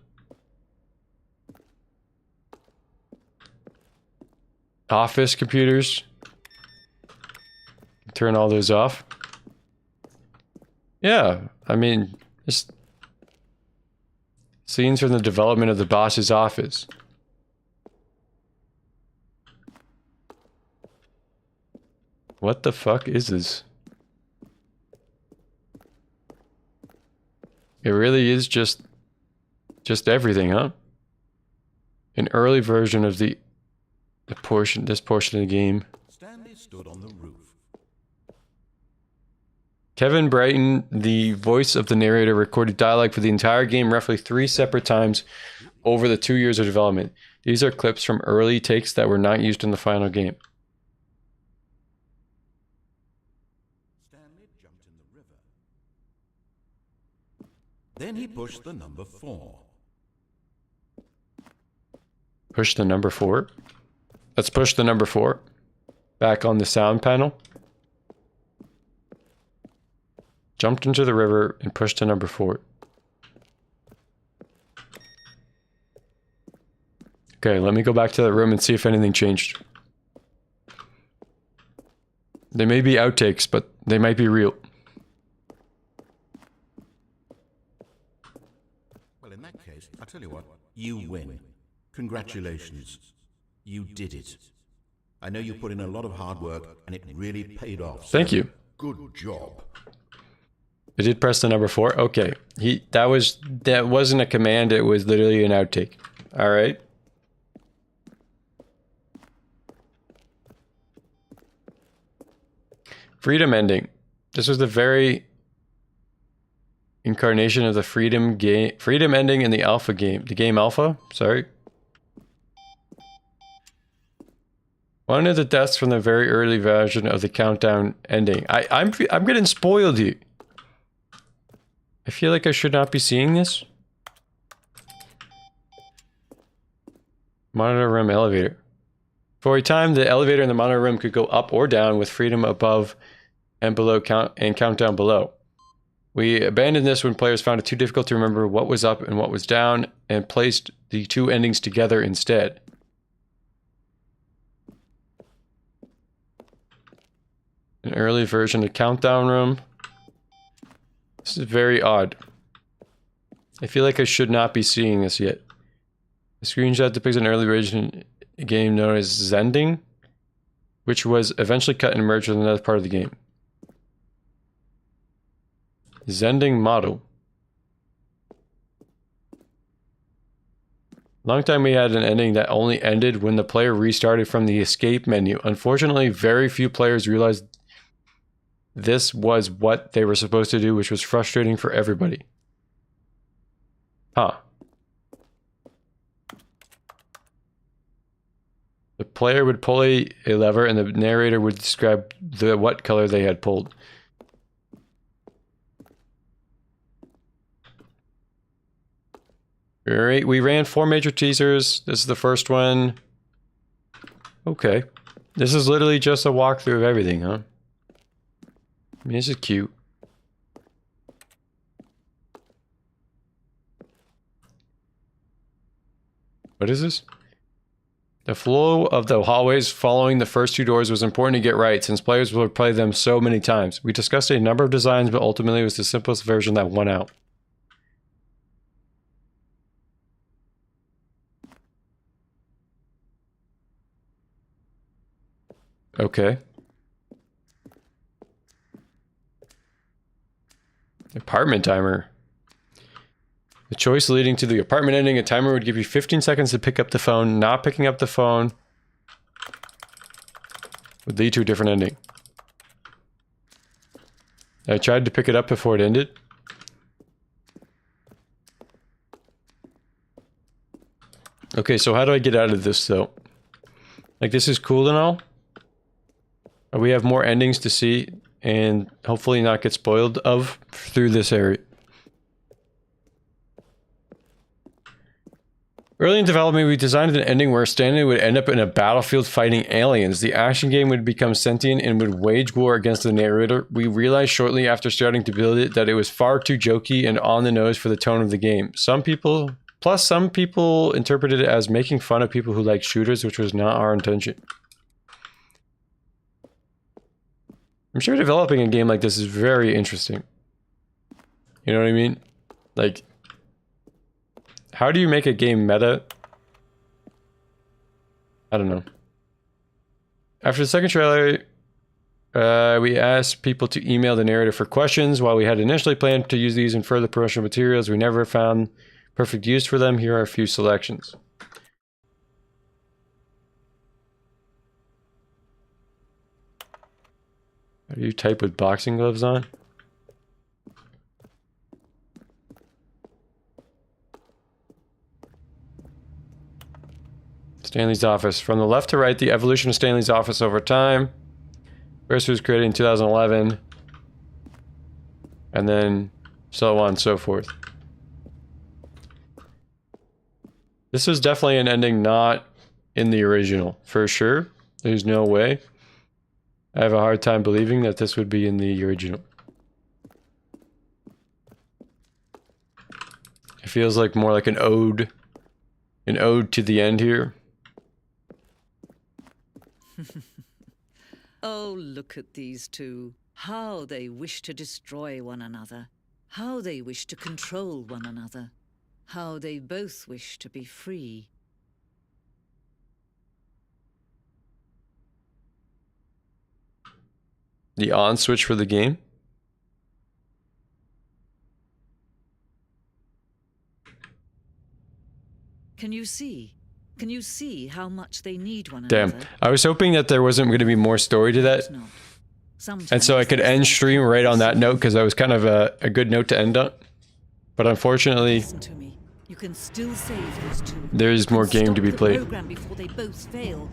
Office computers. Turn all those off. Yeah, I mean, just scenes from the development of the boss's office. What the fuck is this? It really is just everything, huh? An early version of this portion of the game. Stanley stood on the roof. Kevin Brighton, the voice of the narrator, recorded dialogue for the entire game roughly 3 separate times over the 2 years of development. These are clips from early takes that were not used in the final game. Stanley jumped in the river. Then he pushed the number 4. Push the number 4. Let's push the number 4. Back on the sound panel. Jumped into the river and pushed to number 4. Okay, let me go back to that room and see if anything changed. They may be outtakes, but they might be real. Well, in that case, I'll tell you what. You win. Congratulations. You did it. I know you put in a lot of hard work, and it really paid off. Thank you. Good job. I did press the number 4. Okay. That wasn't a command, it was literally an outtake. Alright. Freedom ending. This was the very incarnation of the freedom ending in the alpha game. The game alpha? Sorry. One of the deaths from the very early version of the countdown ending. I'm getting spoiled here. I feel like I should not be seeing this. Monitor room elevator. For a time, the elevator in the monitor room could go up or down with freedom above and below countdown below. We abandoned this when players found it too difficult to remember what was up and what was down and placed the two endings together instead. An early version of countdown room. This is very odd. I feel like I should not be seeing this yet. The screenshot depicts an early version game known as Zending, which was eventually cut and merged with another part of the game. Zending model. Long time we had an ending that only ended when the player restarted from the escape menu. Unfortunately, very few players realized this was what they were supposed to do, which was frustrating for everybody. Huh. The player would pull a lever and the narrator would describe what color they had pulled. Alright, we ran 4 major teasers. This is the first one. Okay. This is literally just a walkthrough of everything, huh? I mean, this is cute. What is this? The flow of the hallways following the first 2 doors was important to get right, since players would play them so many times. We discussed a number of designs, but ultimately it was the simplest version that won out. Okay. Apartment timer. The choice leading to the apartment ending, a timer would give you 15 seconds to pick up the phone. Not picking up the phone would lead to a different ending. I tried to pick it up before it ended. Okay, so how do I get out of this though? Like, this is cool and all. We have more endings to see and hopefully not get spoiled of through this area. Early in development, we designed an ending where Stanley would end up in a battlefield fighting aliens. The action game would become sentient and would wage war against the narrator. We realized shortly after starting to build it that it was far too jokey and on the nose for the tone of the game. Some people interpreted it as making fun of people who like shooters, which was not our intention. I'm sure developing a game like this is very interesting. You know what I mean? Like, how do you make a game meta? I don't know. After the second trailer, we asked people to email the narrator for questions. While we had initially planned to use these in further promotional materials, we never found perfect use for them. Here are a few selections. How do you type with boxing gloves on? Stanley's office. From the left to right, the evolution of Stanley's office over time. First was created in 2011. And then so on and so forth. This was definitely an ending not in the original, for sure. There's no way. I have a hard time believing that this would be in the original. It feels like more like an ode an ode to the end here. Oh, look at these two. How they wish to destroy one another. How they wish to control one another. How they both wish to be free. The on switch for the game. Can you see? Can you see how much they need one Damn. another? I was hoping that there wasn't going to be more story to that. Not. And so I could end stream right on that note because that was kind of a good note to end on. But unfortunately, Listen to me. You can still save these two. there's more You can game to stop be the played. program before they both fail.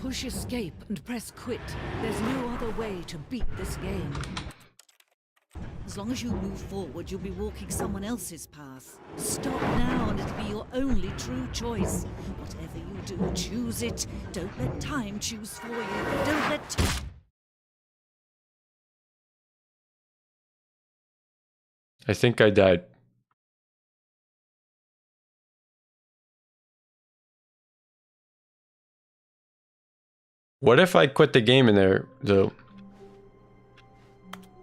Push escape and press quit. There's no other way to beat this game. As long as you move forward, you'll be walking someone else's path. Stop now and it'll be your only true choice. Whatever you do, choose it. Don't let time choose for you. Don't let I think I died. What if I quit the game in there, though?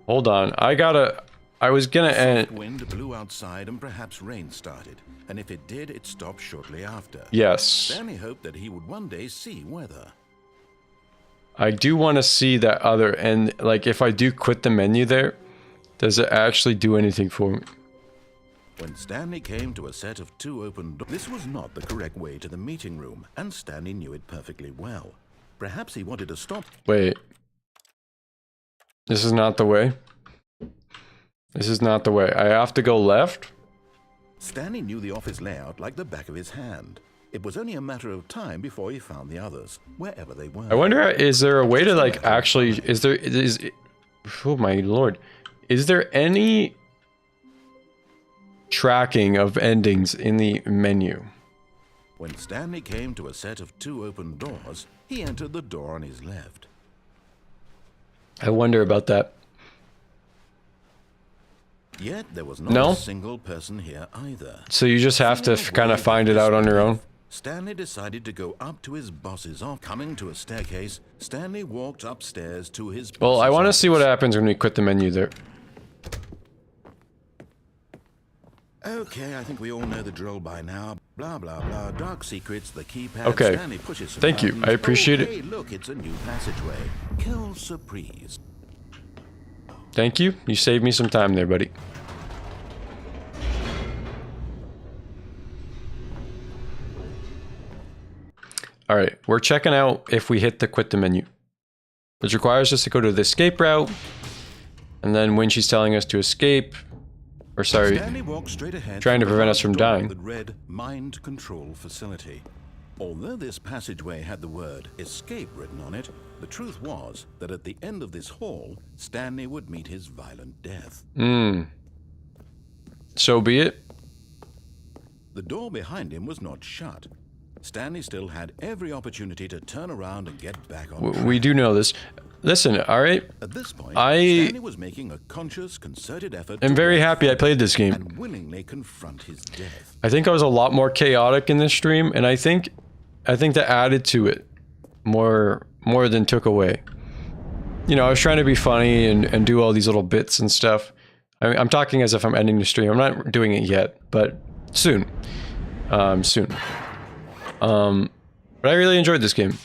Hold on. I was gonna end. Wind blew outside and perhaps rain started. And if it did, it stopped shortly after. Yes. Stanley hoped that he would one day see weather. I do want to see that other end. Like, if I do quit the menu there, does it actually do anything for me? When Stanley came to a set of two open doors, this was not the correct way to the meeting room, and Stanley knew it perfectly well. Perhaps he wanted to stop. Wait. This is not the way. This is not the way. I have to go left? Stanley knew the office layout like the back of his hand. It was only a matter of time before he found the others, wherever they were. I wonder, is there a way to, like, actually... Oh my lord. Is there any tracking of endings in the menu? When Stanley came to a set of two open doors, he entered the door on his left. I wonder about that. Yet there was not No? a single person here either. So you just have to kind of find it out on your own? Stanley decided to go up to his boss's office. Coming to a staircase, Stanley walked upstairs to his Well, I boss's want to see what office. happens when we quit the menu there. Okay, I think we all know the drill by now. Blah, blah, blah. Dark secrets, the keypad. Okay. Stanley pushes some Thank you. buttons. I appreciate Oh, it. Hey, look, it's a new passageway. Quelle surprise. Thank you. You saved me some time there, buddy. Alright, we're checking out if we hit the quit the menu. Which requires us to go to the escape route. And then when she's telling us to escape... Or sorry, Stanley walked straight ahead trying to through the prevent us large from door dying. that read Mind Control Facility. Although this passageway had the word escape written on it, the truth was that at the end of this hall, Stanley would meet his violent death. So be it. The door behind him was not shut. Stanley still had every opportunity to turn around and get back on track. We do know this. Listen, alright. At this point, I Stanley was making a conscious, concerted effort am to very walk happy I played this game. and willingly confront his death. I think I was a lot more chaotic in this stream, and I think that added to it more than took away. You know, I was trying to be funny and do all these little bits and stuff. I'm talking as if I'm ending the stream. I'm not doing it yet, but soon. Soon. But I really enjoyed this game.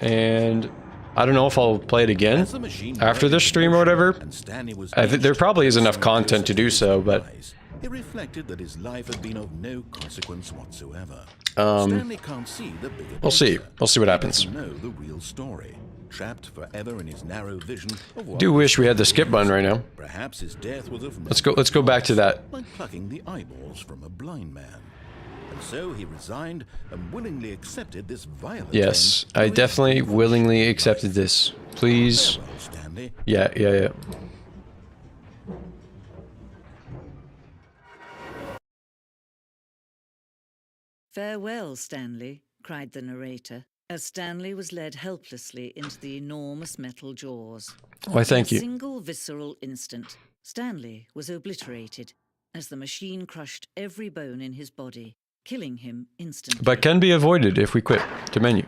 And I don't know if I'll play it again As the machine after this stream or whatever. and Stanley was I think there aged probably is by enough some content to do curiosity so, in but his eyes. It reflected that his life had been of no consequence whatsoever. Um, Stanley can't see the bigger we'll see. picture. We'll see what He happens. doesn't know the real story. Trapped forever in his narrow vision of what do was wish we had the skip button right now. Perhaps his death was of Let's go back to that. like plucking the eyeballs from a blind man. And so he resigned and willingly accepted this violent Yes, end to I his definitely evil willingly life. accepted this. Please. Farewell, Stanley. Yeah. Farewell, Stanley, cried the narrator, as Stanley was led helplessly into the enormous metal jaws. Why, thank In you. a single visceral instant, Stanley was obliterated as the machine crushed every bone in his body, killing him instantly. But can be avoided if we quit to menu.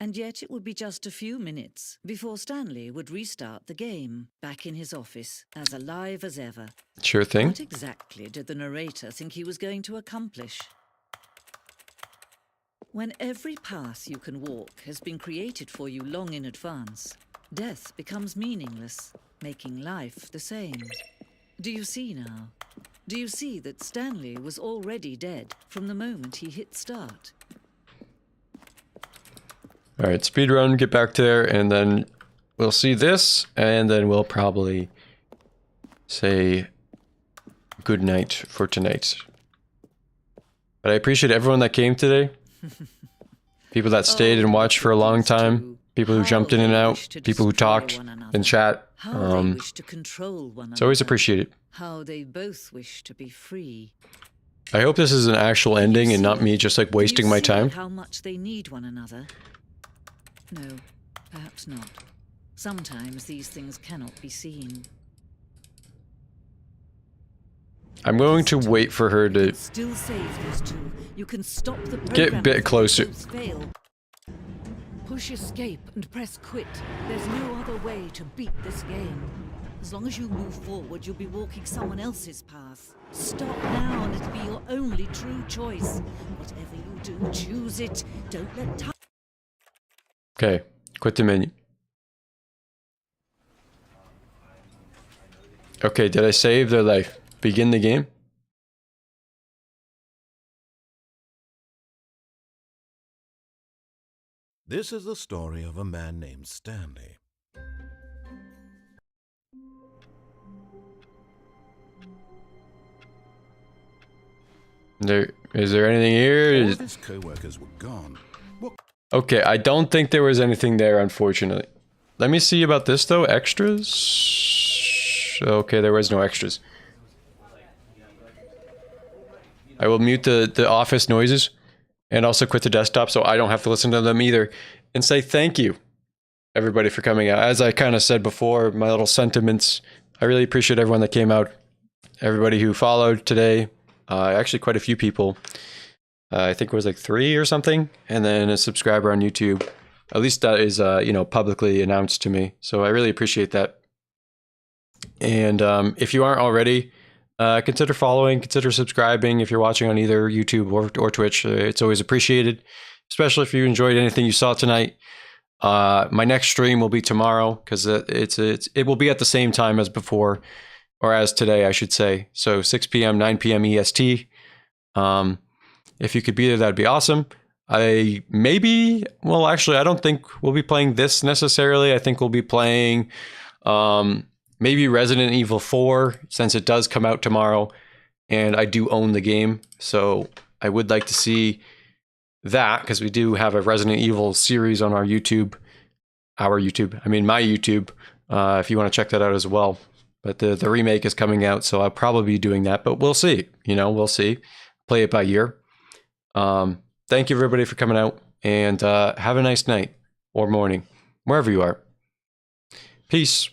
And yet it would be just a few minutes before Stanley would restart the game, back in his office, as alive as ever. Sure thing. What exactly did the narrator think he was going to accomplish? When every path you can walk has been created for you long in advance, death becomes meaningless, making life the same. Do you see now? Do you see that Stanley was already dead from the moment he hit start? All right, speedrun, get back there, and then we'll see this, and then we'll probably say good night for tonight. But I appreciate everyone that came today. People that stayed and watched for a long time. People who jumped in and out. People who talked in chat. How they wish to control one It's always another. appreciated. How they both wish to be free. I hope this is an actual ending and not me just like wasting Do you my see time. How much they need one another? No, perhaps not. Sometimes these things cannot be seen. I'm going to wait for her to Still save these two. You can stop the get a program bit if closer. both fail. Push escape and press quit. There's no other way to beat this game. As long as you move forward, you'll be walking someone else's path. Stop now and it'll be your only true choice. Whatever you do, choose it. Don't let time. Okay, quit the menu. Okay, did I save their life? Begin the game? This is the story of a man named Stanley. Is there anything here? All of his co-workers were gone. What? Okay, I don't think there was anything there, unfortunately. Let me see about this, though. Extras? Okay, there was no extras. I will mute the office noises and also quit the desktop so I don't have to listen to them either. And say thank you, everybody, for coming out. As I kind of said before, my little sentiments, I really appreciate everyone that came out. Everybody who followed today. Actually, quite a few people. I think it was like 3 or something. And then a subscriber on YouTube. At least that is, you know, publicly announced to me. So I really appreciate that. And if you aren't already, consider following, consider subscribing if you're watching on either YouTube or Twitch. It's always appreciated, especially if you enjoyed anything you saw tonight. My next stream will be tomorrow because it will be at the same time as before, or as today, I should say. So 6 p.m., 9 p.m. EST. If you could be there, that'd be awesome. Actually, I don't think we'll be playing this necessarily. I think we'll be playing maybe Resident Evil 4, since it does come out tomorrow, and I do own the game. So I would like to see that, because we do have a Resident Evil series on our YouTube. My YouTube, if you want to check that out as well. But the remake is coming out, so I'll probably be doing that. But we'll see. We'll see. Play it by ear. Thank you, everybody, for coming out. And have a nice night or morning, wherever you are. Peace.